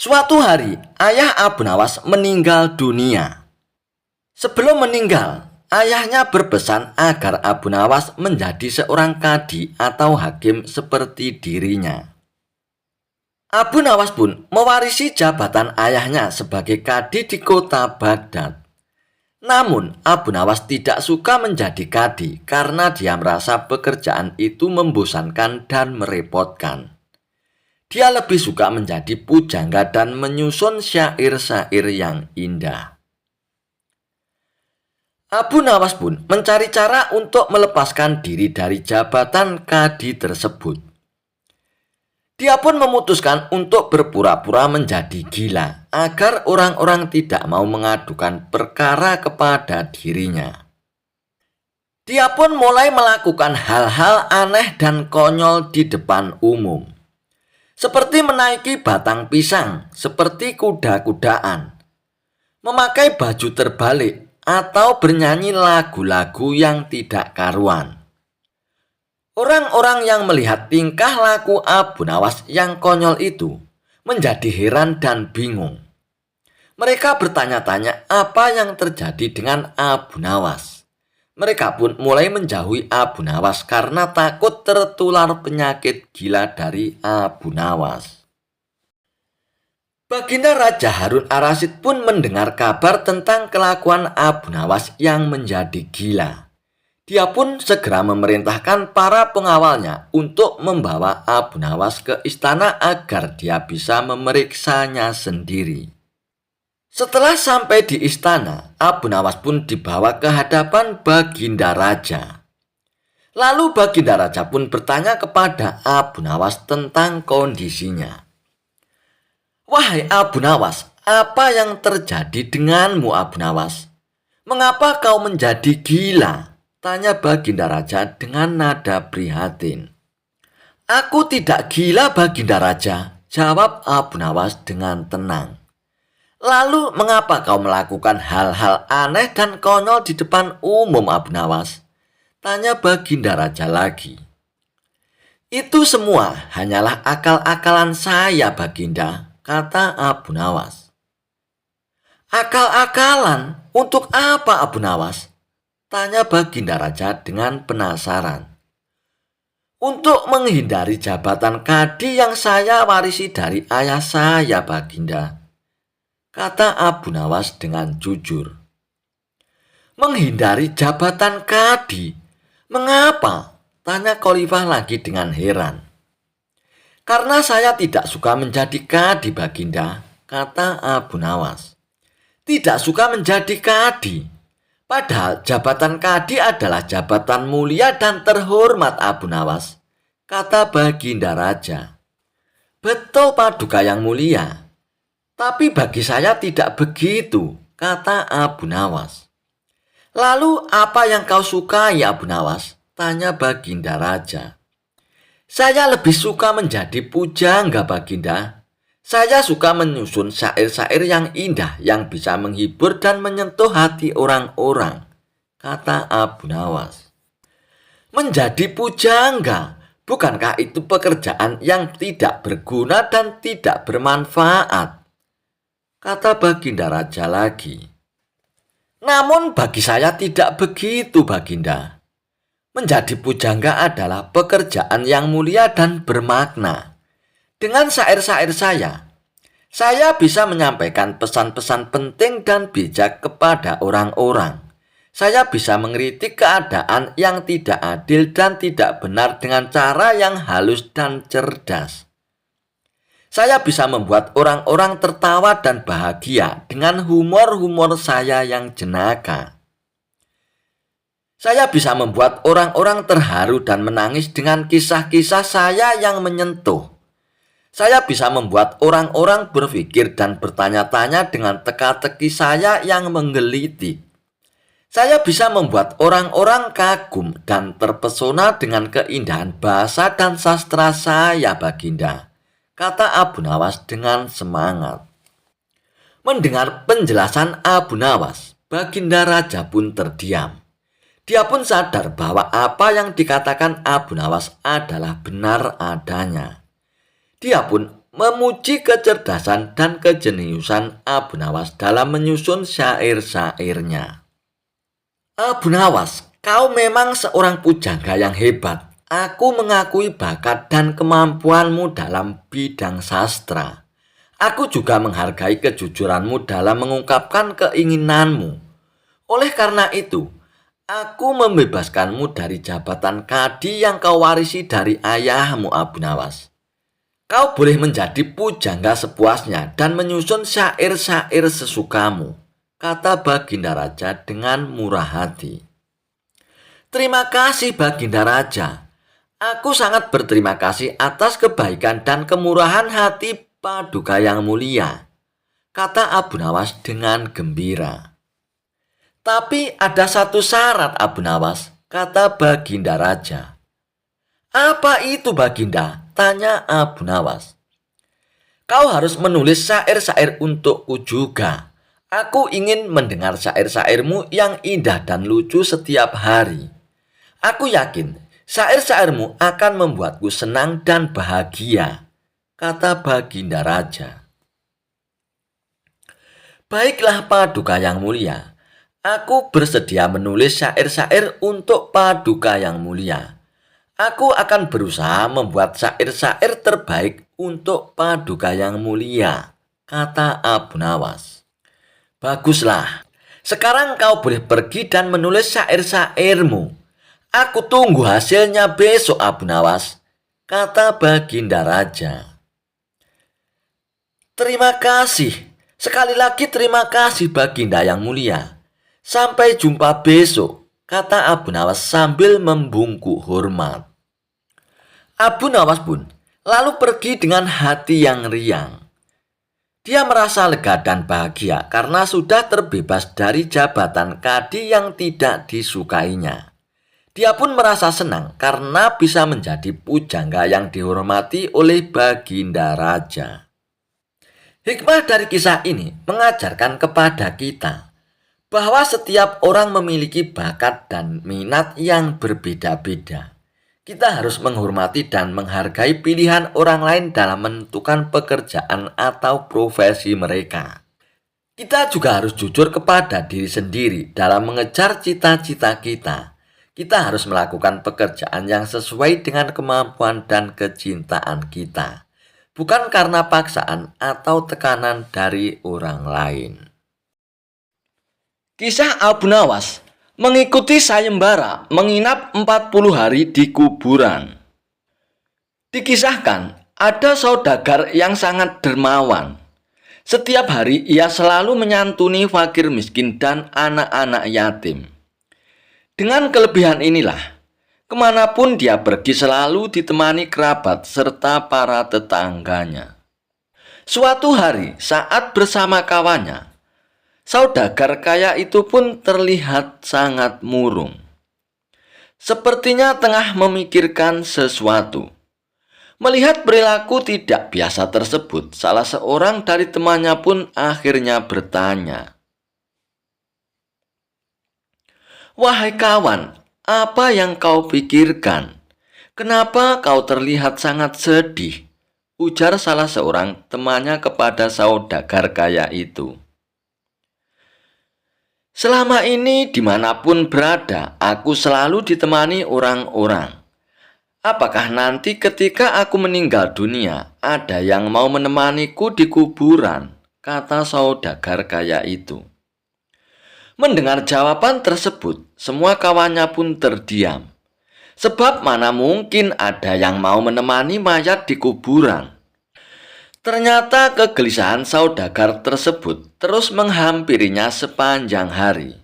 Suatu hari, ayah Abu Nawas meninggal dunia. Sebelum meninggal, ayahnya berpesan agar Abu Nawas menjadi seorang kadi atau hakim seperti dirinya. Abu Nawas pun mewarisi jabatan ayahnya sebagai kadi di kota Baghdad. Namun, Abu Nawas tidak suka menjadi kadi karena dia merasa pekerjaan itu membosankan dan merepotkan. Dia lebih suka menjadi pujangga dan menyusun syair-syair yang indah. Abu Nawas pun mencari cara untuk melepaskan diri dari jabatan kadi tersebut. Dia pun memutuskan untuk berpura-pura menjadi gila agar orang-orang tidak mau mengadukan perkara kepada dirinya. Dia pun mulai melakukan hal-hal aneh dan konyol di depan umum. Seperti menaiki batang pisang, seperti kuda-kudaan, memakai baju terbalik, atau bernyanyi lagu-lagu yang tidak karuan. Orang-orang yang melihat tingkah laku Abu Nawas yang konyol itu menjadi heran dan bingung. Mereka bertanya-tanya apa yang terjadi dengan Abu Nawas. Mereka pun mulai menjauhi Abu Nawas karena takut tertular penyakit gila dari Abu Nawas. Baginda Raja Harun ar-Rasyid pun mendengar kabar tentang kelakuan Abu Nawas yang menjadi gila. Dia pun segera memerintahkan para pengawalnya untuk membawa Abu Nawas ke istana agar dia bisa memeriksanya sendiri. Setelah sampai di istana, Abu Nawas pun dibawa ke hadapan Baginda Raja. Lalu Baginda Raja pun bertanya kepada Abu Nawas tentang kondisinya. "Wahai Abu Nawas, apa yang terjadi denganmu Abu Nawas? Mengapa kau menjadi gila?" tanya Baginda Raja dengan nada prihatin. "Aku tidak gila Baginda Raja," jawab Abu Nawas dengan tenang. "Lalu mengapa kau melakukan hal-hal aneh dan konyol di depan umum Abu Nawas?" tanya Baginda Raja lagi. "Itu semua hanyalah akal-akalan saya Baginda," kata Abu Nawas. "Akal-akalan? Untuk apa Abu Nawas?" tanya Baginda Raja dengan penasaran. "Untuk menghindari jabatan kadi yang saya warisi dari ayah saya Baginda," kata Abu Nawas dengan jujur. "Menghindari jabatan kadi? Mengapa?" tanya Khalifah lagi dengan heran. "Karena saya tidak suka menjadi kadi Baginda," kata Abu Nawas. "Tidak suka menjadi kadi? Padahal jabatan kadi adalah jabatan mulia dan terhormat Abu Nawas," kata Baginda Raja. "Betul Paduka yang mulia. Tapi bagi saya tidak begitu," kata Abu Nawas. "Lalu apa yang kau sukai Abu Nawas?" tanya Baginda Raja. "Saya lebih suka menjadi pujangga Baginda. Saya suka menyusun syair-syair yang indah yang bisa menghibur dan menyentuh hati orang-orang," kata Abu Nawas. "Menjadi pujangga, bukankah itu pekerjaan yang tidak berguna dan tidak bermanfaat?" kata Baginda Raja lagi. "Namun bagi saya tidak begitu Baginda. Menjadi pujangga adalah pekerjaan yang mulia dan bermakna. Dengan syair-syair saya bisa menyampaikan pesan-pesan penting dan bijak kepada orang-orang. Saya bisa mengkritik keadaan yang tidak adil dan tidak benar dengan cara yang halus dan cerdas. Saya bisa membuat orang-orang tertawa dan bahagia dengan humor-humor saya yang jenaka. Saya bisa membuat orang-orang terharu dan menangis dengan kisah-kisah saya yang menyentuh. Saya bisa membuat orang-orang berpikir dan bertanya-tanya dengan teka-teki saya yang menggelitik. Saya bisa membuat orang-orang kagum dan terpesona dengan keindahan bahasa dan sastra saya Baginda," kata Abu Nawas dengan semangat. Mendengar penjelasan Abu Nawas, Baginda Raja pun terdiam. Dia pun sadar bahwa apa yang dikatakan Abu Nawas adalah benar adanya. Dia pun memuji kecerdasan dan kejeniusan Abu Nawas dalam menyusun syair-syairnya. Abu Nawas, kau memang seorang pujangga yang hebat. Aku mengakui bakat dan kemampuanmu dalam bidang sastra. Aku juga menghargai kejujuranmu dalam mengungkapkan keinginanmu. Oleh karena itu, aku membebaskanmu dari jabatan kadi yang kau warisi dari ayahmu Abu Nawas. Kau boleh menjadi pujangga sepuasnya dan menyusun syair-syair sesukamu, kata Baginda Raja dengan murah hati. Terima kasih Baginda Raja. Aku sangat berterima kasih atas kebaikan dan kemurahan hati Paduka yang mulia, kata Abu Nawas dengan gembira. Tapi ada satu syarat Abu Nawas, kata Baginda Raja. Apa itu Baginda? Tanya Abu Nawas. Kau harus menulis syair-syair untukku juga. Aku ingin mendengar syair-syairmu yang indah dan lucu setiap hari. Aku yakin syair-syairmu akan membuatku senang dan bahagia, kata Baginda Raja. Baiklah Paduka yang mulia, aku bersedia menulis syair-syair untuk Paduka yang mulia. Aku akan berusaha membuat syair-syair terbaik untuk Paduka yang mulia, kata Abu Nawas. Baguslah, sekarang kau boleh pergi dan menulis syair-syairmu. Aku tunggu hasilnya besok Abu Nawas, kata Baginda Raja. Terima kasih, sekali lagi terima kasih Baginda yang mulia. Sampai jumpa besok, kata Abu Nawas sambil membungkuk hormat. Abu Nawas pun lalu pergi dengan hati yang riang. Dia merasa lega dan bahagia karena sudah terbebas dari jabatan kadi yang tidak disukainya. Dia pun merasa senang karena bisa menjadi pujangga yang dihormati oleh Baginda Raja. Hikmah dari kisah ini mengajarkan kepada kita bahwa setiap orang memiliki bakat dan minat yang berbeda-beda. Kita harus menghormati dan menghargai pilihan orang lain dalam menentukan pekerjaan atau profesi mereka. Kita juga harus jujur kepada diri sendiri dalam mengejar cita-cita kita. Kita harus melakukan pekerjaan yang sesuai dengan kemampuan dan kecintaan kita, bukan karena paksaan atau tekanan dari orang lain. Kisah Abu Nawas mengikuti sayembara menginap 40 hari di kuburan. Dikisahkan ada saudagar yang sangat dermawan. Setiap hari ia selalu menyantuni fakir miskin dan anak-anak yatim. Dengan kelebihan inilah, kemanapun dia pergi selalu ditemani kerabat serta para tetangganya. Suatu hari saat bersama kawannya, saudagar kaya itu pun terlihat sangat murung. Sepertinya tengah memikirkan sesuatu. Melihat perilaku tidak biasa tersebut, salah seorang dari temannya pun akhirnya bertanya, "Wahai kawan, apa yang kau pikirkan? Kenapa kau terlihat sangat sedih?" ujar salah seorang temannya kepada saudagar kaya itu. "Selama ini dimanapun berada, aku selalu ditemani orang-orang. Apakah nanti ketika aku meninggal dunia, ada yang mau menemaniku di kuburan?" kata saudagar kaya itu. Mendengar jawaban tersebut, semua kawannya pun terdiam. Sebab mana mungkin ada yang mau menemani mayat di kuburan. Ternyata kegelisahan saudagar tersebut terus menghampirinya sepanjang hari.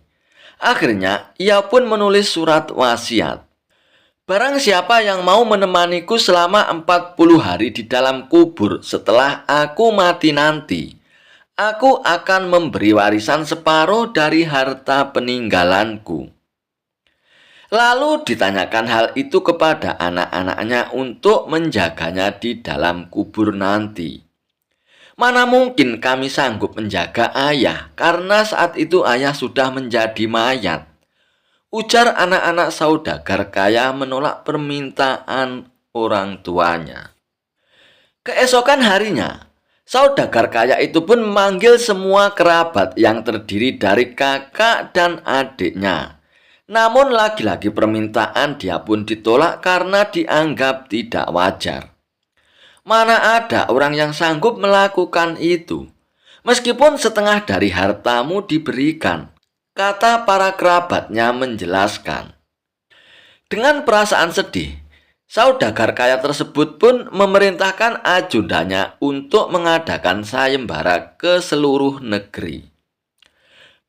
Akhirnya ia pun menulis surat wasiat. "Barang siapa yang mau menemaniku selama 40 hari di dalam kubur setelah aku mati nanti, aku akan memberi warisan separuh dari harta peninggalanku." Lalu ditanyakan hal itu kepada anak-anaknya untuk menjaganya di dalam kubur nanti. "Mana mungkin kami sanggup menjaga ayah, karena saat itu ayah sudah menjadi mayat," ujar anak-anak saudagar kaya menolak permintaan orang tuanya. Keesokan harinya, saudagar kaya itu pun memanggil semua kerabat yang terdiri dari kakak dan adiknya. Namun lagi-lagi permintaan dia pun ditolak karena dianggap tidak wajar. Mana ada orang yang sanggup melakukan itu? Meskipun setengah dari hartamu diberikan, kata para kerabatnya menjelaskan. Dengan perasaan sedih, saudagar kaya tersebut pun memerintahkan ajudannya untuk mengadakan sayembara ke seluruh negeri.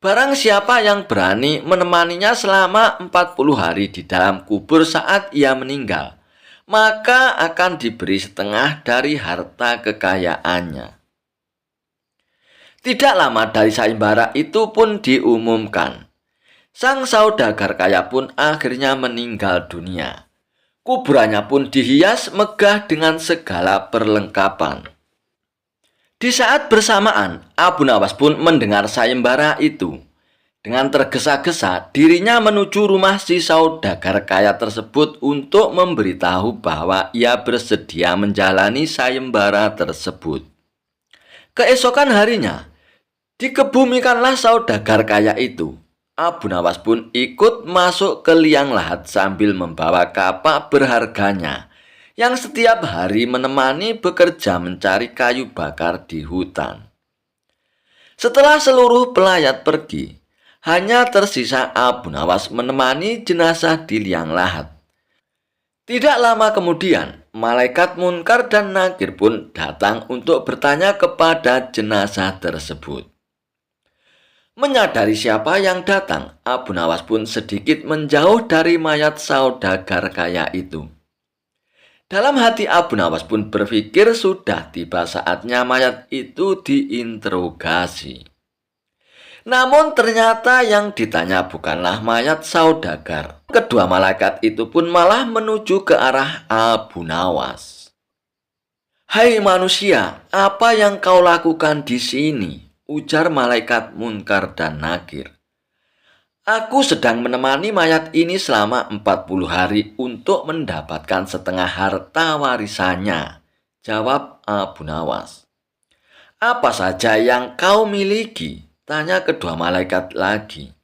Barang siapa yang berani menemaninya selama 40 hari di dalam kubur saat ia meninggal, maka akan diberi setengah dari harta kekayaannya. Tidak lama dari sayembara itu pun diumumkan. Sang saudagar kaya pun akhirnya meninggal dunia. Kuburannya pun dihias megah dengan segala perlengkapan. Di saat bersamaan, Abu Nawas pun mendengar sayembara itu. Dengan tergesa-gesa, dirinya menuju rumah si saudagar kaya tersebut untuk memberitahu bahwa ia bersedia menjalani sayembara tersebut. Keesokan harinya, dikebumikanlah saudagar kaya itu. Abu Nawas pun ikut masuk ke liang lahat sambil membawa kapak berharganya yang setiap hari menemani bekerja mencari kayu bakar di hutan. Setelah seluruh pelayat pergi, hanya tersisa Abu Nawas menemani jenazah di liang lahat. Tidak lama kemudian, malaikat Munkar dan Nakir pun datang untuk bertanya kepada jenazah tersebut. Menyadari siapa yang datang, Abu Nawas pun sedikit menjauh dari mayat saudagar kaya itu. Dalam hati Abu Nawas pun berpikir sudah tiba saatnya mayat itu diinterogasi. Namun ternyata yang ditanya bukanlah mayat saudagar. Kedua malaikat itu pun malah menuju ke arah Abu Nawas. "Hai manusia, apa yang kau lakukan di sini?" ujar malaikat Munkar dan Nakir. "Aku sedang menemani mayat ini selama 40 hari untuk mendapatkan setengah harta warisannya," jawab Abu Nawas. "Apa saja yang kau miliki?" tanya kedua malaikat lagi.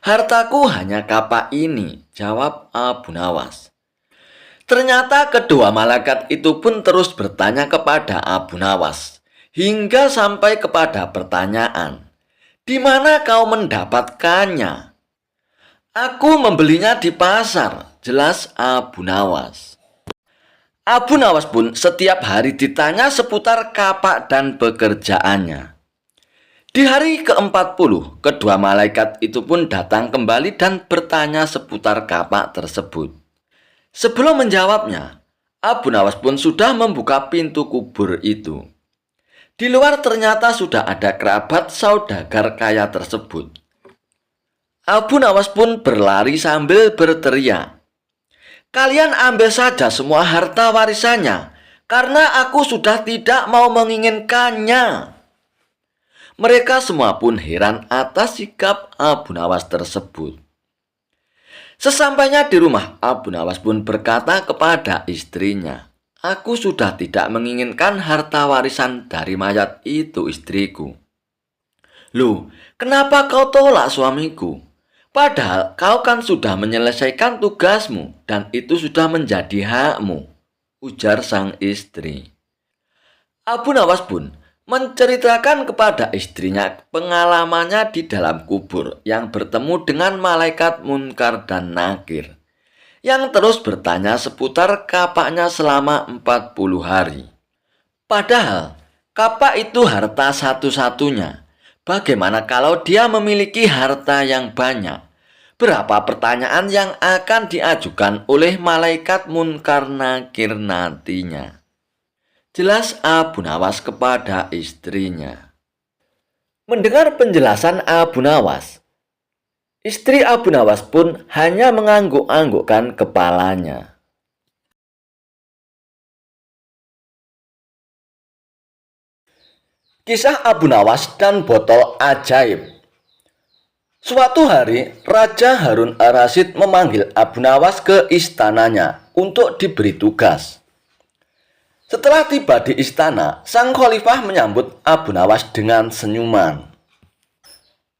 "Hartaku hanya kapak ini," jawab Abu Nawas. Ternyata kedua malaikat itu pun terus bertanya kepada Abu Nawas, hingga sampai kepada pertanyaan, "Di mana kau mendapatkannya?" "Aku membelinya di pasar," jelas Abu Nawas. Abu Nawas pun setiap hari ditanya seputar kapak dan pekerjaannya. Di hari ke-40, kedua malaikat itu pun datang kembali dan bertanya seputar kapak tersebut. Sebelum menjawabnya, Abu Nawas pun sudah membuka pintu kubur itu. Di luar ternyata sudah ada kerabat saudagar kaya tersebut. Abu Nawas pun berlari sambil berteriak, "Kalian ambil saja semua harta warisannya, karena aku sudah tidak mau menginginkannya." Mereka semua pun heran atas sikap Abu Nawas tersebut. Sesampainya di rumah, Abu Nawas pun berkata kepada istrinya, "Aku sudah tidak menginginkan harta warisan dari mayat itu, istriku." "Loh, kenapa kau tolak suamiku? Padahal kau kan sudah menyelesaikan tugasmu dan itu sudah menjadi hakmu," ujar sang istri. Abu Nawas pun menceritakan kepada istrinya pengalamannya di dalam kubur yang bertemu dengan malaikat Munkar dan Nakir yang terus bertanya seputar kapaknya selama 40 hari. Padahal kapak itu harta satu-satunya. Bagaimana kalau dia memiliki harta yang banyak? Berapa pertanyaan yang akan diajukan oleh malaikat Munkar Nakir nantinya? Jelas Abu Nawas kepada istrinya. Mendengar penjelasan Abu Nawas, istri Abu Nawas pun hanya mengangguk-anggukkan kepalanya. Kisah Abu Nawas dan botol ajaib. Suatu hari, Raja Harun Ar-Rasyid memanggil Abu Nawas ke istananya untuk diberi tugas. Setelah tiba di istana, sang khalifah menyambut Abu Nawas dengan senyuman.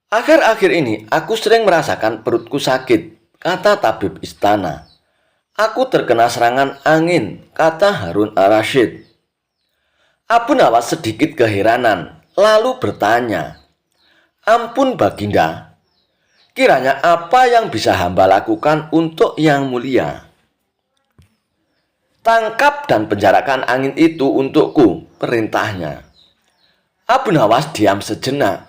"Akhir-akhir ini aku sering merasakan perutku sakit," kata tabib istana. "Aku terkena serangan angin," kata Harun ar-Rasyid. Abu Nawas sedikit keheranan, lalu bertanya, "Ampun Baginda, kiranya apa yang bisa hamba lakukan untuk yang mulia?" "Tangkap dan penjarakan angin itu untukku," perintahnya. Abu Nawas diam sejenak.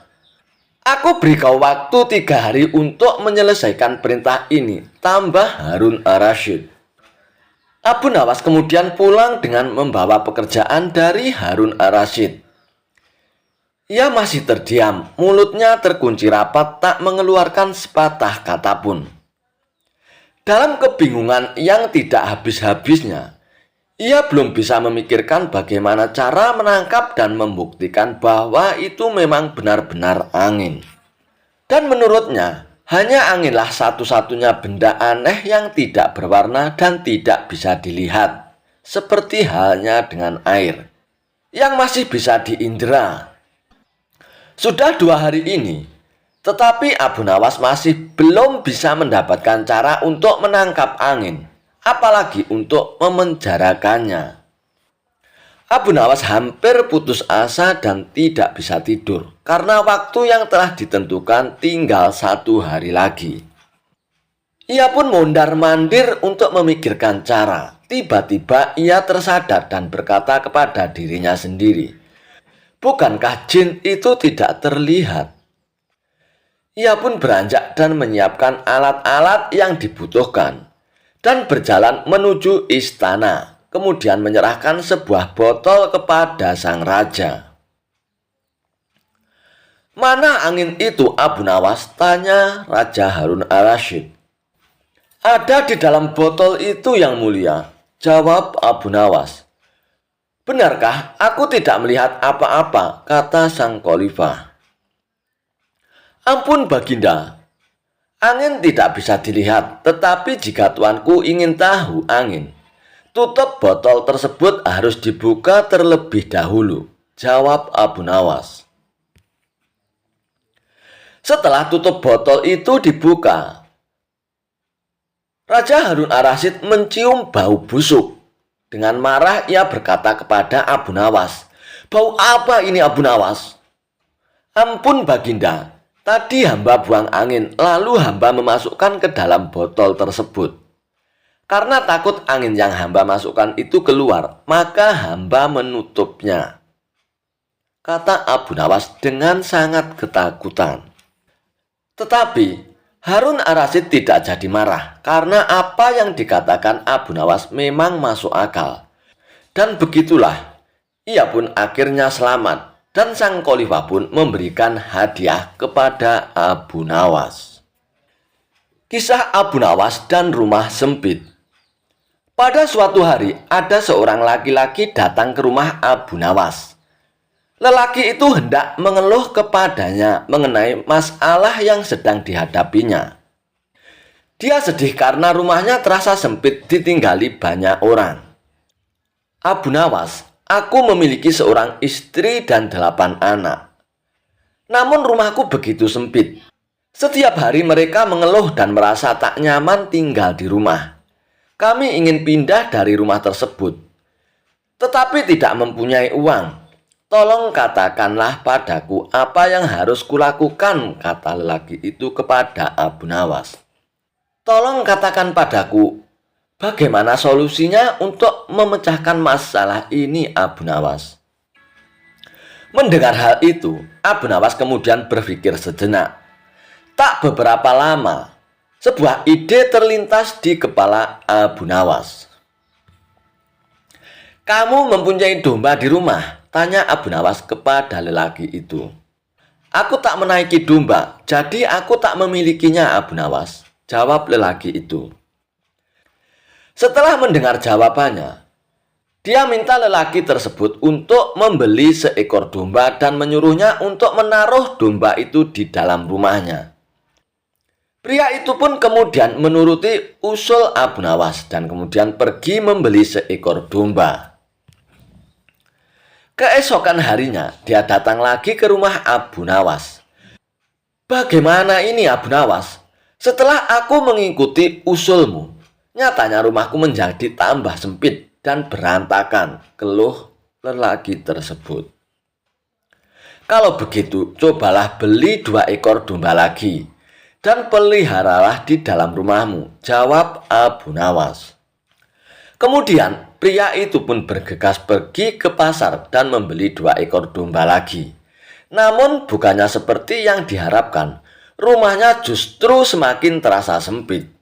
"Aku beri kau waktu 3 hari untuk menyelesaikan perintah ini," tambah Harun ar-Rasyid. Abu Nawas kemudian pulang dengan membawa pekerjaan dari Harun ar-Rasyid. Ia masih terdiam, mulutnya terkunci rapat, tak mengeluarkan sepatah kata pun. Dalam kebingungan yang tidak habis-habisnya, ia belum bisa memikirkan bagaimana cara menangkap dan membuktikan bahwa itu memang benar-benar angin. Dan menurutnya, hanya anginlah satu-satunya benda aneh yang tidak berwarna dan tidak bisa dilihat, seperti halnya dengan air, yang masih bisa diindera. Sudah 2 hari ini, tetapi Abu Nawas masih belum bisa mendapatkan cara untuk menangkap angin, apalagi untuk memenjarakannya. Abu Nawas hampir putus asa dan tidak bisa tidur, karena waktu yang telah ditentukan tinggal 1 hari lagi. Ia pun mondar-mandir untuk memikirkan cara. Tiba-tiba ia tersadar dan berkata kepada dirinya sendiri, "Bukankah jin itu tidak terlihat?" Ia pun beranjak dan menyiapkan alat-alat yang dibutuhkan dan berjalan menuju istana, kemudian menyerahkan sebuah botol kepada sang raja. "Mana angin itu, Abu Nawas?" tanya Raja Harun ar-Rasyid. "Ada di dalam botol itu, yang mulia," jawab Abu Nawas. "Benarkah aku tidak melihat apa-apa?" kata sang khalifah. "Ampun Baginda, angin tidak bisa dilihat, tetapi jika tuanku ingin tahu angin, tutup botol tersebut harus dibuka terlebih dahulu," jawab Abu Nawas. Setelah tutup botol itu dibuka, Raja Harun ar-Rasyid mencium bau busuk. Dengan marah ia berkata kepada Abu Nawas, "Bau apa ini, Abu Nawas?" "Ampun Baginda, tadi hamba buang angin, lalu hamba memasukkan ke dalam botol tersebut. Karena takut angin yang hamba masukkan itu keluar, maka hamba menutupnya," kata Abu Nawas dengan sangat ketakutan. Tetapi Harun ar-Rasyid tidak jadi marah, karena apa yang dikatakan Abu Nawas memang masuk akal. Dan begitulah, ia pun akhirnya selamat, dan sang khalifah pun memberikan hadiah kepada Abu Nawas. Kisah Abu Nawas dan rumah sempit. Pada suatu hari, ada seorang laki-laki datang ke rumah Abu Nawas. Lelaki itu hendak mengeluh kepadanya mengenai masalah yang sedang dihadapinya. Dia sedih karena rumahnya terasa sempit ditinggali banyak orang. "Abu Nawas, aku memiliki seorang istri dan 8 anak. Namun rumahku begitu sempit. Setiap hari mereka mengeluh dan merasa tak nyaman tinggal di rumah. Kami ingin pindah dari rumah tersebut, tetapi tidak mempunyai uang. Tolong katakanlah padaku apa yang harus kulakukan," kata lelaki itu kepada Abu Nawas. "Tolong katakan padaku bagaimana solusinya untuk memecahkan masalah ini, Abu Nawas." Mendengar hal itu, Abu Nawas kemudian berpikir sejenak. Tak beberapa lama, sebuah ide terlintas di kepala Abu Nawas. "Kamu mempunyai domba di rumah?" tanya Abu Nawas kepada lelaki itu. "Aku tak menaiki domba, jadi aku tak memilikinya, Abu Nawas," jawab lelaki itu. Setelah mendengar jawabannya, dia minta lelaki tersebut untuk membeli seekor domba dan menyuruhnya untuk menaruh domba itu di dalam rumahnya. Pria itu pun kemudian menuruti usul Abu Nawas dan kemudian pergi membeli seekor domba. Keesokan harinya, dia datang lagi ke rumah Abu Nawas. "Bagaimana ini, Abu Nawas? Setelah aku mengikuti usulmu, nyatanya rumahku menjadi tambah sempit dan berantakan," keluh lelaki tersebut. "Kalau begitu, cobalah beli 2 ekor domba lagi dan peliharalah di dalam rumahmu," jawab Abu Nawas. Kemudian pria itu pun bergegas pergi ke pasar dan membeli 2 ekor domba lagi. Namun bukannya seperti yang diharapkan, rumahnya justru semakin terasa sempit.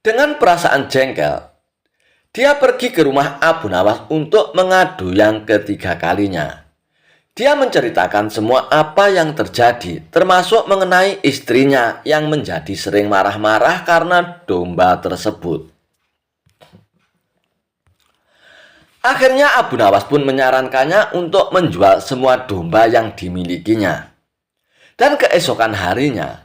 Dengan perasaan jengkel, dia pergi ke rumah Abu Nawas untuk mengadu yang ketiga kalinya. Dia menceritakan semua apa yang terjadi, termasuk mengenai istrinya yang menjadi sering marah-marah karena domba tersebut. Akhirnya Abu Nawas pun menyarankannya untuk menjual semua domba yang dimilikinya. Dan keesokan harinya,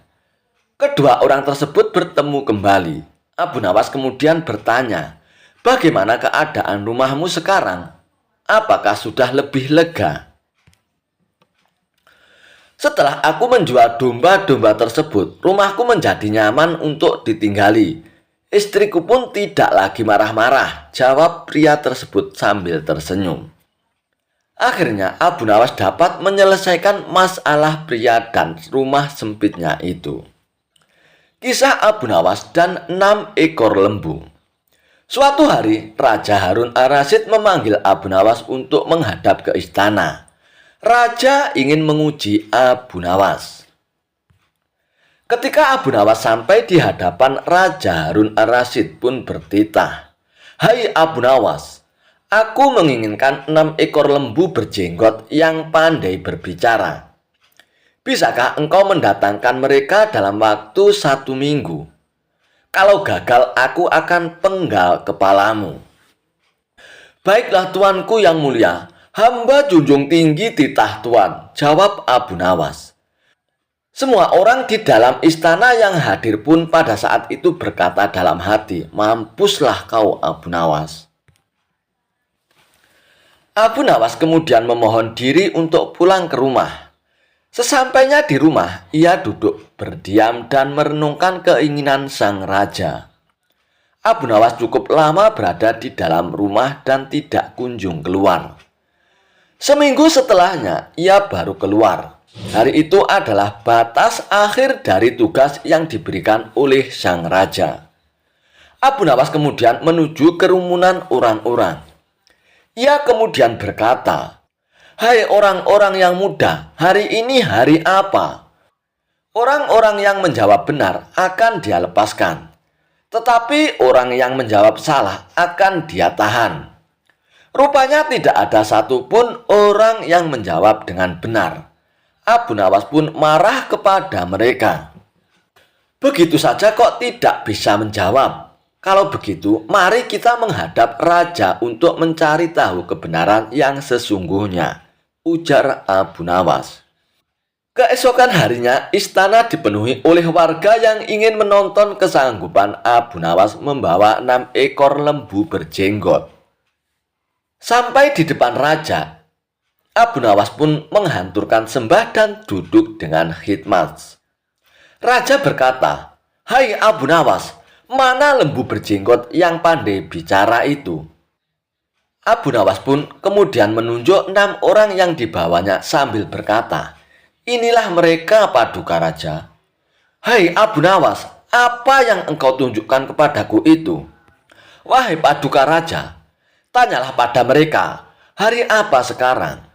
kedua orang tersebut bertemu kembali. Abu Nawas kemudian bertanya, "Bagaimana keadaan rumahmu sekarang? Apakah sudah lebih lega?" "Setelah aku menjual domba-domba tersebut, rumahku menjadi nyaman untuk ditinggali. Istriku pun tidak lagi marah-marah," jawab pria tersebut sambil tersenyum. Akhirnya Abu Nawas dapat menyelesaikan masalah pria dan rumah sempitnya itu. Kisah Abu Nawas dan 6 ekor lembu. Suatu hari, Raja Harun ar-Rasyid memanggil Abu Nawas untuk menghadap ke istana. Raja ingin menguji Abu Nawas. Ketika Abu Nawas sampai di hadapan Raja Harun ar-Rasyid pun bertitah, "Hai Abu Nawas, aku menginginkan 6 ekor lembu berjenggot yang pandai berbicara. Bisakah engkau mendatangkan mereka dalam waktu 1 minggu? Kalau gagal, aku akan penggal kepalamu." "Baiklah tuanku yang mulia, hamba junjung tinggi titah tuan," jawab Abu Nawas. Semua orang di dalam istana yang hadir pun pada saat itu berkata dalam hati, "Mampuslah kau Abu Nawas." Abu Nawas kemudian memohon diri untuk pulang ke rumah. Sesampainya di rumah, ia duduk berdiam dan merenungkan keinginan sang raja. Abu Nawas cukup lama berada di dalam rumah dan tidak kunjung keluar. Seminggu setelahnya, ia baru keluar. Hari itu adalah batas akhir dari tugas yang diberikan oleh sang raja. Abu Nawas kemudian menuju kerumunan orang-orang. Ia kemudian berkata, "Hai orang-orang yang muda, hari ini hari apa?" Orang-orang yang menjawab benar akan dia lepaskan, tetapi orang yang menjawab salah akan dia tahan. Rupanya tidak ada satupun orang yang menjawab dengan benar. Abu Nawas pun marah kepada mereka. "Begitu saja kok tidak bisa menjawab? Kalau begitu, mari kita menghadap raja untuk mencari tahu kebenaran yang sesungguhnya," ujar Abu Nawas. Keesokan harinya, istana dipenuhi oleh warga yang ingin menonton kesanggupan Abu Nawas membawa 6 ekor lembu berjenggot. Sampai di depan raja, Abu Nawas pun menghanturkan sembah dan duduk dengan khidmat. Raja berkata, "Hai Abu Nawas, mana lembu berjenggot yang pandai bicara itu?" Abu Nawas pun kemudian menunjuk 6 orang yang dibawanya sambil berkata, "Inilah mereka paduka raja." "Hai Abu Nawas, apa yang engkau tunjukkan kepadaku itu?" "Wahai paduka raja, tanyalah pada mereka, hari apa sekarang?"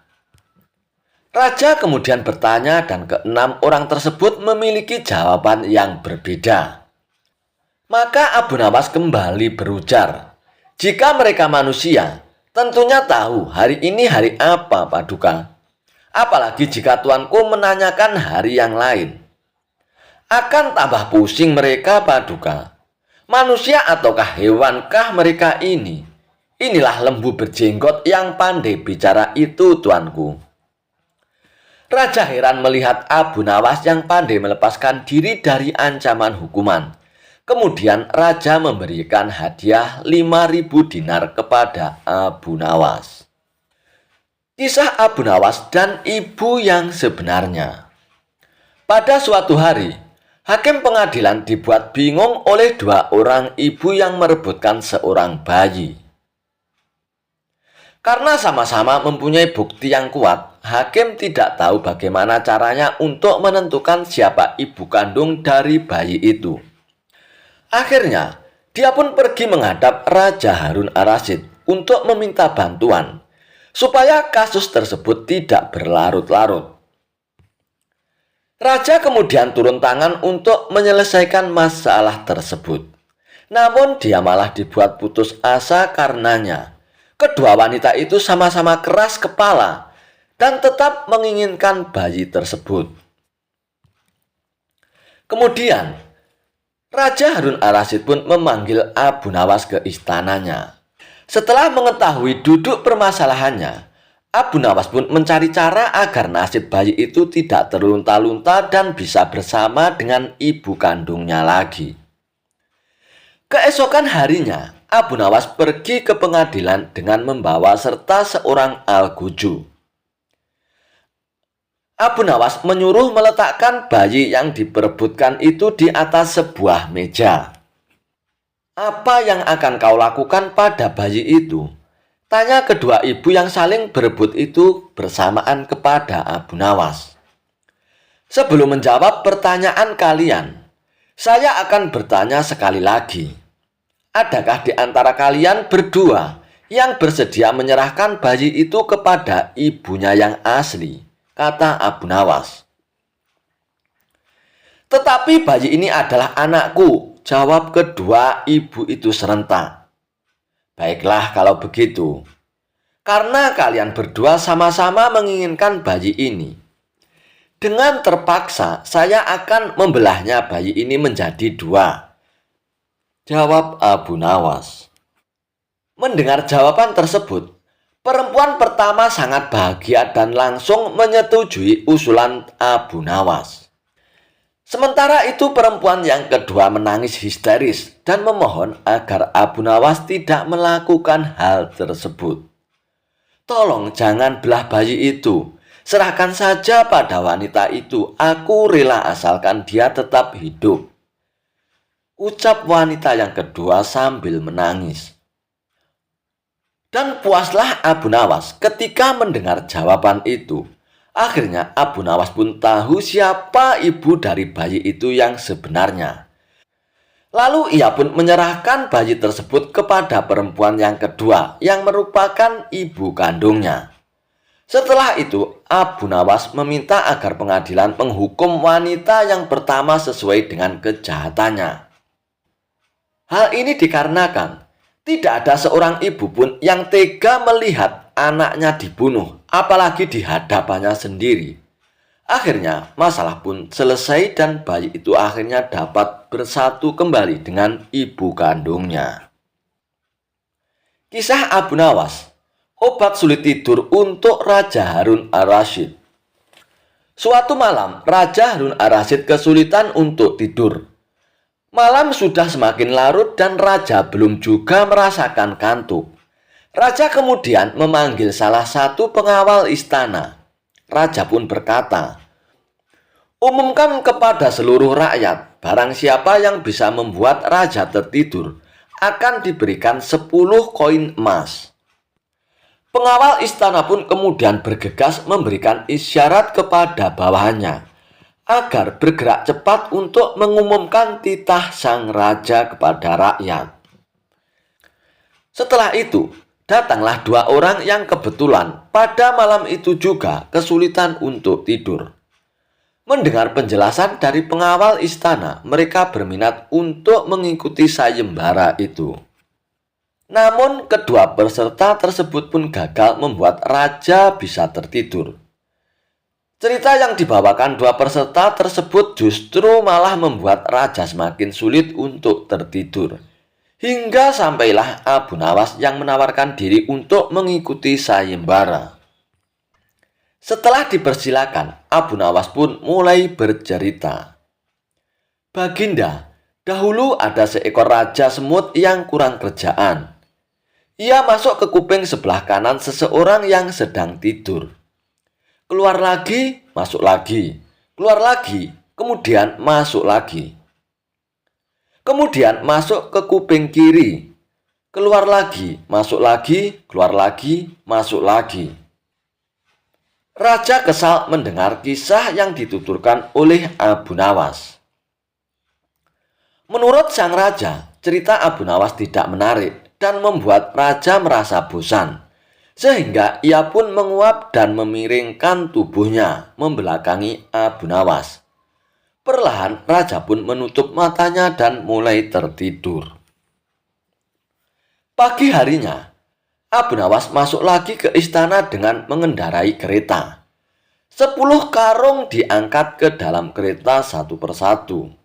Raja kemudian bertanya dan ke-6 orang tersebut memiliki jawaban yang berbeda. Maka Abu Nawas kembali berujar, "Jika mereka manusia, tentunya tahu hari ini hari apa paduka. Apalagi jika tuanku menanyakan hari yang lain. Akan tambah pusing mereka paduka. Manusia ataukah hewankah mereka ini? Inilah lembu berjenggot yang pandai bicara itu tuanku." Raja heran melihat Abu Nawas yang pandai melepaskan diri dari ancaman hukuman. Kemudian raja memberikan hadiah 5.000 dinar kepada Abu Nawas. Kisah Abu Nawas dan ibu yang sebenarnya. Pada suatu hari, hakim pengadilan dibuat bingung oleh dua orang ibu yang merebutkan seorang bayi. Karena sama-sama mempunyai bukti yang kuat, hakim tidak tahu bagaimana caranya untuk menentukan siapa ibu kandung dari bayi itu. Akhirnya, dia pun pergi menghadap Raja Harun ar-Rasyid untuk meminta bantuan, supaya kasus tersebut tidak berlarut-larut. Raja kemudian turun tangan untuk menyelesaikan masalah tersebut. Namun dia malah dibuat putus asa karenanya. Kedua wanita itu sama-sama keras kepala dan tetap menginginkan bayi tersebut. Kemudian, Raja Harun ar-Rasyid pun memanggil Abu Nawas ke istananya. Setelah mengetahui duduk permasalahannya, Abu Nawas pun mencari cara agar nasib bayi itu tidak terlunta-lunta dan bisa bersama dengan ibu kandungnya lagi. Keesokan harinya, Abu Nawas pergi ke pengadilan dengan membawa serta seorang al-Guju. Abu Nawas menyuruh meletakkan bayi yang diperebutkan itu di atas sebuah meja. "Apa yang akan kau lakukan pada bayi itu?" tanya kedua ibu yang saling berebut itu bersamaan kepada Abu Nawas. "Sebelum menjawab pertanyaan kalian, saya akan bertanya sekali lagi. Adakah di antara kalian berdua yang bersedia menyerahkan bayi itu kepada ibunya yang asli?" kata Abu Nawas. "Tetapi bayi ini adalah anakku," jawab kedua ibu itu serentak. "Baiklah kalau begitu. Karena kalian berdua sama-sama menginginkan bayi ini, dengan terpaksa saya akan membelahnya bayi ini menjadi dua," jawab Abu Nawas. Mendengar jawaban tersebut, perempuan pertama sangat bahagia dan langsung menyetujui usulan Abu Nawas. Sementara itu perempuan yang kedua menangis histeris dan memohon agar Abu Nawas tidak melakukan hal tersebut. "Tolong jangan belah bayi itu. Serahkan saja pada wanita itu. Aku rela asalkan dia tetap hidup," ucap wanita yang kedua sambil menangis. Dan puaslah Abu Nawas ketika mendengar jawaban itu. Akhirnya Abu Nawas pun tahu siapa ibu dari bayi itu yang sebenarnya. Lalu ia pun menyerahkan bayi tersebut kepada perempuan yang kedua yang merupakan ibu kandungnya. Setelah itu Abu Nawas meminta agar pengadilan menghukum wanita yang pertama sesuai dengan kejahatannya. Hal ini dikarenakan tidak ada seorang ibu pun yang tega melihat anaknya dibunuh, apalagi di hadapannya sendiri. Akhirnya masalah pun selesai dan bayi itu akhirnya dapat bersatu kembali dengan ibu kandungnya. Kisah Abu Nawas, obat sulit tidur untuk Raja Harun ar-Rasyid. Suatu malam, Raja Harun ar-Rasyid kesulitan untuk tidur. Malam sudah semakin larut dan raja belum juga merasakan kantuk. Raja kemudian memanggil salah satu pengawal istana. Raja pun berkata, "Umumkan kepada seluruh rakyat, barang siapa yang bisa membuat raja tertidur akan diberikan 10 koin emas." Pengawal istana pun kemudian bergegas memberikan isyarat kepada bawahannya agar bergerak cepat untuk mengumumkan titah sang raja kepada rakyat. Setelah itu, datanglah dua orang yang kebetulan pada malam itu juga kesulitan untuk tidur. Mendengar penjelasan dari pengawal istana, mereka berminat untuk mengikuti sayembara itu. Namun, kedua peserta tersebut pun gagal membuat raja bisa tertidur. Cerita yang dibawakan dua peserta tersebut justru malah membuat raja semakin sulit untuk tertidur. Hingga sampailah Abu Nawas yang menawarkan diri untuk mengikuti sayembara. Setelah dipersilakan, Abu Nawas pun mulai bercerita. "Baginda, Dahulu ada seekor raja semut yang kurang kerjaan. Ia masuk ke kuping sebelah kanan seseorang yang sedang tidur. Keluar lagi, masuk lagi, keluar lagi, kemudian masuk lagi. Kemudian masuk ke kuping kiri, keluar lagi, masuk lagi, keluar lagi, masuk lagi. Raja kesal mendengar kisah yang dituturkan oleh Abu Nawas. Menurut sang raja, cerita Abu Nawas tidak menarik dan membuat raja merasa bosan. Sehingga ia pun menguap dan memiringkan tubuhnya membelakangi Abu Nawas. Perlahan raja pun menutup matanya dan mulai tertidur. Pagi harinya, Abu Nawas masuk lagi ke istana dengan mengendarai kereta. 10 karung diangkat ke dalam kereta satu persatu.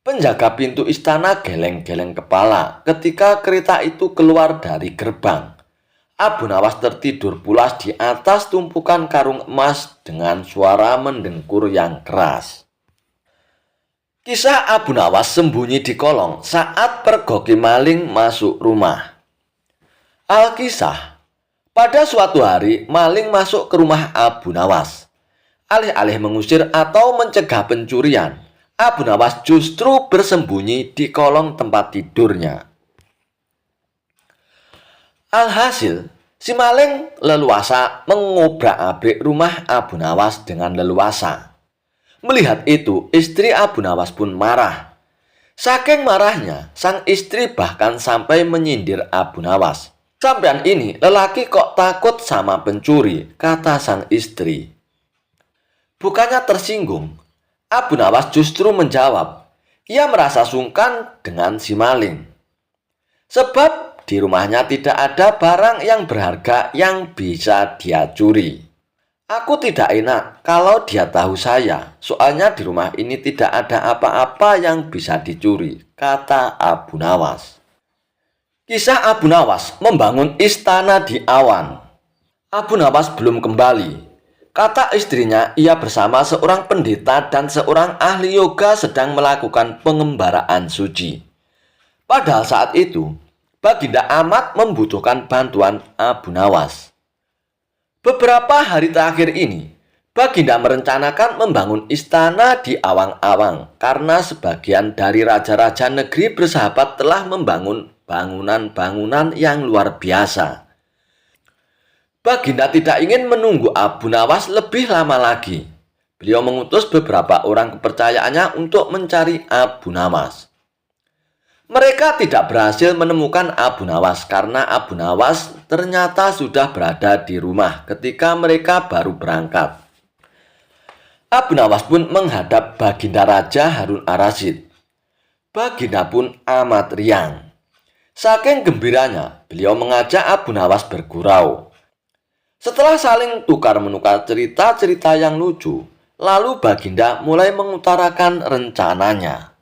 Penjaga pintu istana geleng-geleng kepala ketika kereta itu keluar dari gerbang. Abu Nawas tertidur pulas di atas tumpukan karung emas dengan suara mendengkur yang keras. Kisah Abu Nawas sembunyi di kolong saat pergoki maling masuk rumah. Alkisah, pada suatu hari maling masuk ke rumah Abu Nawas. Alih-alih mengusir atau mencegah pencurian, Abu Nawas justru bersembunyi di kolong tempat tidurnya. Alhasil, si maling leluasa mengobrak-abrik rumah Abu Nawas dengan leluasa. Melihat itu, istri Abu Nawas pun marah. Saking marahnya, sang istri bahkan sampai menyindir Abu Nawas. "Sampean ini lelaki kok takut sama pencuri," kata sang istri. Bukannya tersinggung, Abu Nawas justru menjawab, ia merasa sungkan dengan si maling. Sebab di rumahnya tidak ada barang yang berharga yang bisa dia curi. "Aku tidak enak kalau dia tahu saya, soalnya di rumah ini tidak ada apa-apa yang bisa dicuri," kata Abu Nawas. Kisah Abu Nawas membangun istana di awan. Abu Nawas belum kembali. Kata istrinya, ia bersama seorang pendeta dan seorang ahli yoga sedang melakukan pengembaraan suci. Padahal saat itu, Baginda amat membutuhkan bantuan Abu Nawas. Beberapa hari terakhir ini, Baginda merencanakan membangun istana di awang-awang karena sebagian dari raja-raja negeri bersahabat telah membangun bangunan-bangunan yang luar biasa. Baginda tidak ingin menunggu Abu Nawas lebih lama lagi. Beliau mengutus beberapa orang kepercayaannya untuk mencari Abu Nawas. Mereka tidak berhasil menemukan Abu Nawas karena Abu Nawas ternyata sudah berada di rumah ketika mereka baru berangkat. Abu Nawas pun menghadap Baginda Raja Harun Ar-Rasyid. Baginda pun amat riang. Saking gembiranya, beliau mengajak Abu Nawas bergurau. Setelah saling tukar-menukar cerita-cerita yang lucu, lalu Baginda mulai mengutarakan rencananya.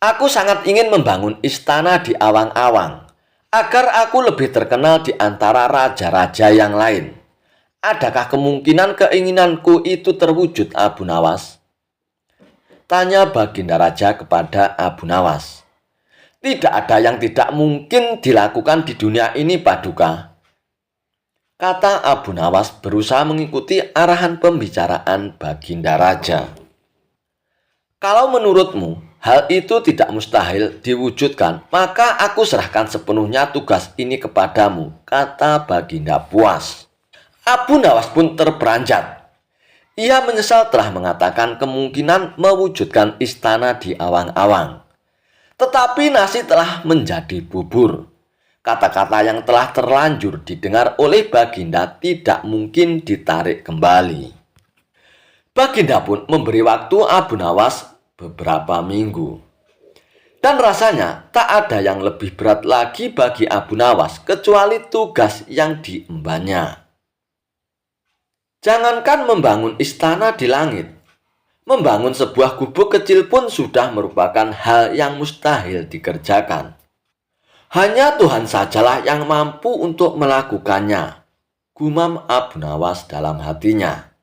"Aku sangat ingin membangun istana di awang-awang, agar aku lebih terkenal di antara raja-raja yang lain. Adakah kemungkinan keinginanku itu terwujud, Abu Nawas?" tanya Baginda Raja kepada Abu Nawas. "Tidak ada yang tidak mungkin dilakukan di dunia ini, Paduka," kata Abu Nawas berusaha mengikuti arahan pembicaraan Baginda Raja. "Kalau menurutmu hal itu tidak mustahil diwujudkan, maka aku serahkan sepenuhnya tugas ini kepadamu," kata Baginda puas. Abu Nawas pun terperanjat. Ia menyesal telah mengatakan kemungkinan mewujudkan istana di awang-awang. Tetapi nasi telah menjadi bubur. Kata-kata yang telah terlanjur didengar oleh Baginda tidak mungkin ditarik kembali. Baginda pun memberi waktu Abu Nawas beberapa minggu. Dan rasanya tak ada yang lebih berat lagi bagi Abu Nawas kecuali tugas yang diembannya. Jangankan membangun istana di langit, membangun sebuah gubuk kecil pun sudah merupakan hal yang mustahil dikerjakan. Hanya Tuhan sajalah yang mampu untuk melakukannya, gumam Abu Nawas dalam hatinya.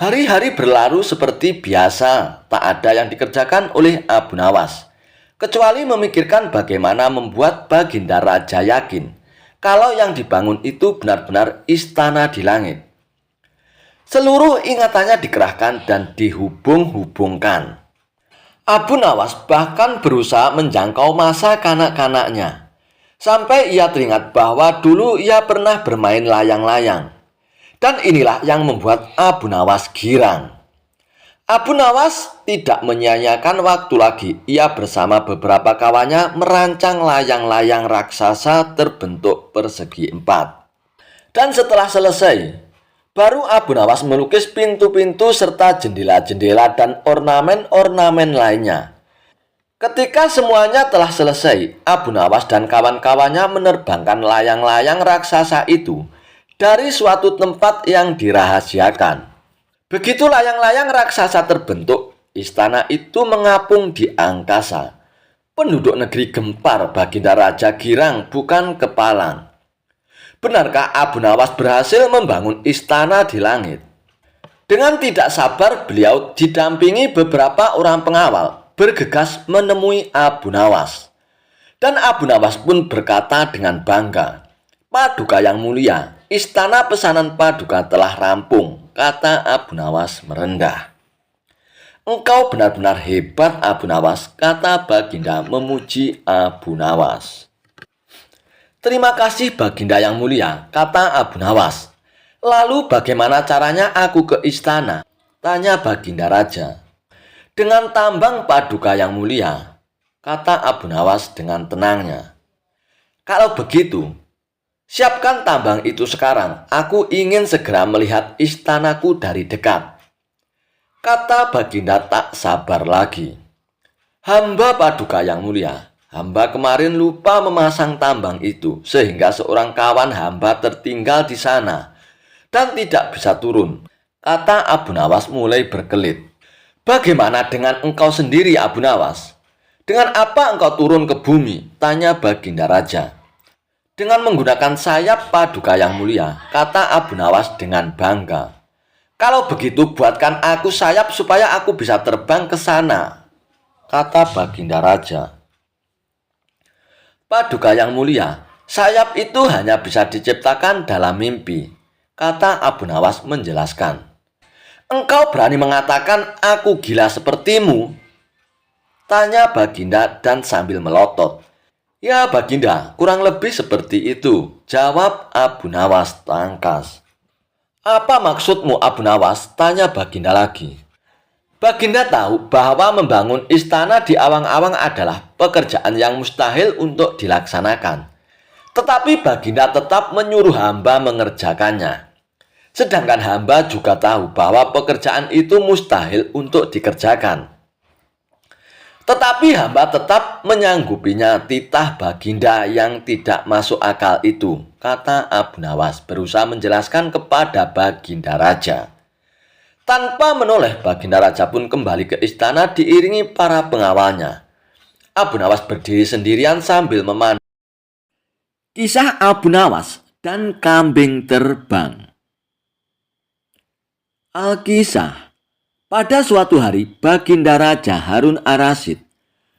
Hari-hari berlalu seperti biasa, tak ada yang dikerjakan oleh Abu Nawas, kecuali memikirkan bagaimana membuat Baginda Raja yakin kalau yang dibangun itu benar-benar istana di langit. Seluruh ingatannya dikerahkan dan dihubung-hubungkan. Abu Nawas bahkan berusaha menjangkau masa kanak-kanaknya, sampai ia teringat bahwa dulu ia pernah bermain layang-layang. Dan inilah yang membuat Abu Nawas girang. Abu Nawas tidak menyia-nyiakan waktu lagi. Ia bersama beberapa kawannya merancang layang-layang raksasa terbentuk persegi empat. Dan setelah selesai, baru Abu Nawas melukis pintu-pintu serta jendela-jendela dan ornamen-ornamen lainnya. Ketika semuanya telah selesai, Abu Nawas dan kawan-kawannya menerbangkan layang-layang raksasa itu dari suatu tempat yang dirahasiakan. Begitu layang-layang raksasa terbentuk, istana itu mengapung di angkasa. Penduduk negeri gempar, Baginda Raja girang bukan kepalang. Benarkah Abu Nawas berhasil membangun istana di langit? Dengan tidak sabar, beliau didampingi beberapa orang pengawal bergegas menemui Abu Nawas. Dan Abu Nawas pun berkata dengan bangga, "Paduka yang mulia, istana pesanan Paduka telah rampung," kata Abu Nawas merendah. "Engkau benar-benar hebat, Abu Nawas," kata Baginda memuji Abu Nawas. "Terima kasih Baginda yang mulia," kata Abu Nawas. "Lalu bagaimana caranya aku ke istana?" tanya Baginda Raja. "Dengan tambang Paduka yang mulia," kata Abu Nawas dengan tenangnya. "Kalau begitu, siapkan tambang itu sekarang. Aku ingin segera melihat istanaku dari dekat," kata Baginda tak sabar lagi. "Hamba Paduka yang mulia, hamba kemarin lupa memasang tambang itu sehingga seorang kawan hamba tertinggal di sana dan tidak bisa turun," kata Abu Nawas mulai berkelit. "Bagaimana dengan engkau sendiri, Abu Nawas? Dengan apa engkau turun ke bumi?" tanya Baginda Raja. "Dengan menggunakan sayap Paduka yang mulia," kata Abu Nawas dengan bangga. "Kalau begitu buatkan aku sayap supaya aku bisa terbang ke sana," kata Baginda Raja. "Paduka yang mulia, sayap itu hanya bisa diciptakan dalam mimpi," kata Abu Nawas menjelaskan. "Engkau berani mengatakan aku gila sepertimu?" tanya Baginda dan sambil melotot. "Ya Baginda, kurang lebih seperti itu," jawab Abu Nawas tangkas. "Apa maksudmu, Abu Nawas?" tanya Baginda lagi. Baginda tahu bahwa membangun istana di awang-awang adalah pekerjaan yang mustahil untuk dilaksanakan. Tetapi Baginda tetap menyuruh hamba mengerjakannya. Sedangkan hamba juga tahu bahwa pekerjaan itu mustahil untuk dikerjakan. Tetapi hamba tetap menyanggupinya. Titah Baginda yang tidak masuk akal itu, kata Abu Nawas berusaha menjelaskan kepada Baginda Raja. Tanpa menoleh, Baginda Raja pun kembali ke istana diiringi para pengawalnya. Abu Nawas berdiri sendirian sambil memandang. Kisah Abu Nawas dan kambing terbang. Alkisah. Pada suatu hari, Baginda Raja Harun Ar-Rasyid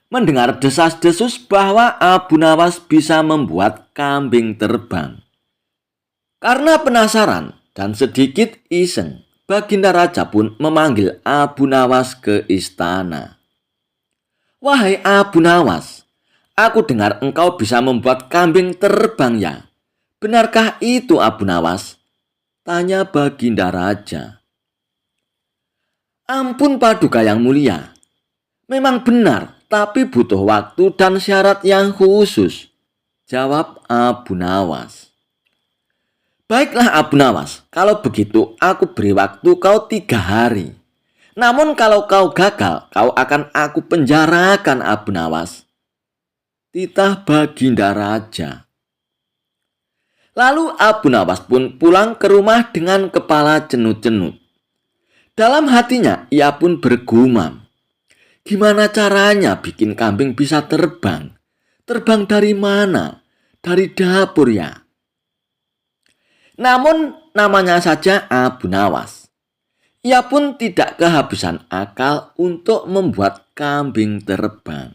mendengar desas-desus bahwa Abu Nawas bisa membuat kambing terbang. Karena penasaran dan sedikit iseng, Baginda Raja pun memanggil Abu Nawas ke istana. "Wahai Abu Nawas, aku dengar engkau bisa membuat kambing terbang ya. Benarkah itu, Abu Nawas?" tanya Baginda Raja. "Ampun Paduka yang mulia, memang benar, tapi butuh waktu dan syarat yang khusus," jawab Abu Nawas. "Baiklah Abu Nawas, kalau begitu aku beri waktu kau 3 hari. Namun kalau kau gagal, kau akan aku penjarakan, Abu Nawas," titah Baginda Raja. Lalu Abu Nawas pun pulang ke rumah dengan kepala cenut-cenut. Dalam hatinya ia pun bergumam, gimana caranya bikin kambing bisa terbang? Terbang dari mana? Dari dapur ya? Namun namanya saja Abu Nawas. Ia pun tidak kehabisan akal untuk membuat kambing terbang.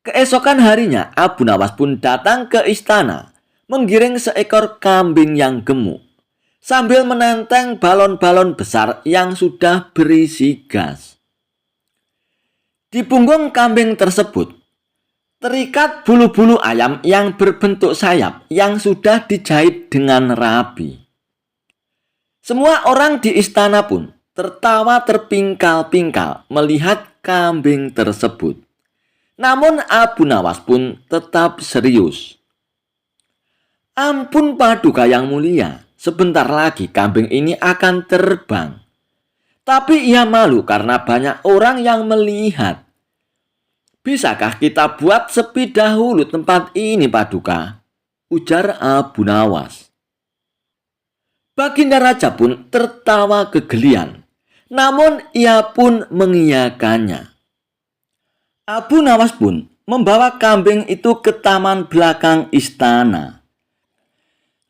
Keesokan harinya, Abu Nawas pun datang ke istana, menggiring seekor kambing yang gemuk, sambil menenteng balon-balon besar yang sudah berisi gas. Di punggung kambing tersebut, terikat bulu-bulu ayam yang berbentuk sayap yang sudah dijahit dengan rapi. Semua orang di istana pun tertawa terpingkal-pingkal melihat kambing tersebut. Namun Abu Nawas pun tetap serius. Ampun Paduka yang mulia, sebentar lagi kambing ini akan terbang. Tapi ia malu karena banyak orang yang melihat. Bisakah kita buat sepi dahulu tempat ini, Paduka? Ujar Abu Nawas. Baginda Raja pun tertawa kegelian, namun ia pun mengiyakannya. Abu Nawas pun membawa kambing itu ke taman belakang istana.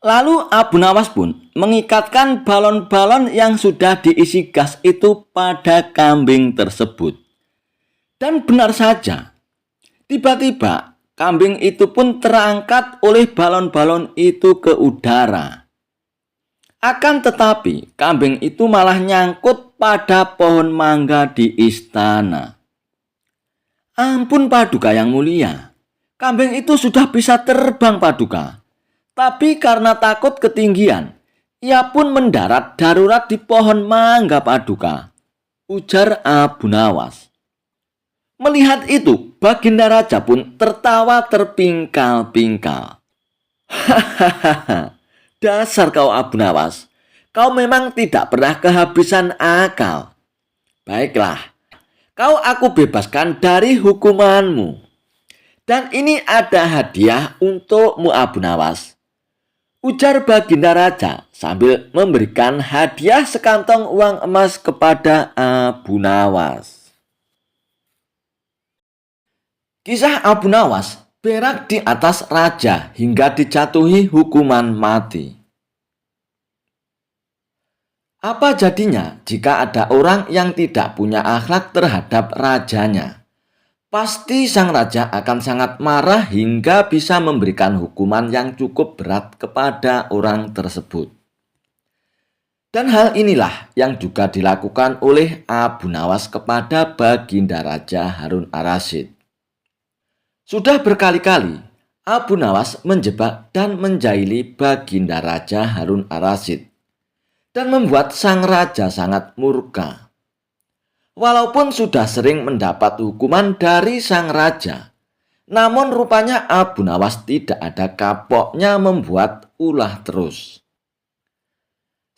Lalu Abu Nawas pun mengikatkan balon-balon yang sudah diisi gas itu pada kambing tersebut. Dan benar saja, tiba-tiba kambing itu pun terangkat oleh balon-balon itu ke udara. Akan tetapi, kambing itu malah nyangkut pada pohon mangga di istana. Ampun Paduka yang mulia, kambing itu sudah bisa terbang Paduka. Tapi karena takut ketinggian, ia pun mendarat darurat di pohon mangga Paduka, ujar Abu Nawas. Melihat itu, Baginda Raja pun tertawa terpingkal-pingkal. Hahaha. Dasar kau Abu Nawas, kau memang tidak pernah kehabisan akal. Baiklah, kau aku bebaskan dari hukumanmu. Dan ini ada hadiah untukmu Abu Nawas, ujar Baginda Raja sambil memberikan hadiah sekantong uang emas kepada Abu Nawas. Kisah Abu Nawas berak di atas raja hingga dijatuhi hukuman mati. Apa jadinya jika ada orang yang tidak punya akhlak terhadap rajanya? Pasti sang raja akan sangat marah hingga bisa memberikan hukuman yang cukup berat kepada orang tersebut. Dan hal inilah yang juga dilakukan oleh Abu Nawas kepada Baginda Raja Harun Ar-Rasyid. Sudah berkali-kali Abu Nawas menjebak dan menjahili Baginda Raja Harun Ar-Rasyid dan membuat sang raja sangat murka. Walaupun sudah sering mendapat hukuman dari sang raja, namun rupanya Abu Nawas tidak ada kapoknya membuat ulah terus.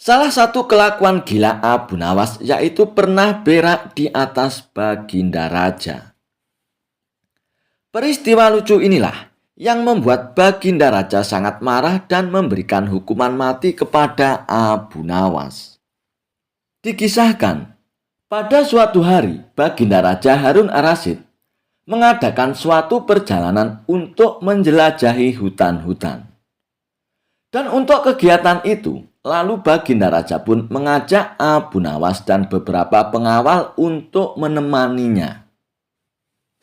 Salah satu kelakuan gila Abu Nawas yaitu pernah berak di atas Baginda Raja. Peristiwa lucu inilah yang membuat Baginda Raja sangat marah dan memberikan hukuman mati kepada Abu Nawas. Dikisahkan, pada suatu hari Baginda Raja Harun Ar-Rasyid mengadakan suatu perjalanan untuk menjelajahi hutan-hutan. Dan untuk kegiatan itu, lalu Baginda Raja pun mengajak Abu Nawas dan beberapa pengawal untuk menemaninya.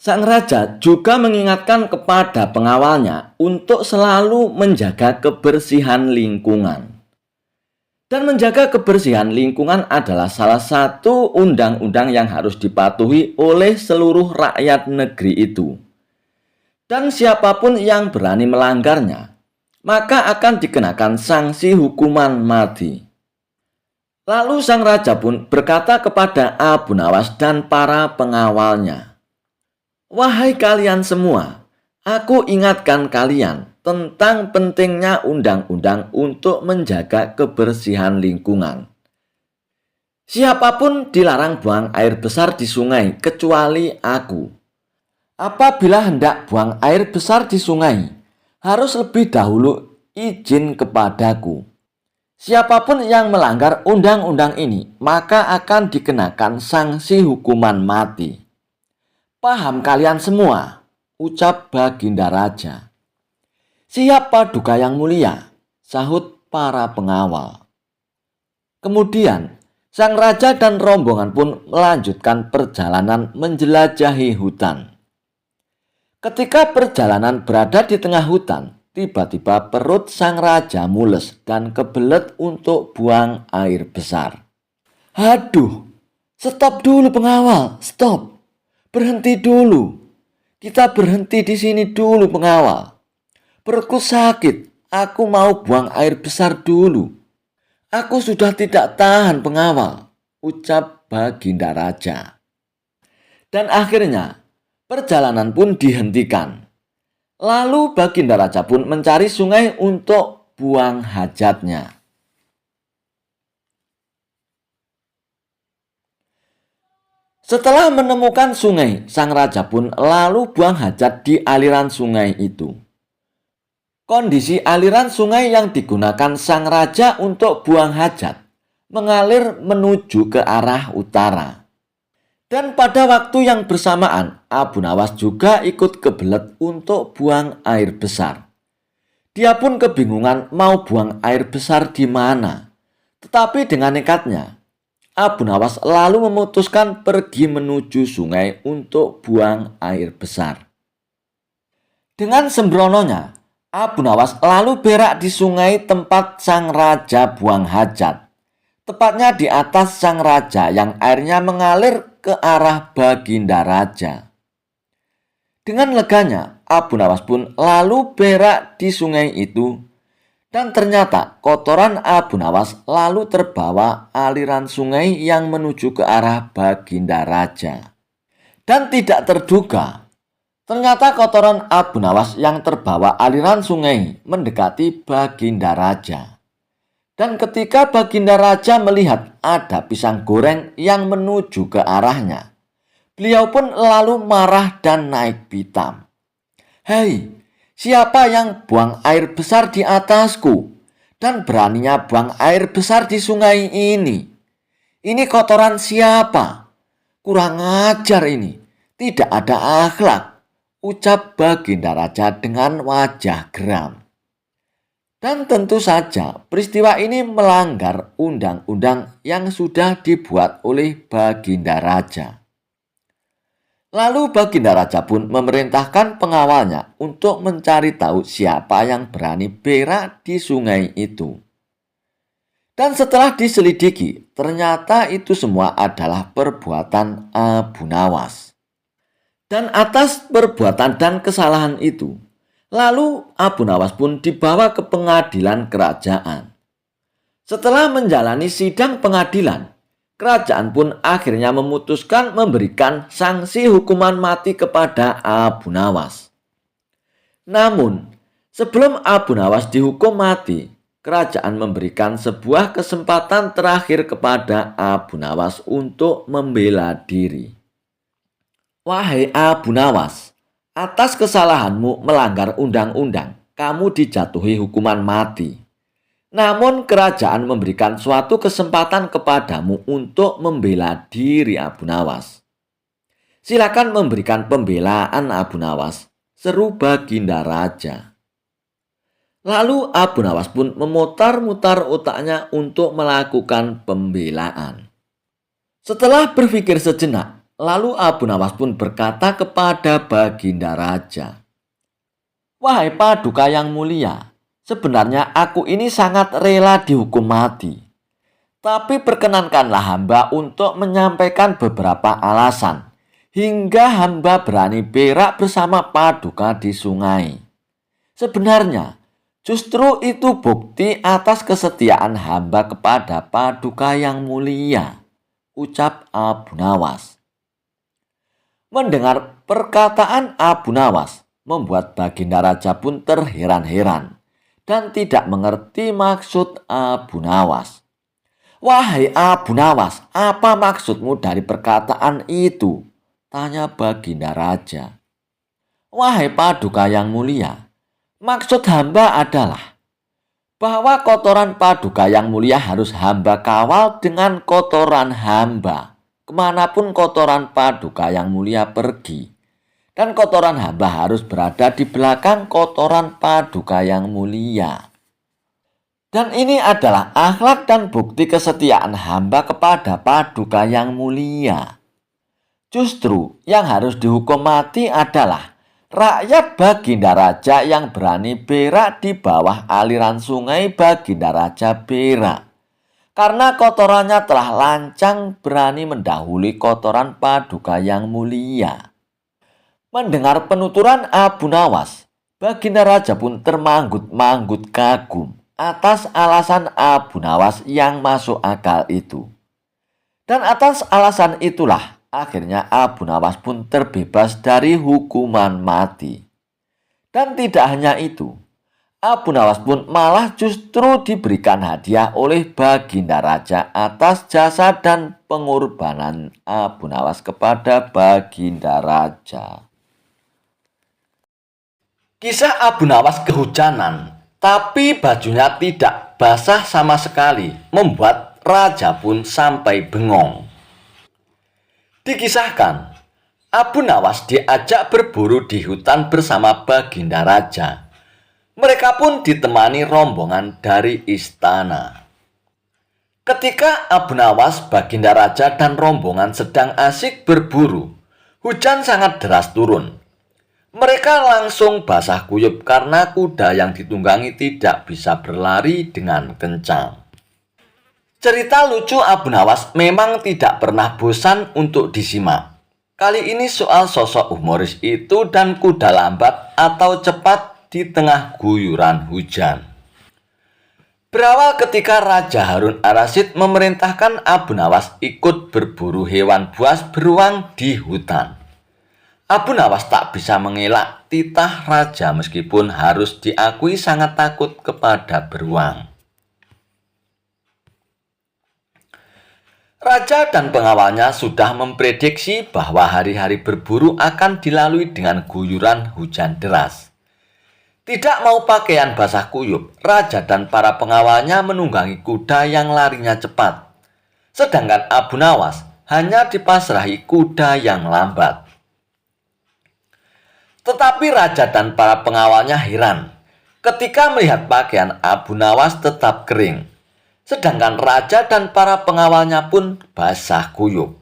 Sang raja juga mengingatkan kepada pengawalnya untuk selalu menjaga kebersihan lingkungan. Dan menjaga kebersihan lingkungan adalah salah satu undang-undang yang harus dipatuhi oleh seluruh rakyat negeri itu. Dan siapapun yang berani melanggarnya, maka akan dikenakan sanksi hukuman mati. Lalu sang raja pun berkata kepada Abu Nawas dan para pengawalnya, "Wahai kalian semua, aku ingatkan kalian tentang pentingnya undang-undang untuk menjaga kebersihan lingkungan. Siapapun dilarang buang air besar di sungai kecuali aku. Apabila hendak buang air besar di sungai, harus lebih dahulu izin kepadaku. Siapapun yang melanggar undang-undang ini, maka akan dikenakan sanksi hukuman mati. Paham kalian semua?" ucap Baginda Raja. "Siap Paduka yang mulia," sahut para pengawal. Kemudian Sang raja dan rombongan pun melanjutkan perjalanan menjelajahi hutan. Ketika perjalanan berada di tengah hutan, tiba-tiba perut sang raja mules dan kebelet untuk buang air besar. Aduh, stop dulu pengawal, stop. Berhenti dulu. Kita berhenti di sini dulu pengawal. Perutku sakit, aku mau buang air besar dulu. Aku sudah tidak tahan pengawal, ucap Baginda Raja. Dan akhirnya perjalanan pun dihentikan. Lalu Baginda Raja pun mencari sungai untuk buang hajatnya. Setelah menemukan sungai, sang raja pun lalu buang hajat di aliran sungai itu. Kondisi aliran sungai yang digunakan sang raja untuk buang hajat mengalir menuju ke arah utara. Dan pada waktu yang bersamaan, Abu Nawas juga ikut kebelet untuk buang air besar. Dia pun kebingungan mau buang air besar di mana. Tetapi dengan nekatnya, Abu Nawas lalu memutuskan pergi menuju sungai untuk buang air besar. Dengan sembrononya, Abu Nawas lalu berak di sungai tempat sang raja buang hajat. Tepatnya di atas sang raja yang airnya mengalir ke arah Baginda Raja. Dengan leganya, Abu Nawas pun lalu berak di sungai itu. Dan ternyata kotoran Abu Nawas lalu terbawa aliran sungai yang menuju ke arah Baginda Raja. Dan tidak terduga, ternyata kotoran Abu Nawas yang terbawa aliran sungai mendekati Baginda Raja. Dan ketika Baginda Raja melihat ada pisang goreng yang menuju ke arahnya, beliau pun lalu marah dan naik pitam. Hei, siapa yang buang air besar di atasku dan beraninya buang air besar di sungai ini? Ini kotoran siapa? Kurang ajar ini, tidak ada akhlak, ucap Baginda Raja dengan wajah geram. Dan tentu saja peristiwa ini melanggar undang-undang yang sudah dibuat oleh Baginda Raja. Lalu Baginda Raja pun memerintahkan pengawalnya untuk mencari tahu siapa yang berani berak di sungai itu. Dan setelah diselidiki, ternyata itu semua adalah perbuatan Abu Nawas. Dan atas perbuatan dan kesalahan itu, lalu Abu Nawas pun dibawa ke pengadilan kerajaan. Setelah menjalani sidang pengadilan, kerajaan pun akhirnya memutuskan memberikan sanksi hukuman mati kepada Abu Nawas. Namun, sebelum Abu Nawas dihukum mati, kerajaan memberikan sebuah kesempatan terakhir kepada Abu Nawas untuk membela diri. Wahai Abu Nawas, atas kesalahanmu melanggar undang-undang, kamu dijatuhi hukuman mati. Namun kerajaan memberikan suatu kesempatan kepadamu untuk membela diri Abu Nawas. Silakan memberikan pembelaan Abu Nawas, seru Baginda Raja. Lalu Abu Nawas pun memutar-mutar otaknya untuk melakukan pembelaan. Setelah berpikir sejenak, lalu Abu Nawas pun berkata kepada Baginda Raja, "Wahai Paduka yang mulia, sebenarnya aku ini sangat rela dihukum mati. Tapi perkenankanlah hamba untuk menyampaikan beberapa alasan, hingga hamba berani berak bersama Paduka di sungai. Sebenarnya, justru itu bukti atas kesetiaan hamba kepada Paduka yang mulia," ucap Abu Nawas. Mendengar perkataan Abu Nawas membuat Baginda Raja pun terheran-heran dan tidak mengerti maksud Abu Nawas. "Wahai Abu Nawas, apa maksudmu dari perkataan itu?" tanya Baginda Raja. "Wahai Paduka yang mulia, maksud hamba adalah bahwa kotoran Paduka yang mulia harus hamba kawal dengan kotoran hamba kemanapun kotoran Paduka yang mulia pergi. Dan kotoran hamba harus berada di belakang kotoran Paduka yang mulia." Dan ini adalah akhlak dan bukti kesetiaan hamba kepada Paduka yang mulia. Justru yang harus dihukum mati adalah rakyat Baginda Raja yang berani berak di bawah aliran sungai Baginda Raja berak. Karena kotorannya telah lancang berani mendahului kotoran Paduka yang mulia. Mendengar penuturan Abu Nawas, Baginda Raja pun termanggut-manggut kagum atas alasan Abu Nawas yang masuk akal itu. Dan atas alasan itulah akhirnya Abu Nawas pun terbebas dari hukuman mati. Dan tidak hanya itu, Abu Nawas pun malah justru diberikan hadiah oleh Baginda Raja atas jasa dan pengorbanan Abu Nawas kepada Baginda Raja. Kisah Abu Nawas kehujanan, tapi bajunya tidak basah sama sekali, membuat raja pun sampai bengong. Dikisahkan, Abu Nawas diajak berburu di hutan bersama Baginda Raja. Mereka pun ditemani rombongan dari istana. Ketika Abu Nawas, Baginda Raja, dan rombongan sedang asik berburu, hujan sangat deras turun. Mereka langsung basah kuyup karena kuda yang ditunggangi tidak bisa berlari dengan kencang. Cerita lucu Abu Nawas memang tidak pernah bosan untuk disimak. Kali ini soal sosok humoris itu dan kuda lambat atau cepat di tengah guyuran hujan. Berawal ketika Raja Harun Ar-Rasyid memerintahkan Abu Nawas ikut berburu hewan buas beruang di hutan. Abu Nawas tak bisa mengelak titah raja meskipun harus diakui sangat takut kepada beruang. Raja dan pengawalnya sudah memprediksi bahwa hari-hari berburu akan dilalui dengan guyuran hujan deras. Tidak mau pakaian basah kuyup, raja dan para pengawalnya menunggangi kuda yang larinya cepat. Sedangkan Abu Nawas hanya dipasrahi kuda yang lambat. Tetapi raja dan para pengawalnya heran ketika melihat pakaian Abu Nawas tetap kering, sedangkan raja dan para pengawalnya pun basah kuyup.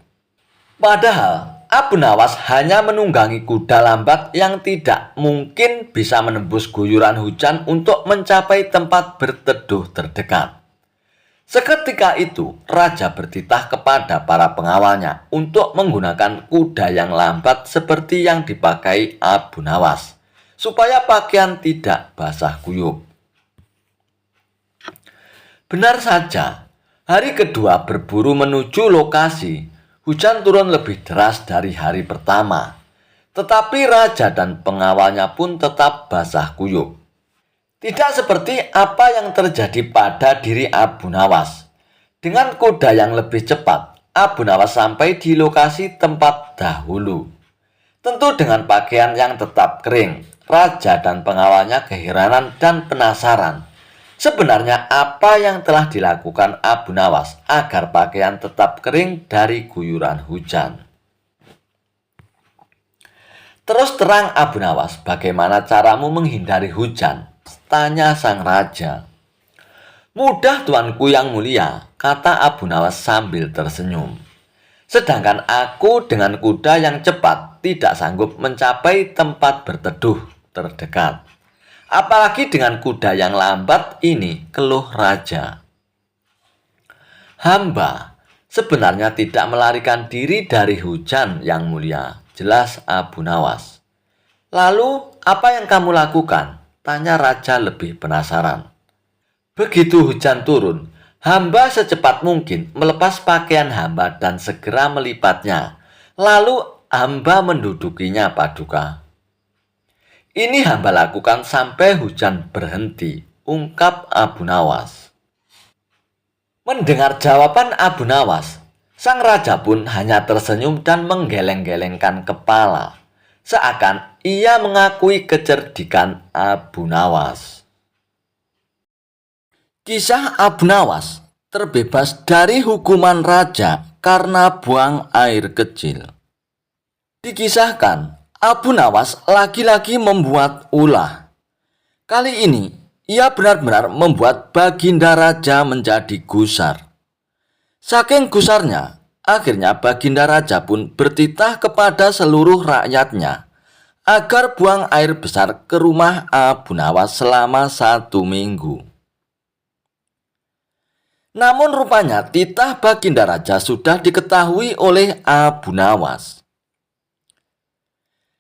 Padahal Abu Nawas hanya menunggangi kuda lambat yang tidak mungkin bisa menembus guyuran hujan untuk mencapai tempat berteduh terdekat. Seketika itu, raja bertitah kepada para pengawalnya untuk menggunakan kuda yang lambat seperti yang dipakai Abu Nawas, supaya pakaian tidak basah kuyup. Benar saja, hari kedua berburu menuju lokasi, hujan turun lebih deras dari hari pertama. Tetapi raja dan pengawalnya pun tetap basah kuyup. Tidak seperti apa yang terjadi pada diri Abu Nawas. Dengan kuda yang lebih cepat, Abu Nawas sampai di lokasi tempat dahulu. Tentu dengan pakaian yang tetap kering, raja dan pengawalnya keheranan dan penasaran. Sebenarnya apa yang telah dilakukan Abu Nawas agar pakaian tetap kering dari guyuran hujan? Terus terang Abu Nawas, bagaimana caramu menghindari hujan? Tanya sang raja. Mudah tuanku yang mulia, kata Abu Nawas sambil tersenyum. Sedangkan aku dengan kuda yang cepat tidak sanggup mencapai tempat berteduh terdekat. Apalagi dengan kuda yang lambat ini, keluh raja. Hamba sebenarnya tidak melarikan diri dari hujan yang mulia, jelas Abu Nawas. Lalu apa yang kamu lakukan? Tanya raja lebih penasaran. Begitu hujan turun, hamba secepat mungkin melepas pakaian hamba dan segera melipatnya. Lalu hamba mendudukinya Paduka. Ini hamba lakukan sampai hujan berhenti, ungkap Abu Nawas. Mendengar jawaban Abu Nawas, sang raja pun hanya tersenyum dan menggeleng-gelengkan kepala. Seakan ia mengakui kecerdikan Abu Nawas. Kisah Abu Nawas terbebas dari hukuman raja karena buang air kecil. Dikisahkan, Abu Nawas lagi-lagi membuat ulah. Kali ini, Ia benar-benar membuat Baginda Raja menjadi gusar. Saking gusarnya, akhirnya Baginda Raja pun bertitah kepada seluruh rakyatnya agar buang air besar ke rumah Abu Nawas selama 1 minggu. Namun rupanya titah Baginda Raja sudah diketahui oleh Abu Nawas.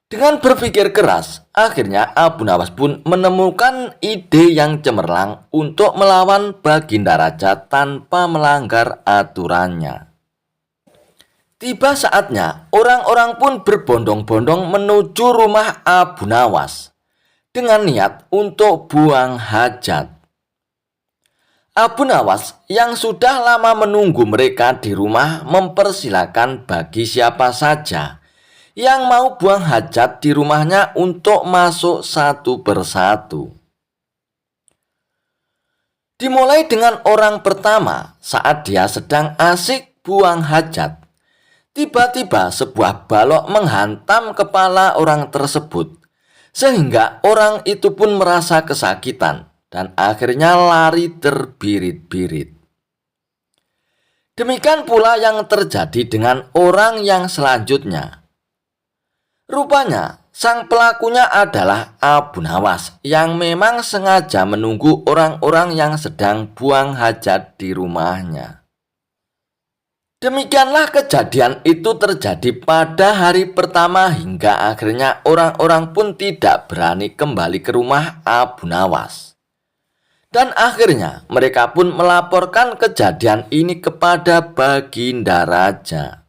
Dengan berpikir keras, akhirnya Abu Nawas pun menemukan ide yang cemerlang untuk melawan Baginda Raja tanpa melanggar aturannya. Tiba saatnya, orang-orang pun berbondong-bondong menuju rumah Abu Nawas dengan niat untuk buang hajat. Abu Nawas yang sudah lama menunggu mereka di rumah mempersilakan bagi siapa saja yang mau buang hajat di rumahnya untuk masuk satu persatu. Dimulai dengan orang pertama saat dia sedang asik buang hajat. Tiba-tiba sebuah balok menghantam kepala orang tersebut, sehingga orang itu pun merasa kesakitan dan akhirnya lari terbirit-birit. Demikian pula yang terjadi dengan orang yang selanjutnya. Rupanya, sang pelakunya adalah Abu Nawas yang memang sengaja menunggu orang-orang yang sedang buang hajat di rumahnya. Demikianlah kejadian itu terjadi pada hari pertama hingga akhirnya orang-orang pun tidak berani kembali ke rumah Abu Nawas. Dan akhirnya mereka pun melaporkan kejadian ini kepada Baginda Raja.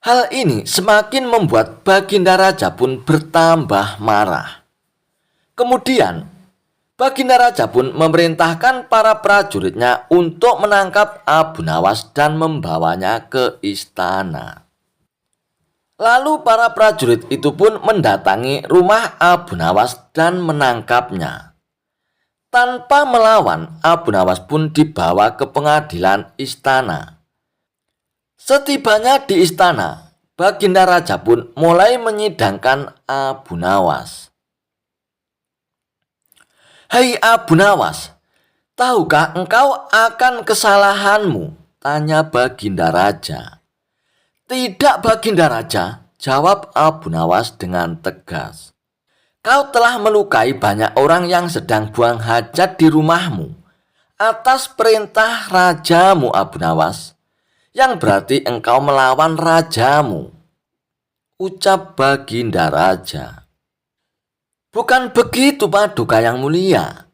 Hal ini semakin membuat Baginda Raja pun bertambah marah. Kemudian, Baginda Raja pun memerintahkan para prajuritnya untuk menangkap Abu Nawas dan membawanya ke istana. Lalu para prajurit itu pun mendatangi rumah Abu Nawas dan menangkapnya. Tanpa melawan, Abu Nawas pun dibawa ke pengadilan istana. Setibanya di istana, Baginda Raja pun mulai menyidangkan Abu Nawas. "Hai Abu Nawas, tahukah engkau akan kesalahanmu?" tanya Baginda Raja. "Tidak Baginda Raja," jawab Abu Nawas dengan tegas. "Kau telah melukai banyak orang yang sedang buang hajat di rumahmu atas perintah rajamu Abu Nawas, yang berarti engkau melawan rajamu," ucap Baginda Raja. "Bukan begitu Paduka yang mulia.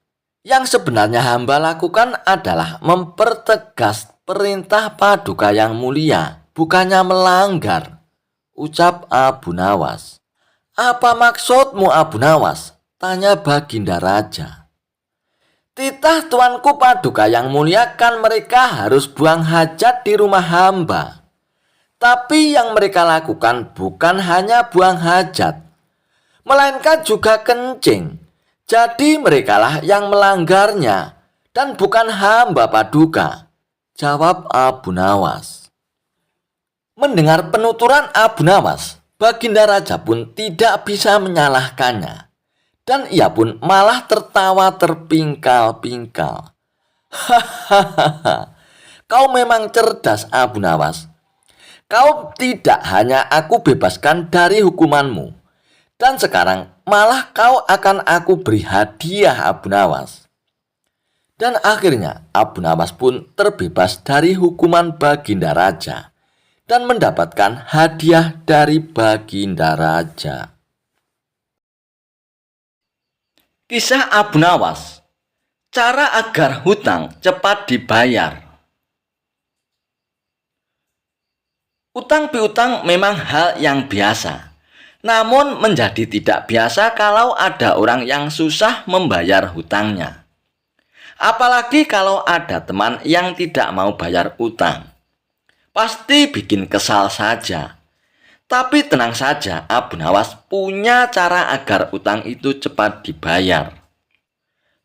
Yang sebenarnya hamba lakukan adalah mempertegas perintah Paduka yang mulia, bukannya melanggar," ucap Abu Nawas. "Apa maksudmu Abu Nawas?" tanya Baginda Raja. "Titah tuanku Paduka yang mulia kan mereka harus buang hajat di rumah hamba. Tapi yang mereka lakukan bukan hanya buang hajat, melainkan juga kencing. Jadi merekalah yang melanggarnya dan bukan hamba Paduka," jawab Abu Nawas. Mendengar penuturan Abu Nawas, Baginda Raja pun tidak bisa menyalahkannya. Dan ia pun malah tertawa terpingkal-pingkal. "Hahaha, kau memang cerdas Abu Nawas. Kau tidak hanya aku bebaskan dari hukumanmu, dan sekarang malah kau akan aku beri hadiah Abu Nawas." Dan akhirnya Abu Nawas pun terbebas dari hukuman Baginda Raja dan mendapatkan hadiah dari Baginda Raja. Kisah Abu Nawas, cara agar hutang cepat dibayar. Utang piutang memang hal yang biasa. Namun menjadi tidak biasa kalau ada orang yang susah membayar hutangnya. Apalagi kalau ada teman yang tidak mau bayar utang. Pasti bikin kesal saja. Tapi tenang saja, Abu Nawas punya cara agar utang itu cepat dibayar.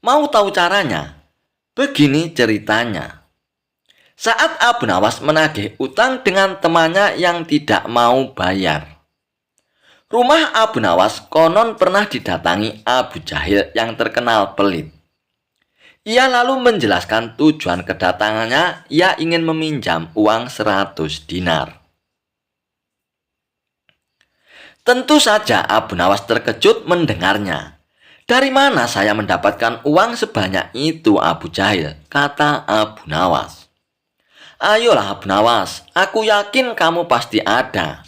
Mau tahu caranya? Begini ceritanya. Saat Abu Nawas menagih utang dengan temannya yang tidak mau bayar. Rumah Abu Nawas konon pernah didatangi Abu Jahil yang terkenal pelit. Ia lalu menjelaskan tujuan kedatangannya. Ia ingin meminjam uang 100 dinar. Tentu saja Abu Nawas terkejut mendengarnya. "Dari mana saya mendapatkan uang sebanyak itu, Abu Jahil?" kata Abu Nawas. "Ayolah Abu Nawas, aku yakin kamu pasti ada.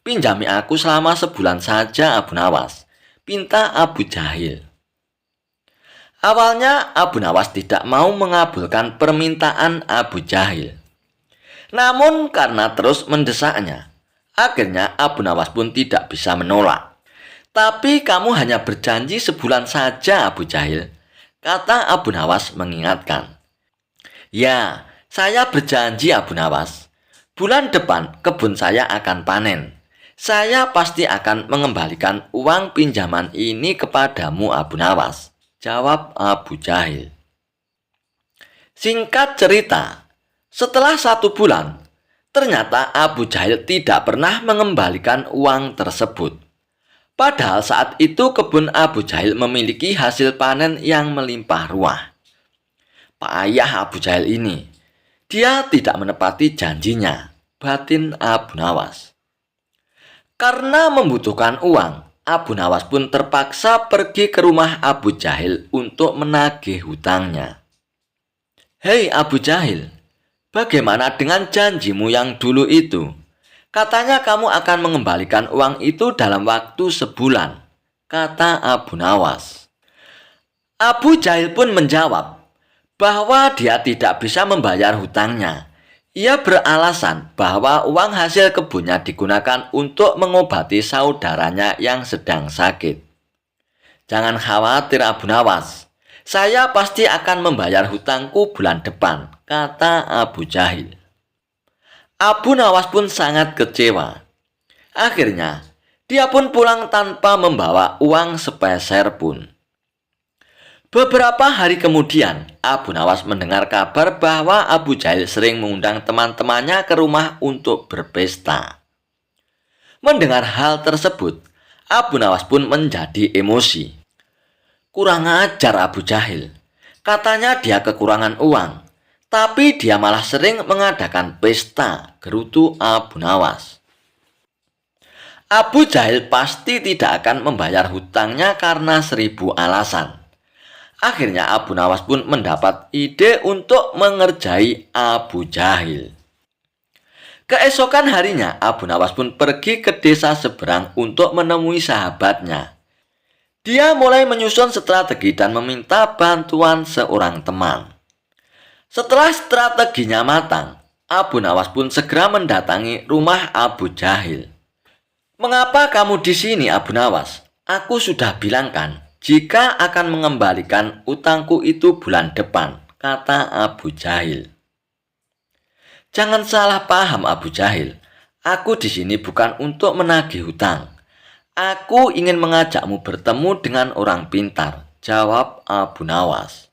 Pinjami aku selama sebulan saja Abu Nawas," pinta Abu Jahil. Awalnya Abu Nawas tidak mau mengabulkan permintaan Abu Jahil. Namun karena terus mendesaknya, akhirnya Abu Nawas pun tidak bisa menolak. "Tapi kamu hanya berjanji sebulan saja Abu Jahil," kata Abu Nawas mengingatkan. "Ya, saya berjanji Abu Nawas. Bulan depan kebun saya akan panen. Saya pasti akan mengembalikan uang pinjaman ini kepadamu Abu Nawas," jawab Abu Jahil. Singkat cerita, setelah 1 bulan, ternyata Abu Jahil tidak pernah mengembalikan uang tersebut. Padahal saat itu kebun Abu Jahil memiliki hasil panen yang melimpah ruah. Payah Abu Jahil ini. Dia tidak menepati janjinya, batin Abu Nawas. Karena membutuhkan uang, Abu Nawas pun terpaksa pergi ke rumah Abu Jahil untuk menagih hutangnya. "Hei Abu Jahil, bagaimana dengan janjimu yang dulu itu? Katanya kamu akan mengembalikan uang itu dalam waktu sebulan," kata Abu Nawas. Abu Jahil pun menjawab bahwa dia tidak bisa membayar hutangnya. Ia beralasan bahwa uang hasil kebunnya digunakan untuk mengobati saudaranya yang sedang sakit. "Jangan khawatir Abu Nawas, saya pasti akan membayar hutangku bulan depan," kata Abu Jahil. Abu Nawas pun sangat kecewa. Akhirnya, dia pun pulang tanpa membawa uang sepeser pun. Beberapa hari kemudian, Abu Nawas mendengar kabar bahwa Abu Jahil sering mengundang teman-temannya ke rumah untuk berpesta. Mendengar hal tersebut, Abu Nawas pun menjadi emosi. "Kurang ajar Abu Jahil. Katanya dia kekurangan uang, tapi dia malah sering mengadakan pesta," gerutu Abu Nawas. Abu Jahil pasti tidak akan membayar hutangnya karena 1000 alasan. Akhirnya Abu Nawas pun mendapat ide untuk mengerjai Abu Jahil. Keesokan harinya, Abu Nawas pun pergi ke desa seberang untuk menemui sahabatnya. Dia mulai menyusun strategi dan meminta bantuan seorang teman. Setelah strateginya matang, Abu Nawas pun segera mendatangi rumah Abu Jahil. "Mengapa kamu di sini, Abu Nawas? Aku sudah bilang kan, jika akan mengembalikan utangku itu bulan depan," kata Abu Jahil. "Jangan salah paham Abu Jahil. Aku di sini bukan untuk menagih hutang. Aku ingin mengajakmu bertemu dengan orang pintar," jawab Abu Nawas.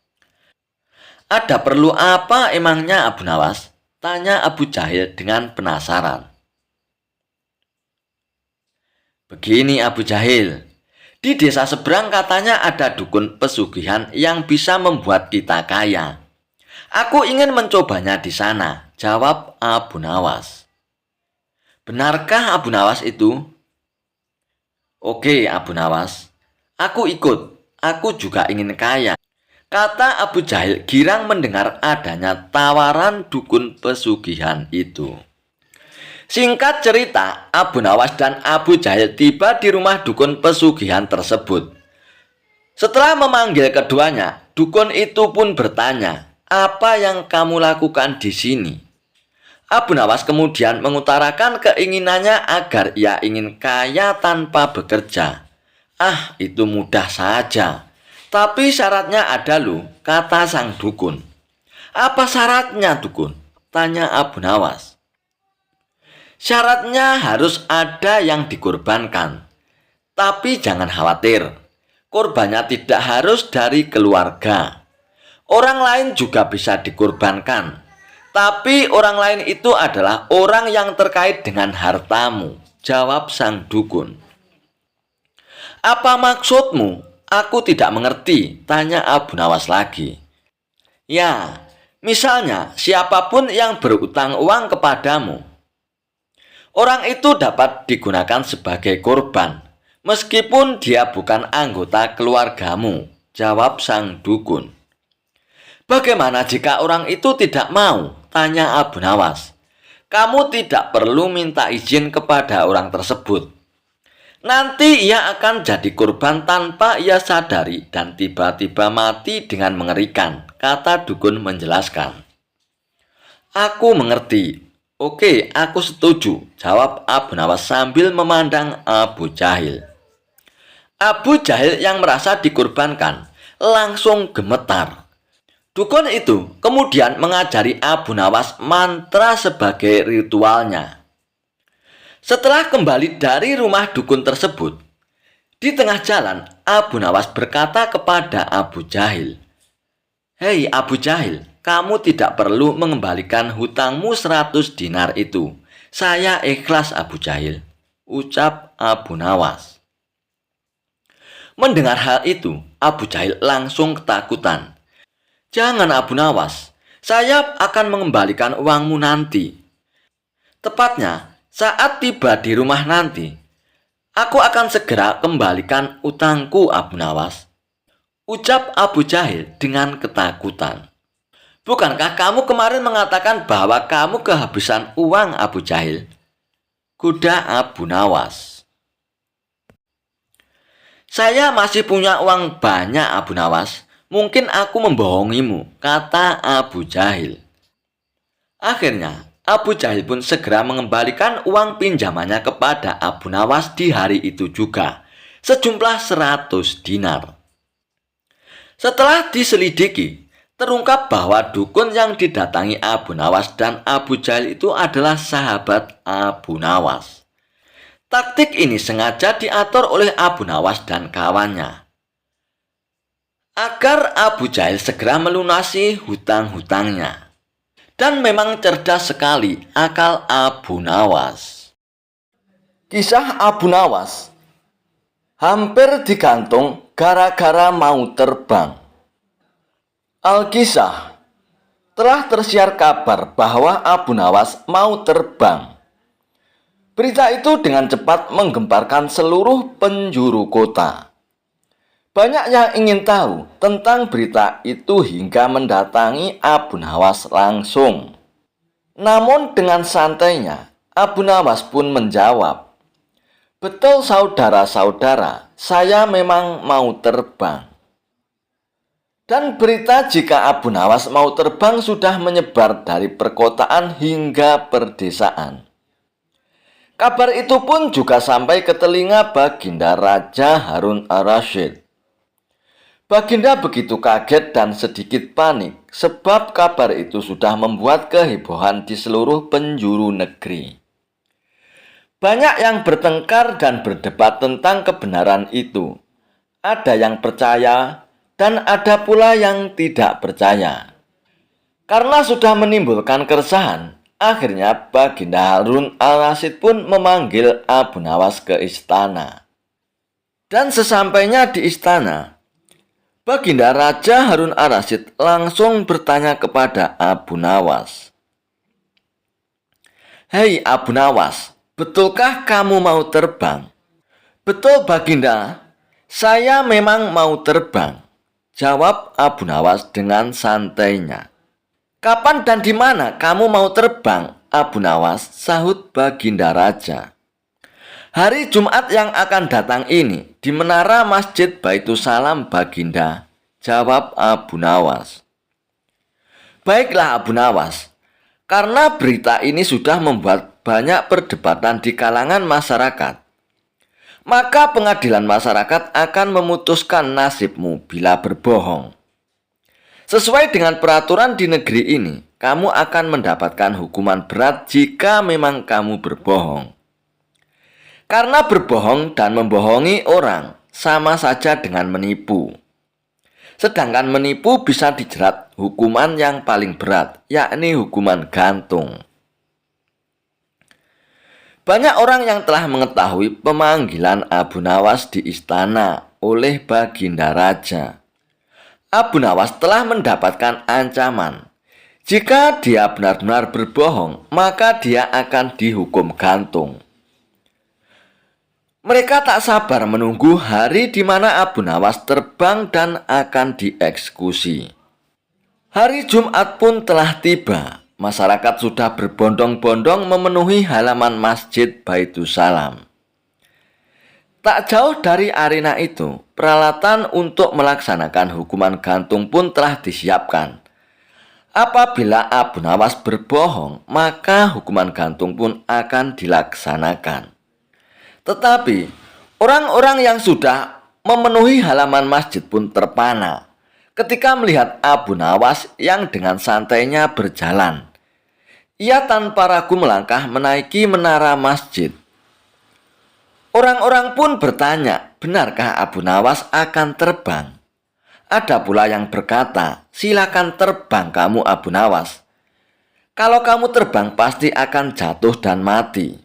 "Ada perlu apa emangnya Abu Nawas?" tanya Abu Jahil dengan penasaran. "Begini Abu Jahil, di desa seberang katanya ada dukun pesugihan yang bisa membuat kita kaya. Aku ingin mencobanya di sana," jawab Abu Nawas. "Benarkah Abu Nawas itu?" "Oke Abu Nawas, aku ikut. Aku juga ingin kaya," kata Abu Jahil girang mendengar adanya tawaran dukun pesugihan itu. Singkat cerita, Abu Nawas dan Abu Jahil tiba di rumah dukun pesugihan tersebut. Setelah memanggil keduanya, dukun itu pun bertanya, "Apa yang kamu lakukan di sini?" Abu Nawas kemudian mengutarakan keinginannya agar ia ingin kaya tanpa bekerja. "Ah, itu mudah saja. Tapi syaratnya ada loh," kata sang dukun. "Apa syaratnya, dukun?" tanya Abu Nawas. "Syaratnya harus ada yang dikorbankan. Tapi jangan khawatir, korbannya tidak harus dari keluarga. Orang lain juga bisa dikorbankan. Tapi orang lain itu adalah orang yang terkait dengan hartamu," jawab sang dukun. "Apa maksudmu? Aku tidak mengerti," tanya Abu Nawas lagi. Ya, misalnya siapapun yang berutang uang kepadamu, orang itu dapat digunakan sebagai korban, meskipun dia bukan anggota keluargamu, jawab sang dukun. Bagaimana jika orang itu tidak mau? Tanya Abu Nawas. Kamu tidak perlu minta izin kepada orang tersebut. Nanti ia akan jadi korban tanpa ia sadari dan tiba-tiba mati dengan mengerikan, kata dukun menjelaskan. Aku mengerti. Oke, aku setuju, jawab Abu Nawas sambil memandang Abu Jahil. Abu Jahil yang merasa dikorbankan langsung gemetar. Dukun itu kemudian mengajari Abu Nawas mantra sebagai ritualnya. Setelah kembali dari rumah dukun tersebut, di tengah jalan Abu Nawas berkata kepada Abu Jahil, "Hei Abu Jahil, kamu tidak perlu mengembalikan hutangmu 100 dinar itu. Saya ikhlas Abu Jahil," ucap Abu Nawas. Mendengar hal itu, Abu Jahil langsung ketakutan. "Jangan Abu Nawas, saya akan mengembalikan uangmu nanti. Tepatnya, saat tiba di rumah nanti, aku akan segera kembalikan utangku Abu Nawas," ucap Abu Jahil dengan ketakutan. "Bukankah kamu kemarin mengatakan bahwa kamu kehabisan uang Abu Jahil?" Kuda Abu Nawas. "Saya masih punya uang banyak Abu Nawas. Mungkin aku membohongimu," kata Abu Jahil. Akhirnya, Abu Jahil pun segera mengembalikan uang pinjamannya kepada Abu Nawas di hari itu juga, sejumlah 100 dinar. Setelah diselidiki, terungkap bahwa dukun yang didatangi Abu Nawas dan Abu Jahil itu adalah sahabat Abu Nawas. Taktik ini sengaja diatur oleh Abu Nawas dan kawannya, agar Abu Jahil segera melunasi hutang-hutangnya. Dan memang cerdas sekali akal Abu Nawas. Kisah Abu Nawas hampir digantung gara-gara mau terbang. Alkisah, telah tersiar kabar bahwa Abu Nawas mau terbang. Berita itu dengan cepat menggemparkan seluruh penjuru kota. Banyak yang ingin tahu tentang berita itu hingga mendatangi Abu Nawas langsung. Namun dengan santainya, Abu Nawas pun menjawab, "Betul saudara-saudara, saya memang mau terbang." Dan berita jika Abu Nawas mau terbang sudah menyebar dari perkotaan hingga perdesaan. Kabar itu pun juga sampai ke telinga Baginda Raja Harun ar-Rasyid. Baginda begitu kaget dan sedikit panik sebab kabar itu sudah membuat kehebohan di seluruh penjuru negeri. Banyak yang bertengkar dan berdebat tentang kebenaran itu. Ada yang percaya dan ada pula yang tidak percaya. Karena sudah menimbulkan keresahan, akhirnya Baginda Harun ar-Rasyid pun memanggil Abu Nawas ke istana. Dan sesampainya di istana, Baginda Raja Harun ar-Rasyid langsung bertanya kepada Abu Nawas, "Hei Abu Nawas, betulkah kamu mau terbang?" "Betul Baginda, saya memang mau terbang," jawab Abu Nawas dengan santainya. "Kapan dan di mana kamu mau terbang, Abu Nawas?" sahut Baginda Raja. "Hari Jumat yang akan datang ini di menara Masjid Baitussalam Baginda," jawab Abu Nawas. "Baiklah Abu Nawas, karena berita ini sudah membuat banyak perdebatan di kalangan masyarakat, maka pengadilan masyarakat akan memutuskan nasibmu bila berbohong. Sesuai dengan peraturan di negeri ini, kamu akan mendapatkan hukuman berat jika memang kamu berbohong. Karena berbohong dan membohongi orang sama saja dengan menipu. Sedangkan menipu bisa dijerat hukuman yang paling berat, yakni hukuman gantung." Banyak orang yang telah mengetahui pemanggilan Abu Nawas di istana oleh Baginda Raja. Abu Nawas telah mendapatkan ancaman. Jika dia benar-benar berbohong, maka dia akan dihukum gantung. Mereka tak sabar menunggu hari di mana Abu Nawas terbang dan akan dieksekusi. Hari Jumat pun telah tiba. Masyarakat sudah berbondong-bondong memenuhi halaman Masjid Baitulsalam. Tak jauh dari arena itu, peralatan untuk melaksanakan hukuman gantung pun telah disiapkan. Apabila Abu Nawas berbohong, maka hukuman gantung pun akan dilaksanakan. Tetapi, orang-orang yang sudah memenuhi halaman masjid pun terpana ketika melihat Abu Nawas yang dengan santainya berjalan. Ia tanpa ragu melangkah menaiki menara masjid. Orang-orang pun bertanya, benarkah Abu Nawas akan terbang? Ada pula yang berkata, silakan terbang kamu Abu Nawas. Kalau kamu terbang pasti akan jatuh dan mati.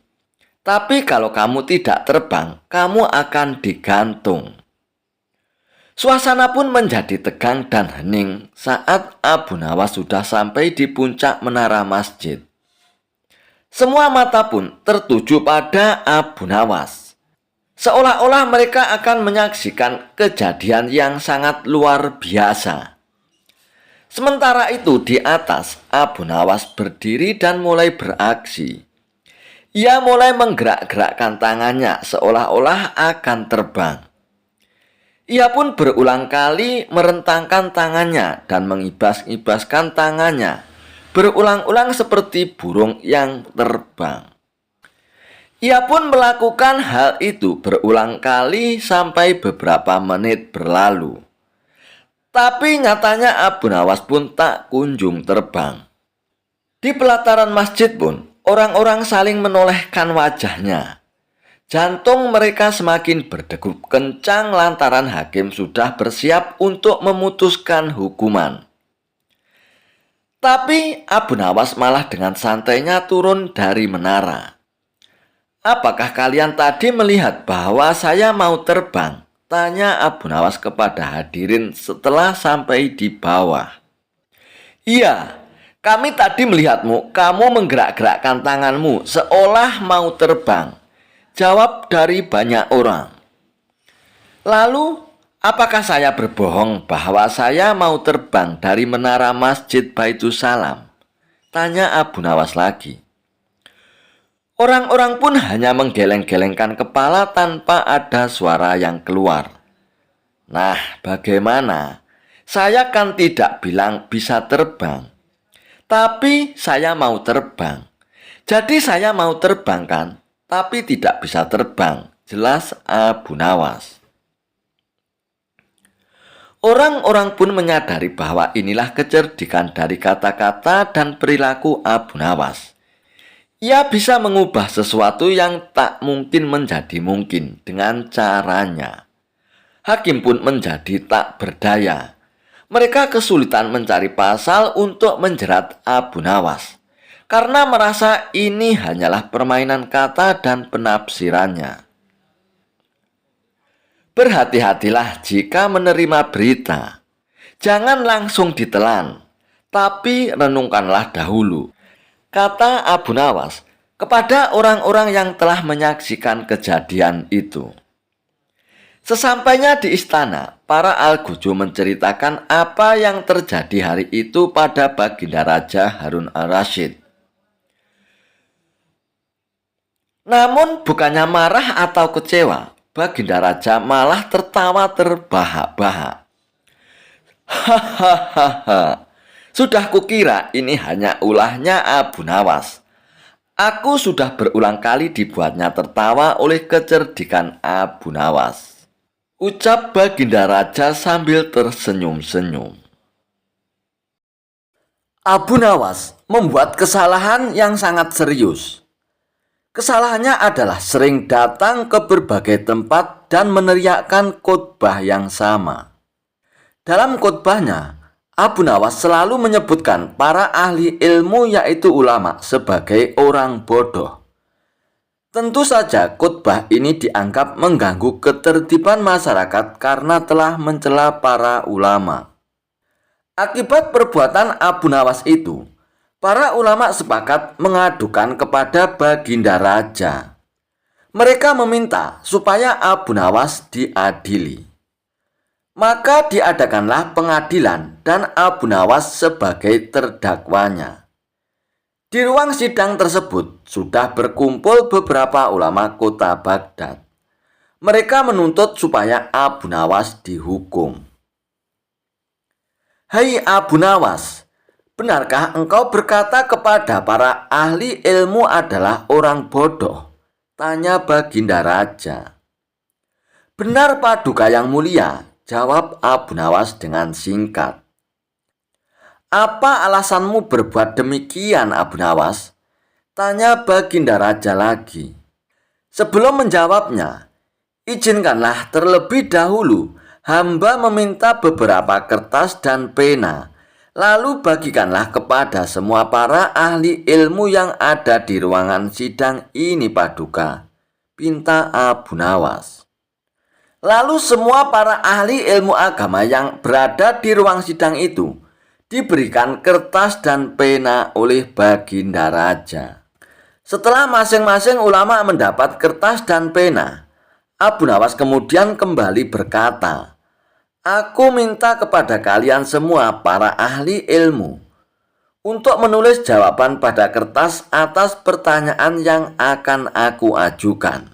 Tapi kalau kamu tidak terbang, kamu akan digantung. Suasana pun menjadi tegang dan hening saat Abu Nawas sudah sampai di puncak menara masjid. Semua mata pun tertuju pada Abu Nawas. Seolah-olah mereka akan menyaksikan kejadian yang sangat luar biasa. Sementara itu di atas, Abu Nawas berdiri dan mulai beraksi. Ia mulai menggerak-gerakkan tangannya seolah-olah akan terbang. Ia pun berulang kali merentangkan tangannya dan mengibas-ibaskan tangannya, berulang-ulang seperti burung yang terbang. Ia pun melakukan hal itu berulang kali sampai beberapa menit berlalu. Tapi nyatanya Abu Nawas pun tak kunjung terbang. Di pelataran masjid pun, orang-orang saling menolehkan wajahnya. Jantung mereka semakin berdegup kencang lantaran hakim sudah bersiap untuk memutuskan hukuman. Tapi Abu Nawas malah dengan santainya turun dari menara. Apakah kalian tadi melihat bahwa saya mau terbang? Tanya Abu Nawas kepada hadirin setelah sampai di bawah. Iya, kami tadi melihatmu, kamu menggerak-gerakkan tanganmu seolah mau terbang. Jawab dari banyak orang. Lalu, apakah saya berbohong bahwa saya mau terbang dari menara Masjid Baitulsalam? Tanya Abu Nawas lagi. Orang-orang pun hanya menggeleng-gelengkan kepala tanpa ada suara yang keluar. Nah, bagaimana? Saya kan tidak bilang bisa terbang. Tapi saya mau terbang. Jadi saya mau terbang kan? Tapi tidak bisa terbang. Jelas Abu Nawas. Orang-orang pun menyadari bahwa inilah kecerdikan dari kata-kata dan perilaku Abu Nawas. Ia bisa mengubah sesuatu yang tak mungkin menjadi mungkin dengan caranya. Hakim pun menjadi tak berdaya. Mereka kesulitan mencari pasal untuk menjerat Abu Nawas karena merasa ini hanyalah permainan kata dan penafsirannya. Berhati-hatilah jika menerima berita. Jangan langsung ditelan, tapi renungkanlah dahulu, kata Abu Nawas kepada orang-orang yang telah menyaksikan kejadian itu. Sesampainya di istana, para Al-Guju menceritakan apa yang terjadi hari itu pada Baginda Raja Harun al-Rasyid. Namun bukannya marah atau kecewa, Baginda Raja malah tertawa terbahak-bahak. Hahaha, sudah kukira ini hanya ulahnya Abu Nawas. Aku sudah berulang kali dibuatnya tertawa oleh kecerdikan Abu Nawas. Ucap Baginda Raja sambil tersenyum-senyum. Abu Nawas membuat kesalahan yang sangat serius. Kesalahannya adalah sering datang ke berbagai tempat dan meneriakkan khotbah yang sama. Dalam khotbahnya, Abu Nawas selalu menyebutkan para ahli ilmu yaitu ulama sebagai orang bodoh. Tentu saja khotbah ini dianggap mengganggu ketertiban masyarakat karena telah mencela para ulama. Akibat perbuatan Abu Nawas itu, para ulama sepakat mengadukan kepada Baginda Raja. Mereka meminta supaya Abu Nawas diadili. Maka diadakanlah pengadilan dan Abu Nawas sebagai terdakwanya. Di ruang sidang tersebut sudah berkumpul beberapa ulama kota Baghdad. Mereka menuntut supaya Abu Nawas dihukum. "Hai Abu Nawas, benarkah engkau berkata kepada para ahli ilmu adalah orang bodoh?" tanya Baginda Raja. "Benar Paduka yang mulia," jawab Abu Nawas dengan singkat. "Apa alasanmu berbuat demikian, Abu Nawas?" tanya Baginda Raja lagi. Sebelum menjawabnya, izinkanlah terlebih dahulu hamba meminta beberapa kertas dan pena, lalu bagikanlah kepada semua para ahli ilmu yang ada di ruangan sidang ini, Paduka, pinta Abu Nawas. Lalu semua para ahli ilmu agama yang berada di ruang sidang itu diberikan kertas dan pena oleh Baginda Raja. Setelah masing-masing ulama mendapat kertas dan pena, Abu Nawas kemudian kembali berkata, "Aku minta kepada kalian semua para ahli ilmu untuk menulis jawaban pada kertas atas pertanyaan yang akan aku ajukan.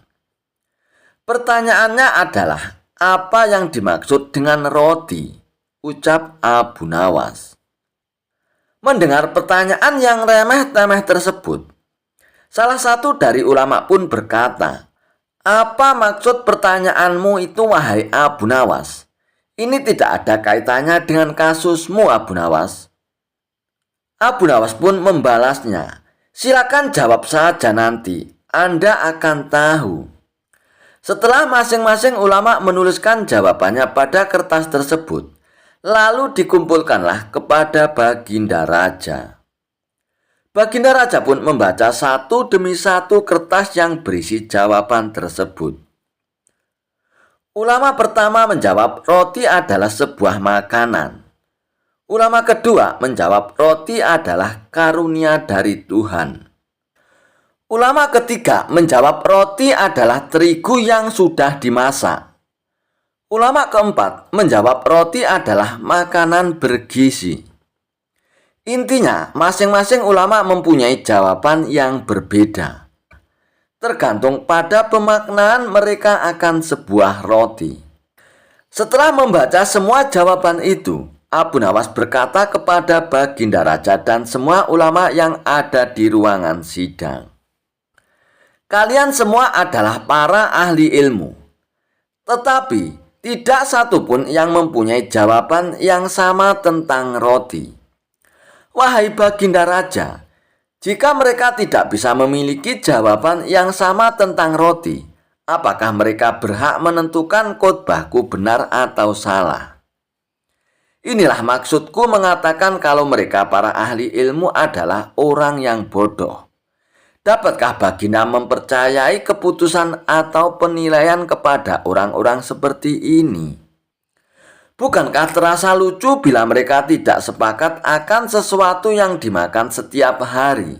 Pertanyaannya adalah, apa yang dimaksud dengan roti?" ucap Abu Nawas. Mendengar pertanyaan yang remeh-temeh tersebut, salah satu dari ulama pun berkata, "Apa maksud pertanyaanmu itu, wahai Abu Nawas? Ini tidak ada kaitannya dengan kasusmu, Abu Nawas." Abu Nawas pun membalasnya, "Silakan jawab saja nanti, Anda akan tahu." Setelah masing-masing ulama menuliskan jawabannya pada kertas tersebut, lalu dikumpulkanlah kepada Baginda Raja. Baginda Raja pun membaca satu demi satu kertas yang berisi jawaban tersebut. Ulama pertama menjawab roti adalah sebuah makanan. Ulama kedua menjawab roti adalah karunia dari Tuhan. Ulama ketiga menjawab roti adalah terigu yang sudah dimasak. Ulama keempat menjawab roti adalah makanan bergizi. Intinya, masing-masing ulama mempunyai jawaban yang berbeda. Tergantung pada pemaknaan mereka akan sebuah roti. Setelah membaca semua jawaban itu, Abu Nawas berkata kepada Baginda Raja dan semua ulama yang ada di ruangan sidang, "Kalian semua adalah para ahli ilmu, tetapi tidak satu pun yang mempunyai jawaban yang sama tentang roti. Wahai Baginda Raja, jika mereka tidak bisa memiliki jawaban yang sama tentang roti, apakah mereka berhak menentukan khotbahku benar atau salah? Inilah maksudku mengatakan kalau mereka para ahli ilmu adalah orang yang bodoh. Dapatkah Baginda mempercayai keputusan atau penilaian kepada orang-orang seperti ini? Bukankah terasa lucu bila mereka tidak sepakat akan sesuatu yang dimakan setiap hari?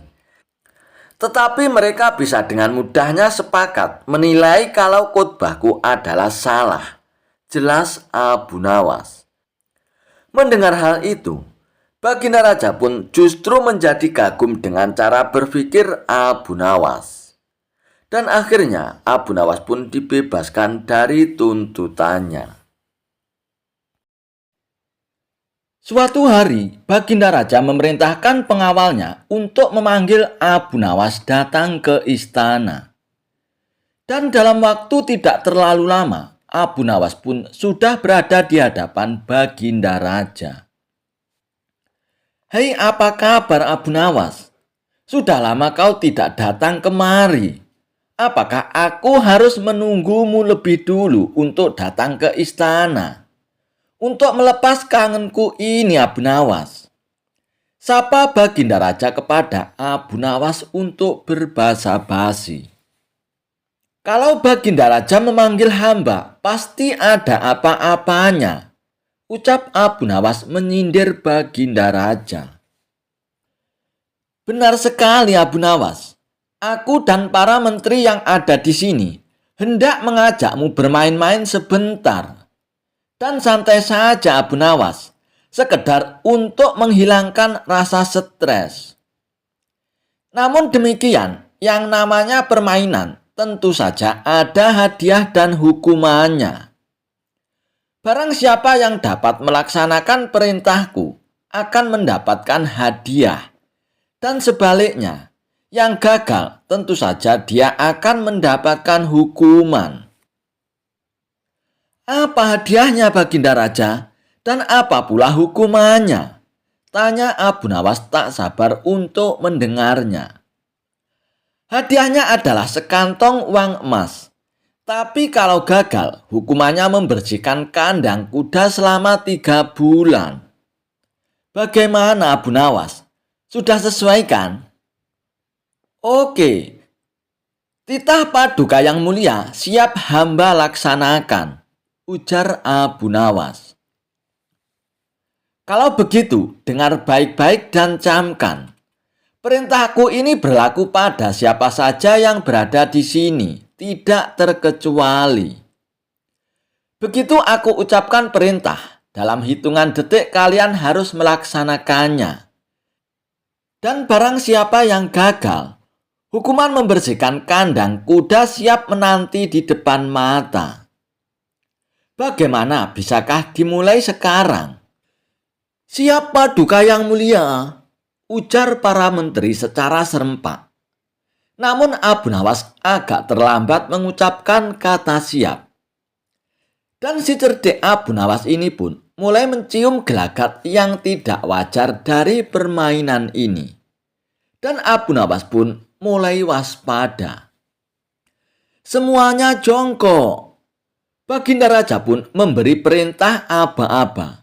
Tetapi mereka bisa dengan mudahnya sepakat menilai kalau khotbahku adalah salah. Jelas Abu Nawas. Mendengar hal itu, Baginda Raja pun justru menjadi kagum dengan cara berpikir Abu Nawas. Dan akhirnya Abu Nawas pun dibebaskan dari tuntutannya. Suatu hari, Baginda Raja memerintahkan pengawalnya untuk memanggil Abu Nawas datang ke istana. Dan dalam waktu tidak terlalu lama, Abu Nawas pun sudah berada di hadapan Baginda Raja. "Hei, apa kabar Abu Nawas? Sudah lama kau tidak datang kemari. Apakah aku harus menunggumu lebih dulu untuk datang ke istana? Untuk melepas kangenku ini, Abu Nawas." Sapa Baginda Raja kepada Abu Nawas untuk berbahasa basi. "Kalau Baginda Raja memanggil hamba, pasti ada apa-apanya," ucap Abu Nawas menyindir Baginda Raja. Benar sekali Abu Nawas. Aku dan para menteri yang ada di sini hendak mengajakmu bermain-main sebentar. Dan santai saja Abu Nawas, sekedar untuk menghilangkan rasa stres. Namun demikian, yang namanya permainan tentu saja ada hadiah dan hukumannya. Barang siapa yang dapat melaksanakan perintahku akan mendapatkan hadiah. Dan sebaliknya, yang gagal tentu saja dia akan mendapatkan hukuman. Apa hadiahnya Baginda Raja? Dan apa pula hukumannya? Tanya Abu Nawas tak sabar untuk mendengarnya. Hadiahnya adalah sekantong uang emas. Tapi kalau gagal, hukumannya membersihkan kandang kuda selama 3 bulan. Bagaimana Abu Nawas? Sudah sesuai kan? Oke. Titah Paduka yang mulia, siap hamba laksanakan, ujar Abu Nawas. Kalau begitu, dengar baik-baik dan camkan. Perintahku ini berlaku pada siapa saja yang berada di sini, tidak terkecuali. Begitu aku ucapkan perintah, dalam hitungan detik kalian harus melaksanakannya. Dan barang siapa yang gagal, hukuman membersihkan kandang kuda siap menanti di depan mata. Bagaimana, bisakah dimulai sekarang? Siap Paduka yang mulia, ujar para menteri secara serempak. Namun Abu Nawas agak terlambat mengucapkan kata siap. Dan si cerdik Abu Nawas ini pun mulai mencium gelagat yang tidak wajar dari permainan ini. Dan Abu Nawas pun mulai waspada. Semuanya jongkok. Baginda Raja pun memberi perintah aba-aba.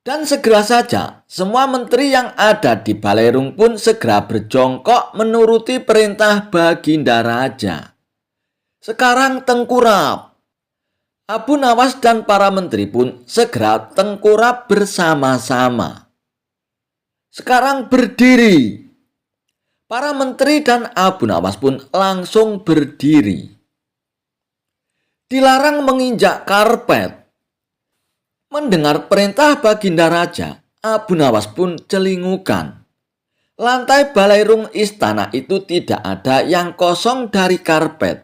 Dan segera saja, semua menteri yang ada di Balerung pun segera berjongkok menuruti perintah Baginda Raja. Sekarang tengkurap. Abu Nawas dan para menteri pun segera tengkurap bersama-sama. Sekarang berdiri. Para menteri dan Abu Nawas pun langsung berdiri. Dilarang menginjak karpet. Mendengar perintah Baginda Raja, Abu Nawas pun celingukan. Lantai Balerung istana itu tidak ada yang kosong dari karpet.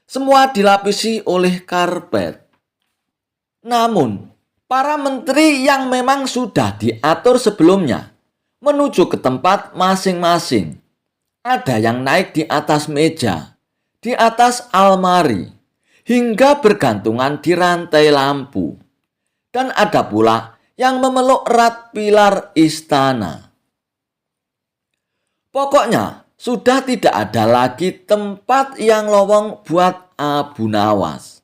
Semua dilapisi oleh karpet. Namun, para menteri yang memang sudah diatur sebelumnya menuju ke tempat masing-masing. Ada yang naik di atas meja, di atas almari, hingga bergantungan di rantai lampu. Dan ada pula yang memeluk erat pilar istana. Pokoknya sudah tidak ada lagi tempat yang lowong buat Abu Nawas.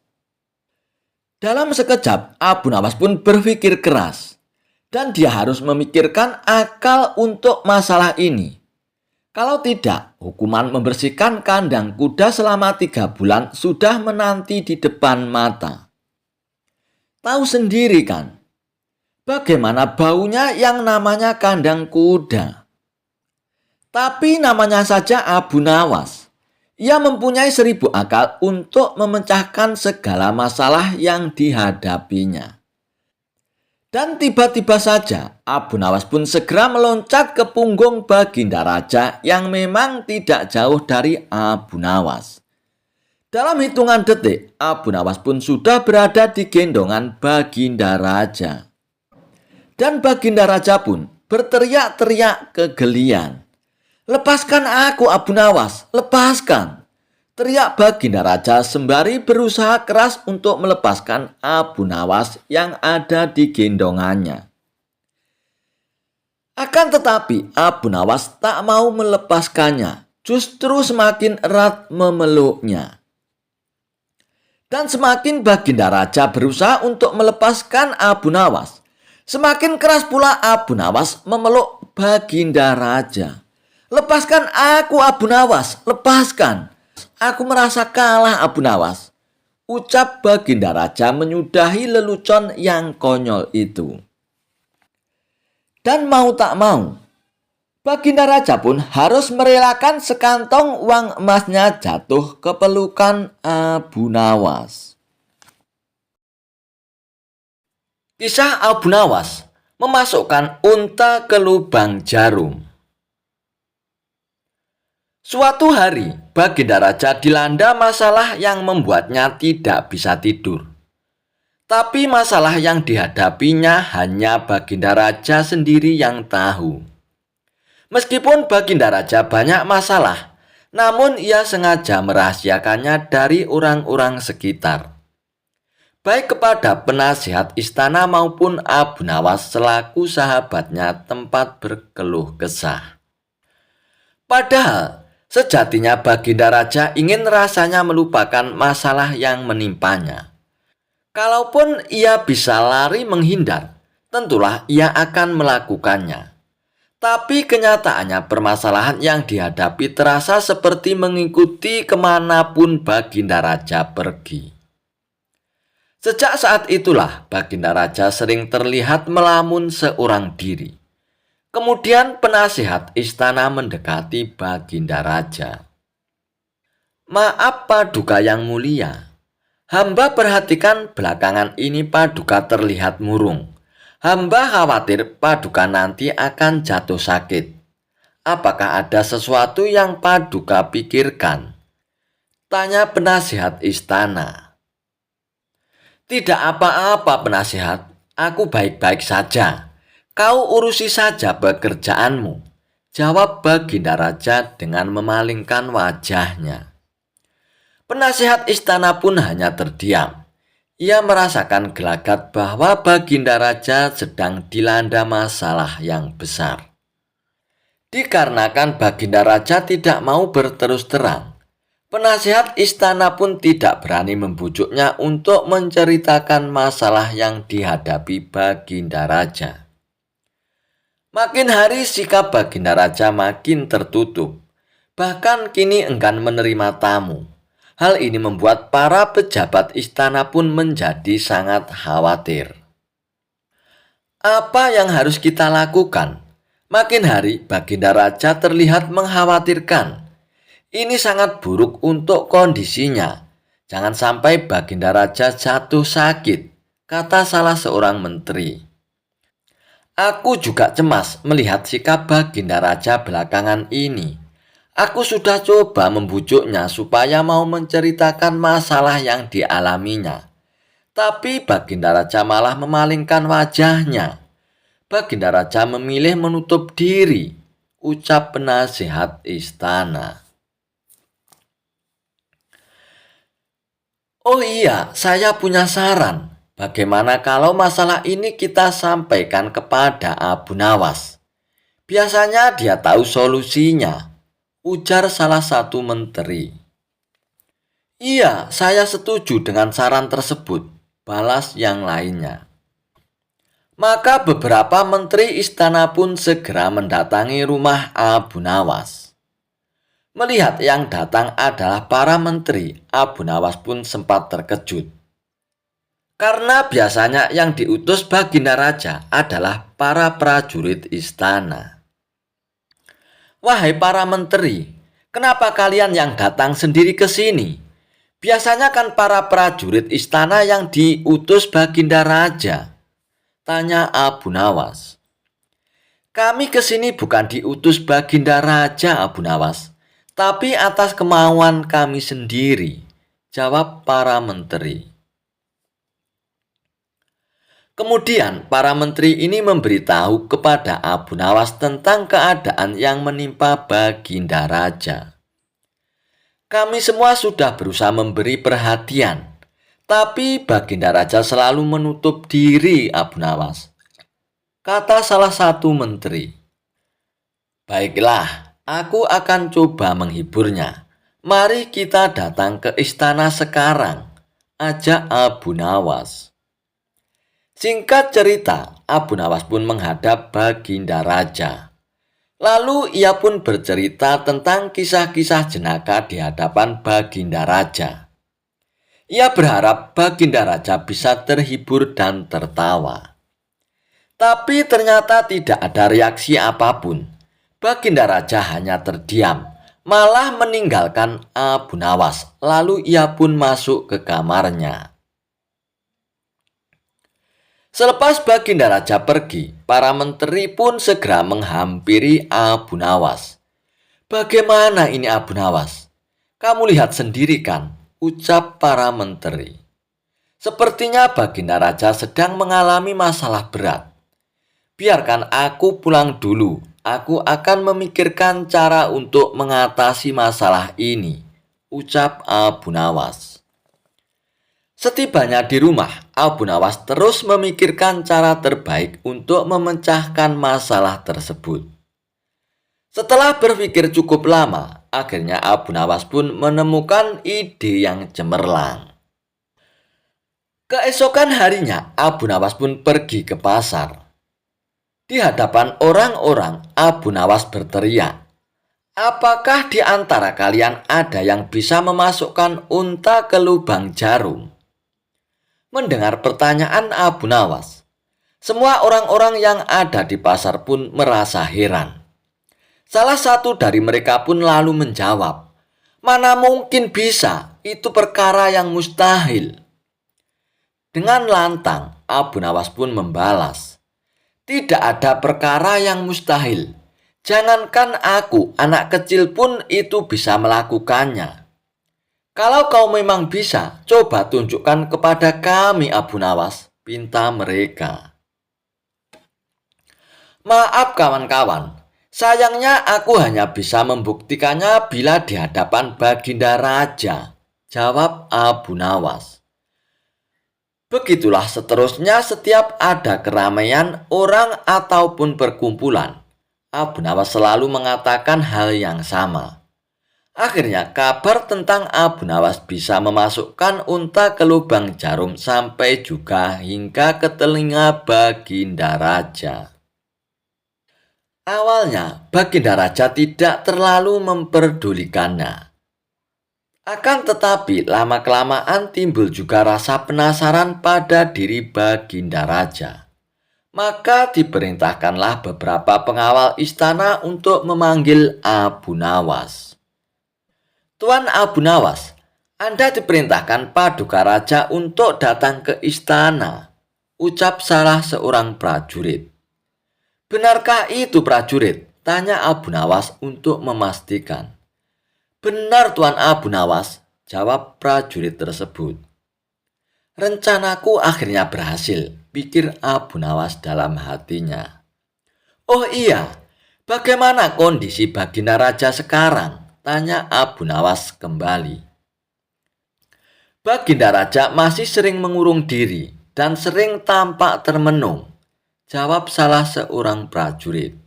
Dalam sekejap Abu Nawas pun berpikir keras. Dan dia harus memikirkan akal untuk masalah ini. Kalau tidak, hukuman membersihkan kandang kuda selama 3 bulan sudah menanti di depan mata. Tahu sendiri kan, bagaimana baunya yang namanya kandang kuda. Tapi namanya saja Abu Nawas. Ia mempunyai 1000 akal untuk memecahkan segala masalah yang dihadapinya. Dan tiba-tiba saja Abu Nawas pun segera meloncat ke punggung Baginda Raja yang memang tidak jauh dari Abu Nawas. Dalam hitungan detik, Abu Nawas pun sudah berada di gendongan Baginda Raja. Dan Baginda Raja pun berteriak-teriak kegelian. "Lepaskan aku Abu Nawas, lepaskan!" Teriak Baginda Raja sembari berusaha keras untuk melepaskan Abu Nawas yang ada di gendongannya. Akan tetapi Abu Nawas tak mau melepaskannya, justru semakin erat memeluknya. Dan semakin Baginda Raja berusaha untuk melepaskan Abu Nawas, semakin keras pula Abu Nawas memeluk Baginda Raja. "Lepaskan aku Abu Nawas, lepaskan. Aku merasa kalah Abu Nawas," Ucap Baginda Raja menyudahi lelucon yang konyol itu. Dan mau tak mau, Baginda Raja pun harus merelakan sekantong uang emasnya jatuh ke pelukan Abu Nawas. Kisah Abu Nawas memasukkan unta ke lubang jarum. Suatu hari, Baginda Raja dilanda masalah yang membuatnya tidak bisa tidur. Tapi masalah yang dihadapinya hanya Baginda Raja sendiri yang tahu. Meskipun Baginda Raja banyak masalah, namun ia sengaja merahasiakannya dari orang-orang sekitar. Baik kepada penasihat istana maupun Abu Nawas selaku sahabatnya tempat berkeluh kesah. Padahal, sejatinya Baginda Raja ingin rasanya melupakan masalah yang menimpanya. Kalaupun ia bisa lari menghindar, tentulah ia akan melakukannya. Tapi kenyataannya permasalahan yang dihadapi terasa seperti mengikuti kemanapun Baginda Raja pergi. Sejak saat itulah Baginda Raja sering terlihat melamun seorang diri. Kemudian penasihat istana mendekati Baginda Raja. "Maaf Paduka yang mulia, hamba perhatikan belakangan ini Paduka terlihat murung. Hamba khawatir Paduka nanti akan jatuh sakit. Apakah ada sesuatu yang Paduka pikirkan?" tanya penasihat istana. "Tidak apa-apa penasihat, aku baik-baik saja. Kau urusi saja pekerjaanmu," jawab Baginda Raja dengan memalingkan wajahnya. Penasihat istana pun hanya terdiam. Ia merasakan gelagat bahwa Baginda Raja sedang dilanda masalah yang besar. Dikarenakan Baginda Raja tidak mau berterus terang, penasihat istana pun tidak berani membujuknya untuk menceritakan masalah yang dihadapi Baginda Raja. Makin hari sikap Baginda Raja makin tertutup. Bahkan kini enggan menerima tamu. Hal ini membuat para pejabat istana pun menjadi sangat khawatir. Apa yang harus kita lakukan? Makin hari Baginda Raja terlihat mengkhawatirkan. Ini sangat buruk untuk kondisinya. Jangan sampai Baginda Raja jatuh sakit, kata salah seorang menteri. Aku juga cemas melihat sikap Baginda Raja belakangan ini. Aku sudah coba membujuknya supaya mau menceritakan masalah yang dialaminya. Tapi Baginda Raja malah memalingkan wajahnya. Baginda Raja memilih menutup diri, ucap penasihat istana. Oh iya, saya punya saran. Bagaimana kalau masalah ini kita sampaikan kepada Abu Nawas? Biasanya dia tahu solusinya, ujar salah satu menteri. Iya, saya setuju dengan saran tersebut, balas yang lainnya. Maka beberapa menteri istana pun segera mendatangi rumah Abu Nawas. Melihat yang datang adalah para menteri, Abu Nawas pun sempat terkejut. Karena biasanya yang diutus Baginda Raja adalah para prajurit istana. Wahai para menteri, kenapa kalian yang datang sendiri ke sini? Biasanya kan para prajurit istana yang diutus Baginda Raja, tanya Abu Nawas. Kami ke sini bukan diutus Baginda Raja Abu Nawas, tapi atas kemauan kami sendiri, jawab para menteri. Kemudian para menteri ini memberitahu kepada Abu Nawas tentang keadaan yang menimpa Baginda Raja. Kami semua sudah berusaha memberi perhatian, tapi Baginda Raja selalu menutup diri, Abu Nawas, kata salah satu menteri. Baiklah, aku akan coba menghiburnya. Mari kita datang ke istana sekarang, ajak Abu Nawas. Singkat cerita, Abu Nawas pun menghadap Baginda Raja. Lalu ia pun bercerita tentang kisah-kisah jenaka di hadapan Baginda Raja. Ia berharap Baginda Raja bisa terhibur dan tertawa. Tapi ternyata tidak ada reaksi apapun. Baginda Raja hanya terdiam, malah meninggalkan Abu Nawas. Lalu ia pun masuk ke kamarnya. Selepas Baginda Raja pergi, para menteri pun segera menghampiri Abu Nawas. "Bagaimana ini Abu Nawas? Kamu lihat sendiri kan?" ucap para menteri. "Sepertinya Baginda Raja sedang mengalami masalah berat. Biarkan aku pulang dulu. Aku akan memikirkan cara untuk mengatasi masalah ini," ucap Abu Nawas. Setibanya di rumah, Abu Nawas terus memikirkan cara terbaik untuk memecahkan masalah tersebut. Setelah berpikir cukup lama, akhirnya Abu Nawas pun menemukan ide yang cemerlang. Keesokan harinya, Abu Nawas pun pergi ke pasar. Di hadapan orang-orang, Abu Nawas berteriak, "Apakah di antara kalian ada yang bisa memasukkan unta ke lubang jarum?" Mendengar pertanyaan Abu Nawas, semua orang-orang yang ada di pasar pun merasa heran. Salah satu dari mereka pun lalu menjawab, "Mana mungkin bisa, itu perkara yang mustahil." Dengan lantang, Abu Nawas pun membalas, "Tidak ada perkara yang mustahil. Jangankan aku, anak kecil pun itu bisa melakukannya. Kalau kau memang bisa, coba tunjukkan kepada kami Abu Nawas," pinta mereka. "Maaf kawan-kawan, sayangnya aku hanya bisa membuktikannya bila di hadapan Baginda Raja," jawab Abu Nawas. Begitulah seterusnya setiap ada keramaian orang ataupun perkumpulan. Abu Nawas selalu mengatakan hal yang sama. Akhirnya kabar tentang Abu Nawas bisa memasukkan unta ke lubang jarum sampai juga hingga ke telinga Baginda Raja. Awalnya Baginda Raja tidak terlalu memperdulikannya. Akan tetapi lama-kelamaan timbul juga rasa penasaran pada diri Baginda Raja. Maka diperintahkanlah beberapa pengawal istana untuk memanggil Abu Nawas. "Tuan Abu Nawas, Anda diperintahkan Paduka Raja untuk datang ke istana," ucap salah seorang prajurit. "Benarkah itu prajurit?" tanya Abu Nawas untuk memastikan. "Benar Tuan Abu Nawas," jawab prajurit tersebut. "Rencanaku akhirnya berhasil," pikir Abu Nawas dalam hatinya. "Oh iya, bagaimana kondisi Baginda Raja sekarang?" tanya Abu Nawas kembali. "Baginda Raja masih sering mengurung diri dan sering tampak termenung," jawab salah seorang prajurit.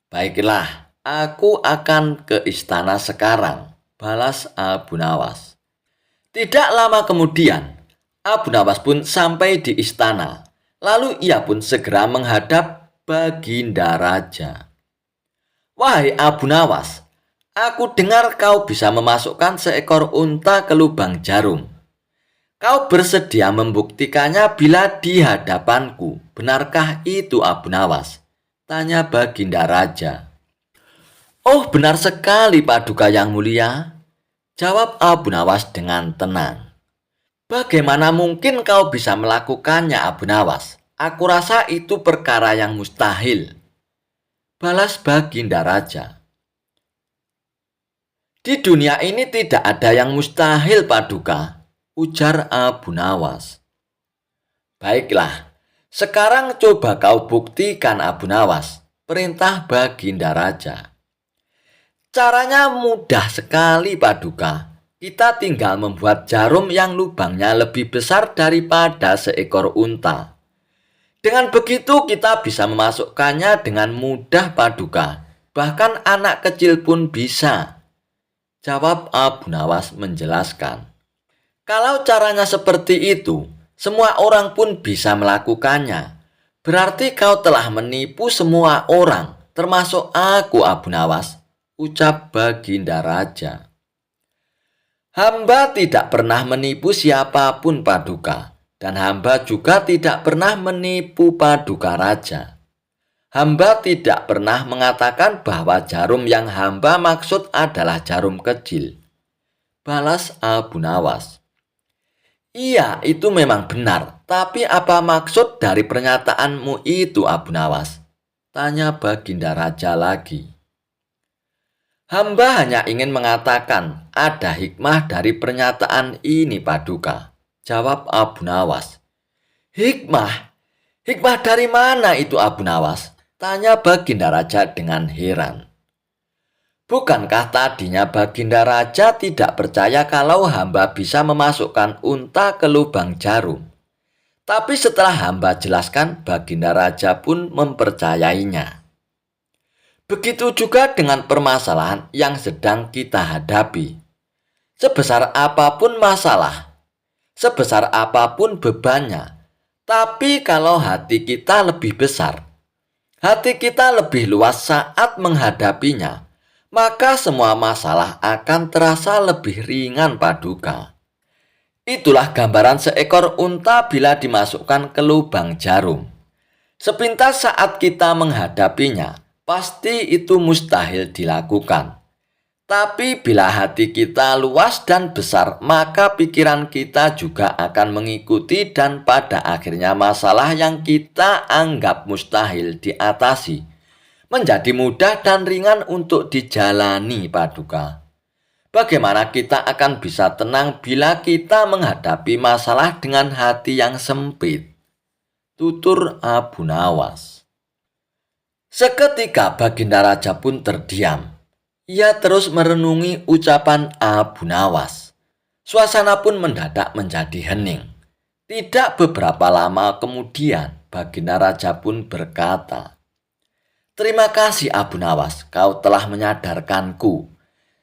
"Baiklah, aku akan ke istana sekarang," balas Abu Nawas. Tidak lama kemudian, Abu Nawas pun sampai di istana. Lalu ia pun segera menghadap Baginda Raja. "Wahai Abu Nawas, aku dengar kau bisa memasukkan seekor unta ke lubang jarum. Kau bersedia membuktikannya bila di hadapanku. Benarkah itu Abu Nawas?" tanya Baginda Raja. "Oh, benar sekali Paduka yang mulia," jawab Abu Nawas dengan tenang. "Bagaimana mungkin kau bisa melakukannya Abu Nawas? Aku rasa itu perkara yang mustahil," balas Baginda Raja. "Di dunia ini tidak ada yang mustahil Paduka," ujar Abu Nawas. "Baiklah, sekarang coba kau buktikan Abu Nawas," perintah Baginda Raja. "Caranya mudah sekali Paduka. Kita tinggal membuat jarum yang lubangnya lebih besar daripada seekor unta. Dengan begitu kita bisa memasukkannya dengan mudah Paduka. Bahkan anak kecil pun bisa," jawab Abu Nawas menjelaskan. "Kalau caranya seperti itu, semua orang pun bisa melakukannya. Berarti kau telah menipu semua orang, termasuk aku Abu Nawas," ucap Baginda Raja. Hamba tidak pernah menipu siapapun Paduka, dan hamba juga tidak pernah menipu Paduka Raja. Hamba tidak pernah mengatakan bahwa jarum yang hamba maksud adalah jarum kecil. Balas Abu Nawas. Iya, itu memang benar. Tapi apa maksud dari pernyataanmu itu, Abu Nawas? Tanya Baginda Raja lagi. Hamba hanya ingin mengatakan ada hikmah dari pernyataan ini, Paduka. Jawab Abu Nawas. Hikmah? Hikmah dari mana itu, Abu Nawas? Tanya Baginda Raja dengan heran. Bukankah tadinya Baginda Raja tidak percaya kalau hamba bisa memasukkan unta ke lubang jarum? Tapi setelah hamba jelaskan, Baginda Raja pun mempercayainya. Begitu juga dengan permasalahan yang sedang kita hadapi. Sebesar apapun masalah, sebesar apapun bebannya, tapi kalau hati kita lebih besar, hati kita lebih luas saat menghadapinya, maka semua masalah akan terasa lebih ringan, Paduka. Itulah gambaran seekor unta bila dimasukkan ke lubang jarum. Sepintas saat kita menghadapinya, pasti itu mustahil dilakukan. Tapi bila hati kita luas dan besar, maka pikiran kita juga akan mengikuti dan pada akhirnya masalah yang kita anggap mustahil diatasi menjadi mudah dan ringan untuk dijalani, Paduka. Bagaimana kita akan bisa tenang bila kita menghadapi masalah dengan hati yang sempit? Tutur Abu Nawas. Seketika Baginda Raja pun terdiam. Ia terus merenungi ucapan Abu Nawas. Suasana pun mendadak menjadi hening. Tidak beberapa lama kemudian, Baginda Raja pun berkata, "Terima kasih Abu Nawas, kau telah menyadarkanku.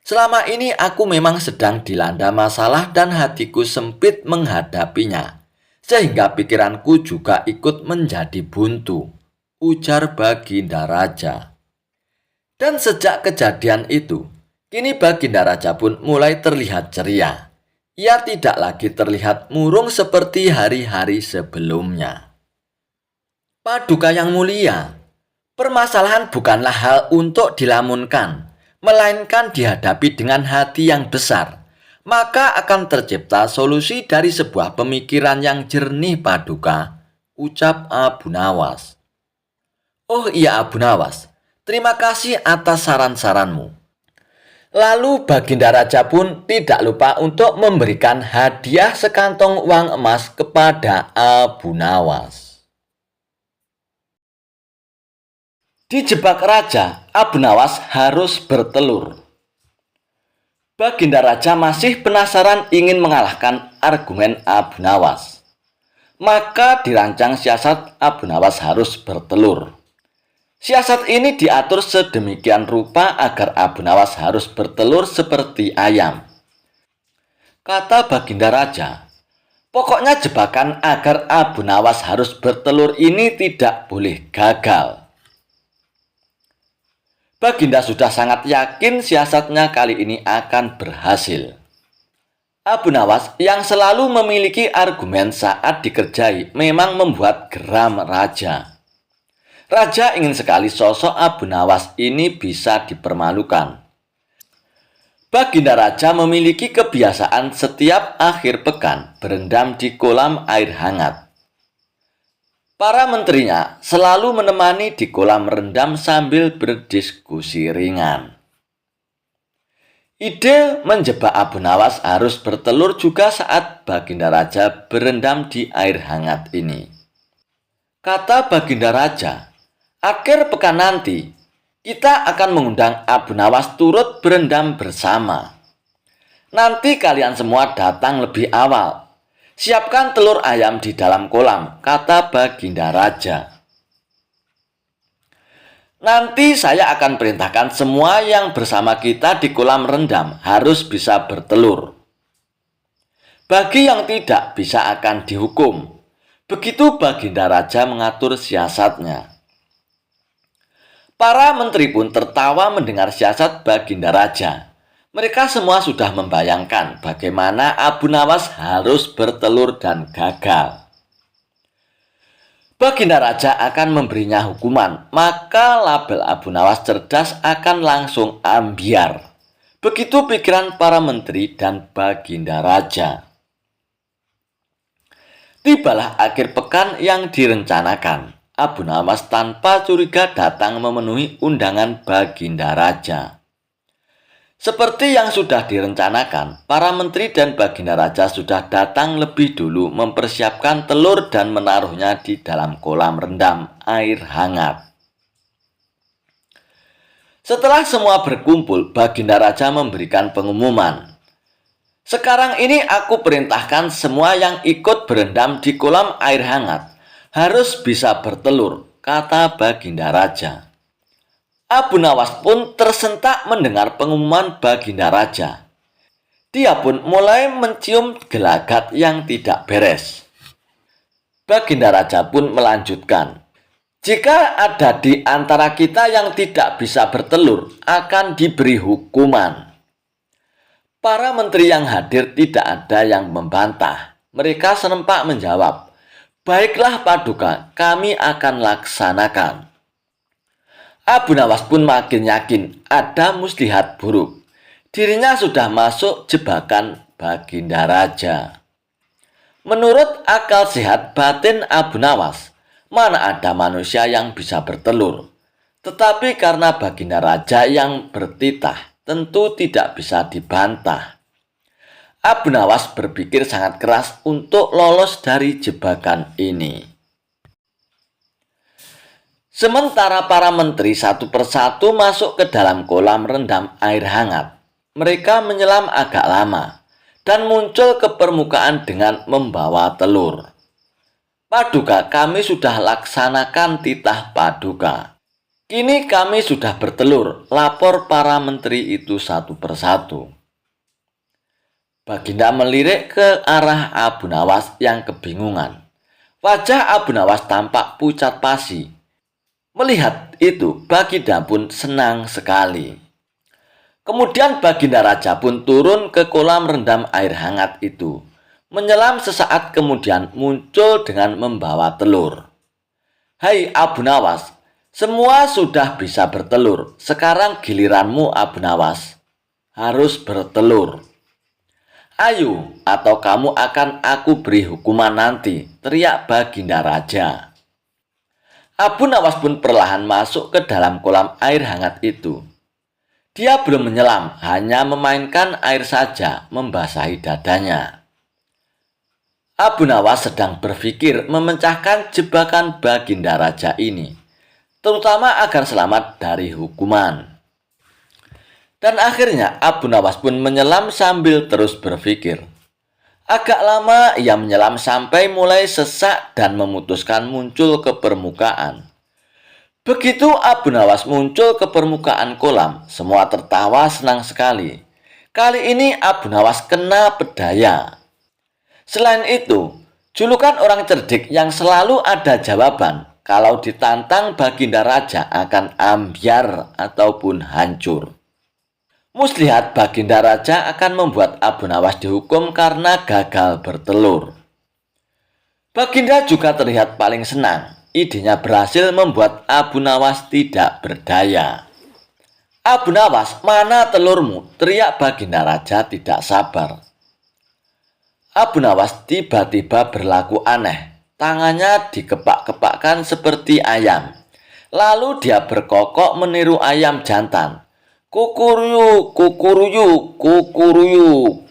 Selama ini aku memang sedang dilanda masalah dan hatiku sempit menghadapinya, sehingga pikiranku juga ikut menjadi buntu," ujar Baginda Raja. Dan sejak kejadian itu, kini Baginda Raja pun mulai terlihat ceria. Ia tidak lagi terlihat murung seperti hari-hari sebelumnya. Paduka yang mulia, permasalahan bukanlah hal untuk dilamunkan, melainkan dihadapi dengan hati yang besar. Maka akan tercipta solusi dari sebuah pemikiran yang jernih, Paduka, ucap Abu Nawas. Oh iya Abu Nawas, terima kasih atas saran-saranmu. Lalu Baginda Raja pun tidak lupa untuk memberikan hadiah sekantong uang emas kepada Abu Nawas. Dijebak raja, Abu Nawas harus bertelur. Baginda Raja masih penasaran ingin mengalahkan argumen Abu Nawas. Maka dirancang siasat Abu Nawas harus bertelur. Siasat ini diatur sedemikian rupa agar Abu Nawas harus bertelur seperti ayam. Kata Baginda Raja, pokoknya jebakan agar Abu Nawas harus bertelur ini tidak boleh gagal. Baginda sudah sangat yakin siasatnya kali ini akan berhasil. Abu Nawas yang selalu memiliki argumen saat dikerjai memang membuat geram raja. Raja ingin sekali sosok Abu Nawas ini bisa dipermalukan. Baginda Raja memiliki kebiasaan setiap akhir pekan berendam di kolam air hangat. Para menterinya selalu menemani di kolam rendam sambil berdiskusi ringan. Ide menjebak Abu Nawas harus bertelur juga saat Baginda Raja berendam di air hangat ini. Kata Baginda Raja, akhir pekan nanti, kita akan mengundang Abu Nawas turut berendam bersama. Nanti kalian semua datang lebih awal. Siapkan telur ayam di dalam kolam, kata Baginda Raja. Nanti saya akan perintahkan semua yang bersama kita di kolam rendam harus bisa bertelur. Bagi yang tidak bisa akan dihukum. Begitu Baginda Raja mengatur siasatnya. Para menteri pun tertawa mendengar siasat Baginda Raja. Mereka semua sudah membayangkan bagaimana Abu Nawas harus bertelur dan gagal. Baginda Raja akan memberinya hukuman, maka label Abu Nawas cerdas akan langsung ambiar. Begitu pikiran para menteri dan Baginda Raja. Tibalah akhir pekan yang direncanakan. Abu Nawas tanpa curiga datang memenuhi undangan Baginda Raja. Seperti yang sudah direncanakan, para menteri dan Baginda Raja sudah datang lebih dulu mempersiapkan telur dan menaruhnya di dalam kolam rendam air hangat. Setelah semua berkumpul, Baginda Raja memberikan pengumuman. Sekarang ini aku perintahkan semua yang ikut berendam di kolam air hangat harus bisa bertelur, kata Baginda Raja. Abu Nawas pun tersentak mendengar pengumuman Baginda Raja. Dia pun mulai mencium gelagat yang tidak beres. Baginda Raja pun melanjutkan, jika ada di antara kita yang tidak bisa bertelur, akan diberi hukuman. Para menteri yang hadir tidak ada yang membantah. Mereka serempak menjawab, baiklah Paduka, kami akan laksanakan. Abu Nawas pun makin yakin ada muslihat buruk. Dirinya sudah masuk jebakan Baginda Raja. Menurut akal sehat batin Abu Nawas, mana ada manusia yang bisa bertelur. Tetapi karena Baginda Raja yang bertitah, tentu tidak bisa dibantah. Abu Nawas berpikir sangat keras untuk lolos dari jebakan ini. Sementara para menteri satu persatu masuk ke dalam kolam rendam air hangat. Mereka menyelam agak lama dan muncul ke permukaan dengan membawa telur. Paduka, kami sudah laksanakan titah Paduka. Kini kami sudah bertelur, lapor para menteri itu satu persatu. Baginda melirik ke arah Abu Nawas yang kebingungan. Wajah Abu Nawas tampak pucat pasi. Melihat itu, Baginda pun senang sekali. Kemudian Baginda Raja pun turun ke kolam rendam air hangat itu. Menyelam sesaat kemudian muncul dengan membawa telur. Hai Abu Nawas, semua sudah bisa bertelur. Sekarang giliranmu Abu Nawas. Harus bertelur. Ayo, atau kamu akan aku beri hukuman nanti, teriak Baginda Raja. Abu Nawas pun perlahan masuk ke dalam kolam air hangat itu. Dia belum menyelam, hanya memainkan air saja, membasahi dadanya. Abu Nawas sedang berpikir memecahkan jebakan Baginda Raja ini, terutama agar selamat dari hukuman. Dan akhirnya Abu Nawas pun menyelam sambil terus berpikir. Agak lama ia menyelam sampai mulai sesak dan memutuskan muncul ke permukaan. Begitu Abu Nawas muncul ke permukaan kolam, semua tertawa senang sekali. Kali ini Abu Nawas kena pedaya. Selain itu, julukan orang cerdik yang selalu ada jawaban kalau ditantang Baginda Raja akan ambyar ataupun hancur. Muslihat Baginda Raja akan membuat Abu Nawas dihukum karena gagal bertelur. Baginda juga terlihat paling senang. Idenya berhasil membuat Abu Nawas tidak berdaya. Abu Nawas, mana telurmu? Teriak Baginda Raja tidak sabar. Abu Nawas tiba-tiba berlaku aneh. Tangannya dikepak-kepakkan seperti ayam. Lalu dia berkokok meniru ayam jantan. Kukuruyuk, kukuruyuk, kukuruyuk.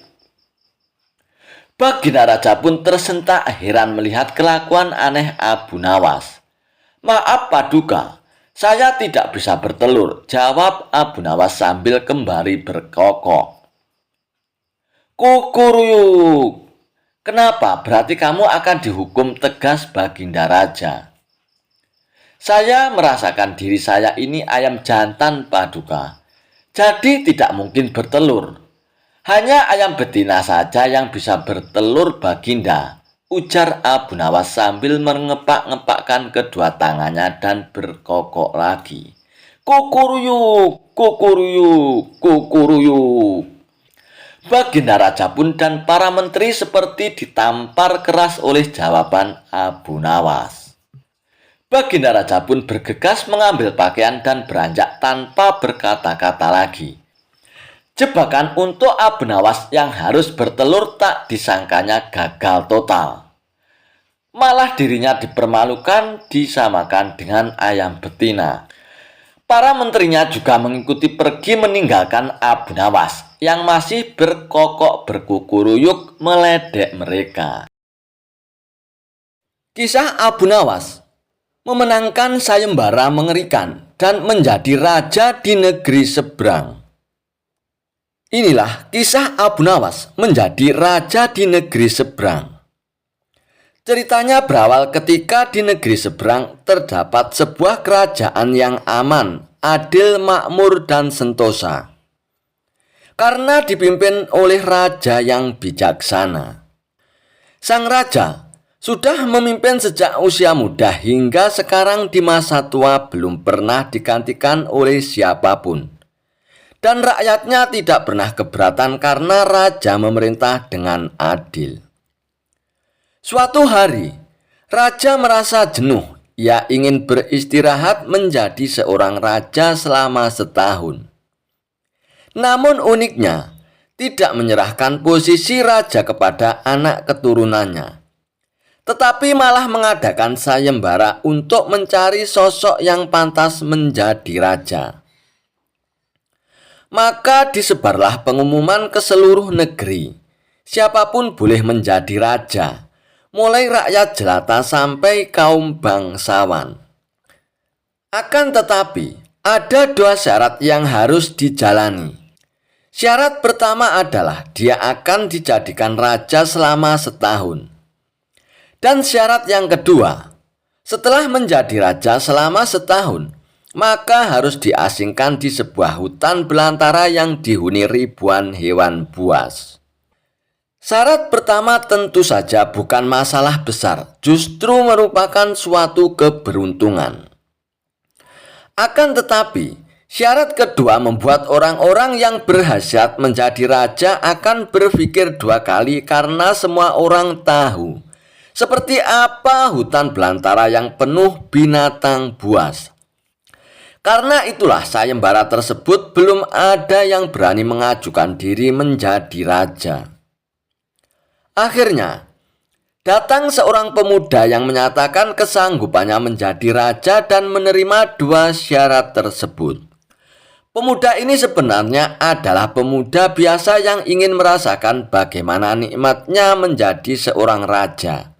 Baginda Raja pun tersentak heran melihat kelakuan aneh Abu Nawas. Maaf Paduka, saya tidak bisa bertelur, jawab Abu Nawas sambil kembali berkokok. Kukuruyuk. Kenapa? Berarti kamu akan dihukum, tegas Baginda Raja. Saya merasakan diri saya ini ayam jantan Paduka. Jadi tidak mungkin bertelur. Hanya ayam betina saja yang bisa bertelur Baginda, ujar Abu Nawas sambil mengepak-ngepakkan kedua tangannya dan berkokok lagi. Kukuruyuk, kukuruyuk, kukuruyuk. Baginda Raja pun dan para menteri seperti ditampar keras oleh jawaban Abu Nawas. Baginda Raja pun bergegas mengambil pakaian dan beranjak tanpa berkata-kata lagi. Jebakan untuk Abu Nawas yang harus bertelur tak disangkanya gagal total. Malah dirinya dipermalukan, disamakan dengan ayam betina. Para menterinya juga mengikuti pergi meninggalkan Abu Nawas yang masih berkokok berkukuruyuk meledek mereka. Kisah Abu Nawas memenangkan sayembara mengerikan dan menjadi raja di negeri seberang. Inilah kisah Abu Nawas menjadi raja di negeri seberang. Ceritanya berawal ketika di negeri seberang terdapat sebuah kerajaan yang aman, adil, makmur, dan sentosa. Karena dipimpin oleh raja yang bijaksana. Sang raja sudah memimpin sejak usia muda hingga sekarang di masa tua belum pernah digantikan oleh siapapun. Dan rakyatnya tidak pernah keberatan karena raja memerintah dengan adil. Suatu hari, raja merasa jenuh. Ia ingin beristirahat menjadi seorang raja selama setahun. Namun uniknya, tidak menyerahkan posisi raja kepada anak keturunannya, tetapi malah mengadakan sayembara untuk mencari sosok yang pantas menjadi raja. Maka disebarlah pengumuman ke seluruh negeri. Siapapun boleh menjadi raja, mulai rakyat jelata sampai kaum bangsawan. Akan tetapi, ada dua syarat yang harus dijalani. Syarat pertama adalah dia akan dijadikan raja selama setahun. Dan syarat yang kedua, setelah menjadi raja selama setahun, maka harus diasingkan di sebuah hutan belantara yang dihuni ribuan hewan buas. Syarat pertama tentu saja bukan masalah besar, justru merupakan suatu keberuntungan. Akan tetapi, syarat kedua membuat orang-orang yang berhasrat menjadi raja akan berpikir dua kali karena semua orang tahu seperti apa hutan belantara yang penuh binatang buas. Karena itulah sayembara tersebut belum ada yang berani mengajukan diri menjadi raja. Akhirnya, datang seorang pemuda yang menyatakan kesanggupannya menjadi raja dan menerima dua syarat tersebut. Pemuda ini sebenarnya adalah pemuda biasa yang ingin merasakan bagaimana nikmatnya menjadi seorang raja.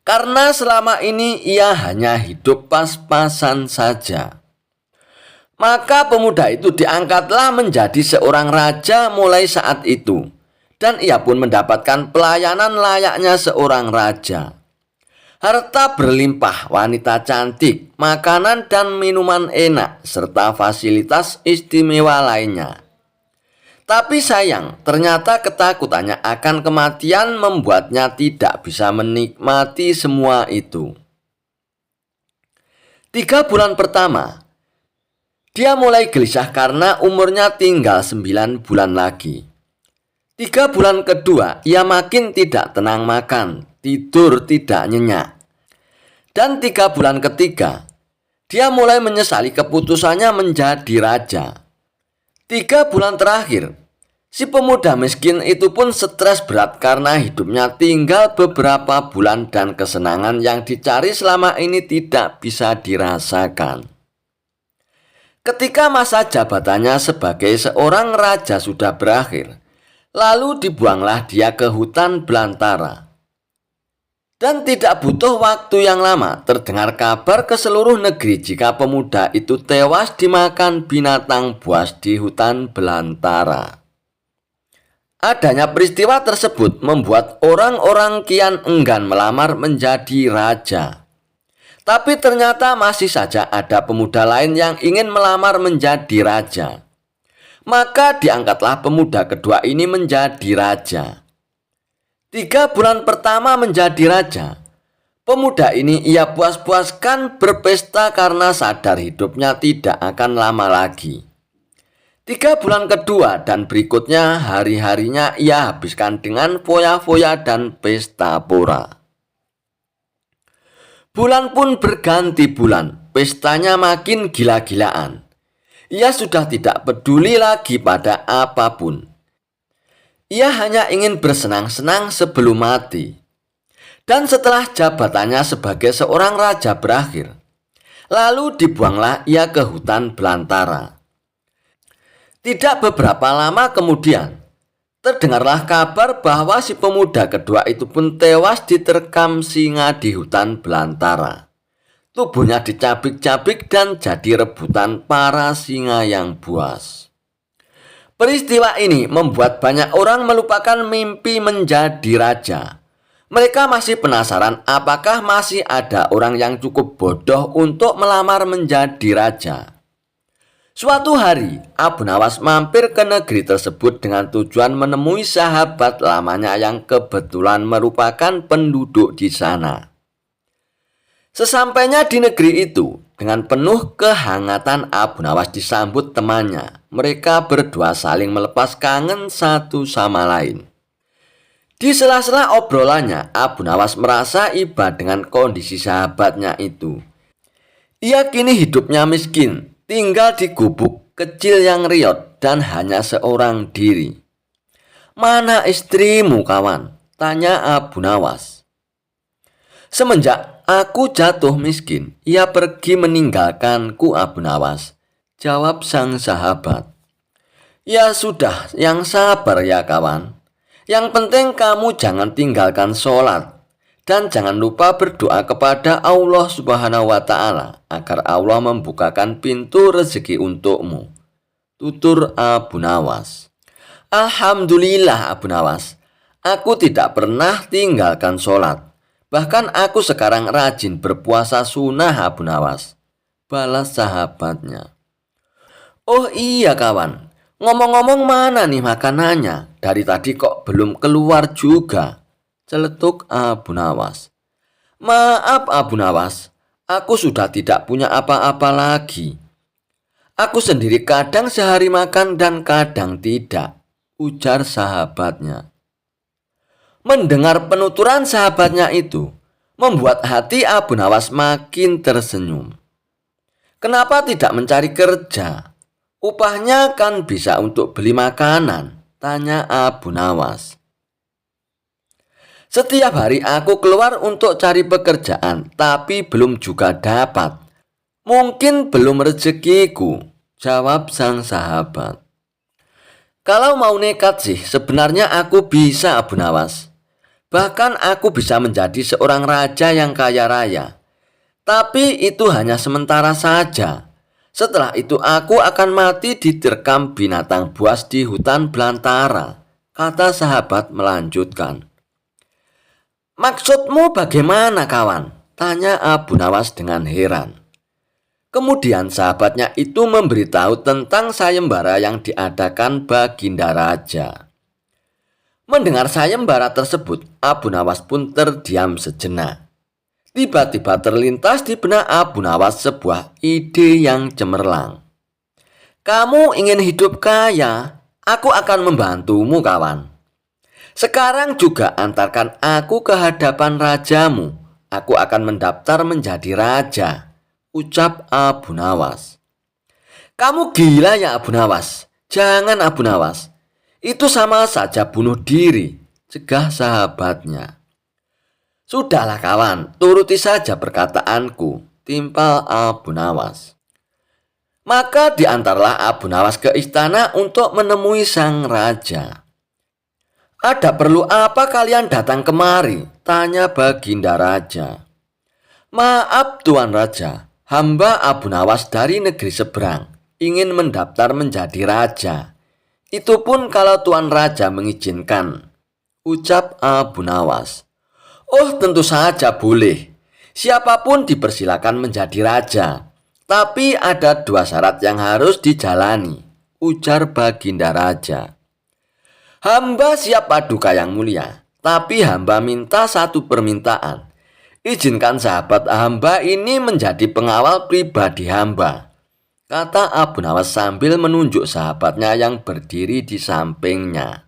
Karena selama ini ia hanya hidup pas-pasan saja. Maka pemuda itu diangkatlah menjadi seorang raja mulai saat itu. Dan ia pun mendapatkan pelayanan layaknya seorang raja. Harta berlimpah, wanita cantik, makanan dan minuman enak, serta fasilitas istimewa lainnya. Tapi sayang, ternyata ketakutannya akan kematian membuatnya tidak bisa menikmati semua itu. 3 bulan pertama, dia mulai gelisah karena umurnya tinggal 9 bulan lagi. 3 bulan kedua, ia makin tidak tenang makan, tidur tidak nyenyak. Dan 3 bulan ketiga, dia mulai menyesali keputusannya menjadi raja. 3 bulan terakhir, si pemuda miskin itu pun stres berat karena hidupnya tinggal beberapa bulan dan kesenangan yang dicari selama ini tidak bisa dirasakan. Ketika masa jabatannya sebagai seorang raja sudah berakhir, lalu dibuanglah dia ke hutan belantara. Dan tidak butuh waktu yang lama, terdengar kabar ke seluruh negeri jika pemuda itu tewas dimakan binatang buas di hutan belantara. Adanya peristiwa tersebut membuat orang-orang kian enggan melamar menjadi raja. Tapi ternyata masih saja ada pemuda lain yang ingin melamar menjadi raja. Maka diangkatlah pemuda kedua ini menjadi raja. 3 bulan pertama menjadi raja, pemuda ini ia puas-puaskan berpesta karena sadar hidupnya tidak akan lama lagi. 3 bulan kedua dan berikutnya hari-harinya ia habiskan dengan foya-foya dan pesta pora. Bulan pun berganti bulan, pestanya makin gila-gilaan. Ia sudah tidak peduli lagi pada apapun. Ia hanya ingin bersenang-senang sebelum mati. Dan setelah jabatannya sebagai seorang raja berakhir, lalu dibuanglah ia ke hutan belantara. Tidak beberapa lama kemudian, terdengarlah kabar bahwa si pemuda kedua itu pun tewas diterkam singa di hutan belantara. Tubuhnya dicabik-cabik dan jadi rebutan para singa yang buas. Peristiwa ini membuat banyak orang melupakan mimpi menjadi raja. Mereka masih penasaran apakah masih ada orang yang cukup bodoh untuk melamar menjadi raja. Suatu hari, Abu Nawas mampir ke negeri tersebut dengan tujuan menemui sahabat lamanya yang kebetulan merupakan penduduk di sana. Sesampainya di negeri itu, dengan penuh kehangatan Abu Nawas disambut temannya. Mereka berdua saling melepas kangen satu sama lain. Di sela-sela obrolannya, Abu Nawas merasa iba dengan kondisi sahabatnya itu. Ia kini hidupnya miskin, tinggal di gubuk kecil yang riot dan hanya seorang diri. "Mana istrimu, kawan?" tanya Abu Nawas. "Semenjak aku jatuh miskin, ia pergi meninggalkanku, Abu Nawas," jawab sang sahabat. "Ya sudah, yang sabar ya kawan. Yang penting kamu jangan tinggalkan sholat. Dan jangan lupa berdoa kepada Allah Subhanahu wa Ta'ala agar Allah membukakan pintu rezeki untukmu," tutur Abu Nawas. "Alhamdulillah Abu Nawas, aku tidak pernah tinggalkan sholat. Bahkan aku sekarang rajin berpuasa sunnah, Abu Nawas," balas sahabatnya. "Oh iya kawan, ngomong-ngomong mana nih makanannya? Dari tadi kok belum keluar juga?" celetuk Abu Nawas. "Maaf Abu Nawas, aku sudah tidak punya apa-apa lagi. Aku sendiri kadang sehari makan dan kadang tidak," ujar sahabatnya. Mendengar penuturan sahabatnya itu, membuat hati Abu Nawas makin tersenyum. "Kenapa tidak mencari kerja? Upahnya kan bisa untuk beli makanan," tanya Abu Nawas. "Setiap hari aku keluar untuk cari pekerjaan, tapi belum juga dapat. Mungkin belum rezekiku," jawab sang sahabat. "Kalau mau nekat sih, sebenarnya aku bisa, Abu Nawas. Bahkan aku bisa menjadi seorang raja yang kaya raya. Tapi itu hanya sementara saja. Setelah itu aku akan mati diterkam binatang buas di hutan belantara," kata sahabat melanjutkan. "Maksudmu bagaimana kawan?" tanya Abu Nawas dengan heran. Kemudian sahabatnya itu memberitahu tentang sayembara yang diadakan Baginda Raja. Mendengar sayembara tersebut, Abu Nawas pun terdiam sejenak. Tiba-tiba terlintas di benak Abu Nawas sebuah ide yang cemerlang. "Kamu ingin hidup kaya? Aku akan membantumu kawan. Sekarang juga antarkan aku ke hadapan rajamu. Aku akan mendaftar menjadi raja," ucap Abu Nawas. "Kamu gila ya Abu Nawas? Jangan Abu Nawas. Itu sama saja bunuh diri," cegah sahabatnya. "Sudahlah kawan, turuti saja perkataanku," timpal Abu Nawas. Maka diantarlah Abu Nawas ke istana untuk menemui sang raja. "Ada perlu apa kalian datang kemari?" tanya Baginda Raja. "Maaf Tuan Raja, hamba Abu Nawas dari negeri seberang ingin mendaftar menjadi raja. Itu pun kalau Tuan Raja mengizinkan," ucap Abu Nawas. "Oh tentu saja boleh. Siapapun dipersilakan menjadi raja. Tapi ada 2 syarat yang harus dijalani," ujar Baginda Raja. "Hamba siap paduka yang mulia, tapi hamba minta satu permintaan. Izinkan sahabat hamba ini menjadi pengawal pribadi hamba. kata Abu Nawas sambil menunjuk sahabatnya yang berdiri di sampingnya.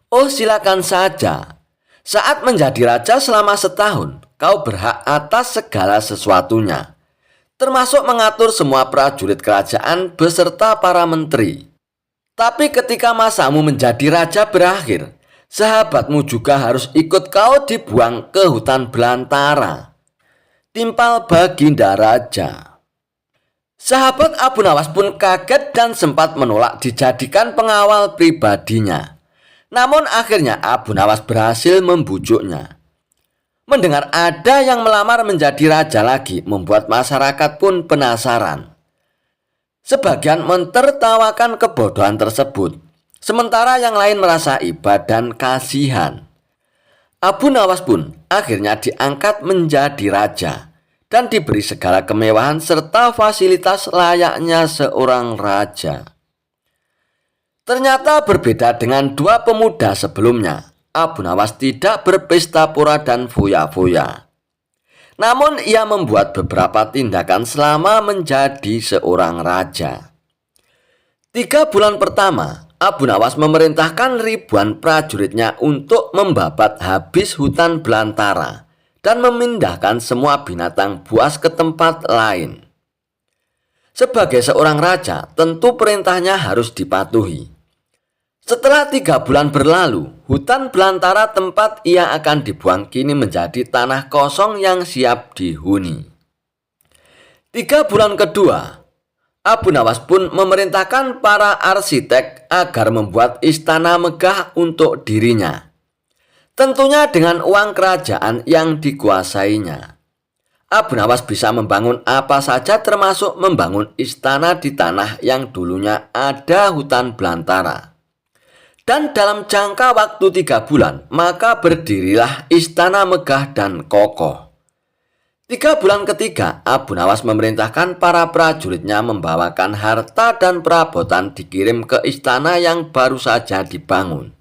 Oh, silakan saja. Saat menjadi raja selama setahun, kau berhak atas segala sesuatunya, termasuk mengatur semua prajurit kerajaan beserta para menteri. Tapi ketika masamu menjadi raja berakhir, sahabatmu juga harus ikut kau dibuang ke hutan belantara, timpal baginda raja. Sahabat Abu Nawas pun kaget dan sempat menolak dijadikan pengawal pribadinya. Namun akhirnya Abu Nawas berhasil membujuknya. Mendengar ada yang melamar menjadi raja lagi membuat masyarakat pun penasaran. Sebagian mentertawakan kebodohan tersebut, sementara yang lain merasa iba dan kasihan. Abu Nawas pun akhirnya diangkat menjadi raja dan diberi segala kemewahan serta fasilitas layaknya seorang raja. Ternyata berbeda dengan dua pemuda sebelumnya, Abu Nawas tidak berpesta pora dan foya-foya. Namun ia membuat beberapa tindakan selama menjadi seorang raja. 3 bulan pertama, Abu Nawas memerintahkan ribuan prajuritnya untuk membabat habis hutan belantara dan memindahkan semua binatang buas ke tempat lain. Sebagai seorang raja, tentu perintahnya harus dipatuhi. Setelah 3 bulan berlalu, hutan belantara tempat ia akan dibuang kini menjadi tanah kosong yang siap dihuni. 3 bulan kedua, Abu Nawas pun memerintahkan para arsitek agar membuat istana megah untuk dirinya. Tentunya dengan uang kerajaan yang dikuasainya. Abu Nawas bisa membangun apa saja termasuk membangun istana di tanah yang dulunya ada hutan belantara. Dan dalam jangka waktu 3 bulan, maka berdirilah istana megah dan kokoh. 3 bulan ketiga, Abu Nawas memerintahkan para prajuritnya membawakan harta dan perabotan dikirim ke istana yang baru saja dibangun.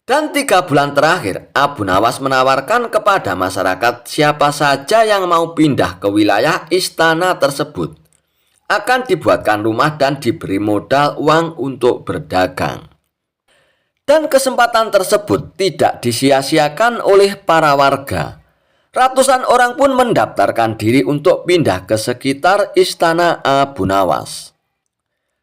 Dan 3 bulan terakhir, Abu Nawas menawarkan kepada masyarakat siapa saja yang mau pindah ke wilayah istana tersebut akan dibuatkan rumah dan diberi modal uang untuk berdagang. Dan kesempatan tersebut tidak disia-siakan oleh para warga. Ratusan orang pun mendaftarkan diri untuk pindah ke sekitar istana Abu Nawas.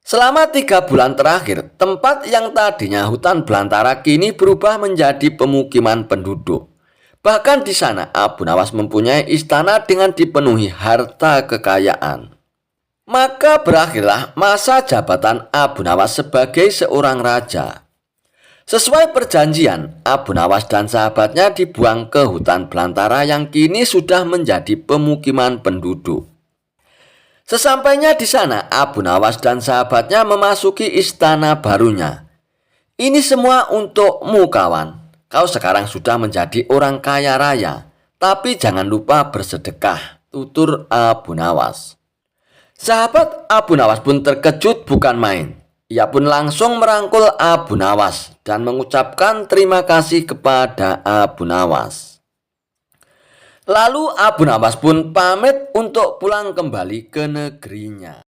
Selama 3 bulan terakhir, tempat yang tadinya hutan belantara kini berubah menjadi pemukiman penduduk. Bahkan di sana Abu Nawas mempunyai istana dengan dipenuhi harta kekayaan. Maka berakhirlah masa jabatan Abu Nawas sebagai seorang raja. Sesuai perjanjian, Abu Nawas dan sahabatnya dibuang ke hutan belantara yang kini sudah menjadi pemukiman penduduk. Sesampainya di sana, Abu Nawas dan sahabatnya memasuki istana barunya. Ini semua untukmu, kawan. Kau sekarang sudah menjadi orang kaya raya, tapi jangan lupa bersedekah, tutur Abu Nawas. Sahabat Abu Nawas pun terkejut bukan main. Ia pun langsung merangkul Abu Nawas dan mengucapkan terima kasih kepada Abu Nawas. Lalu Abu Nawas pun pamit untuk pulang kembali ke negerinya.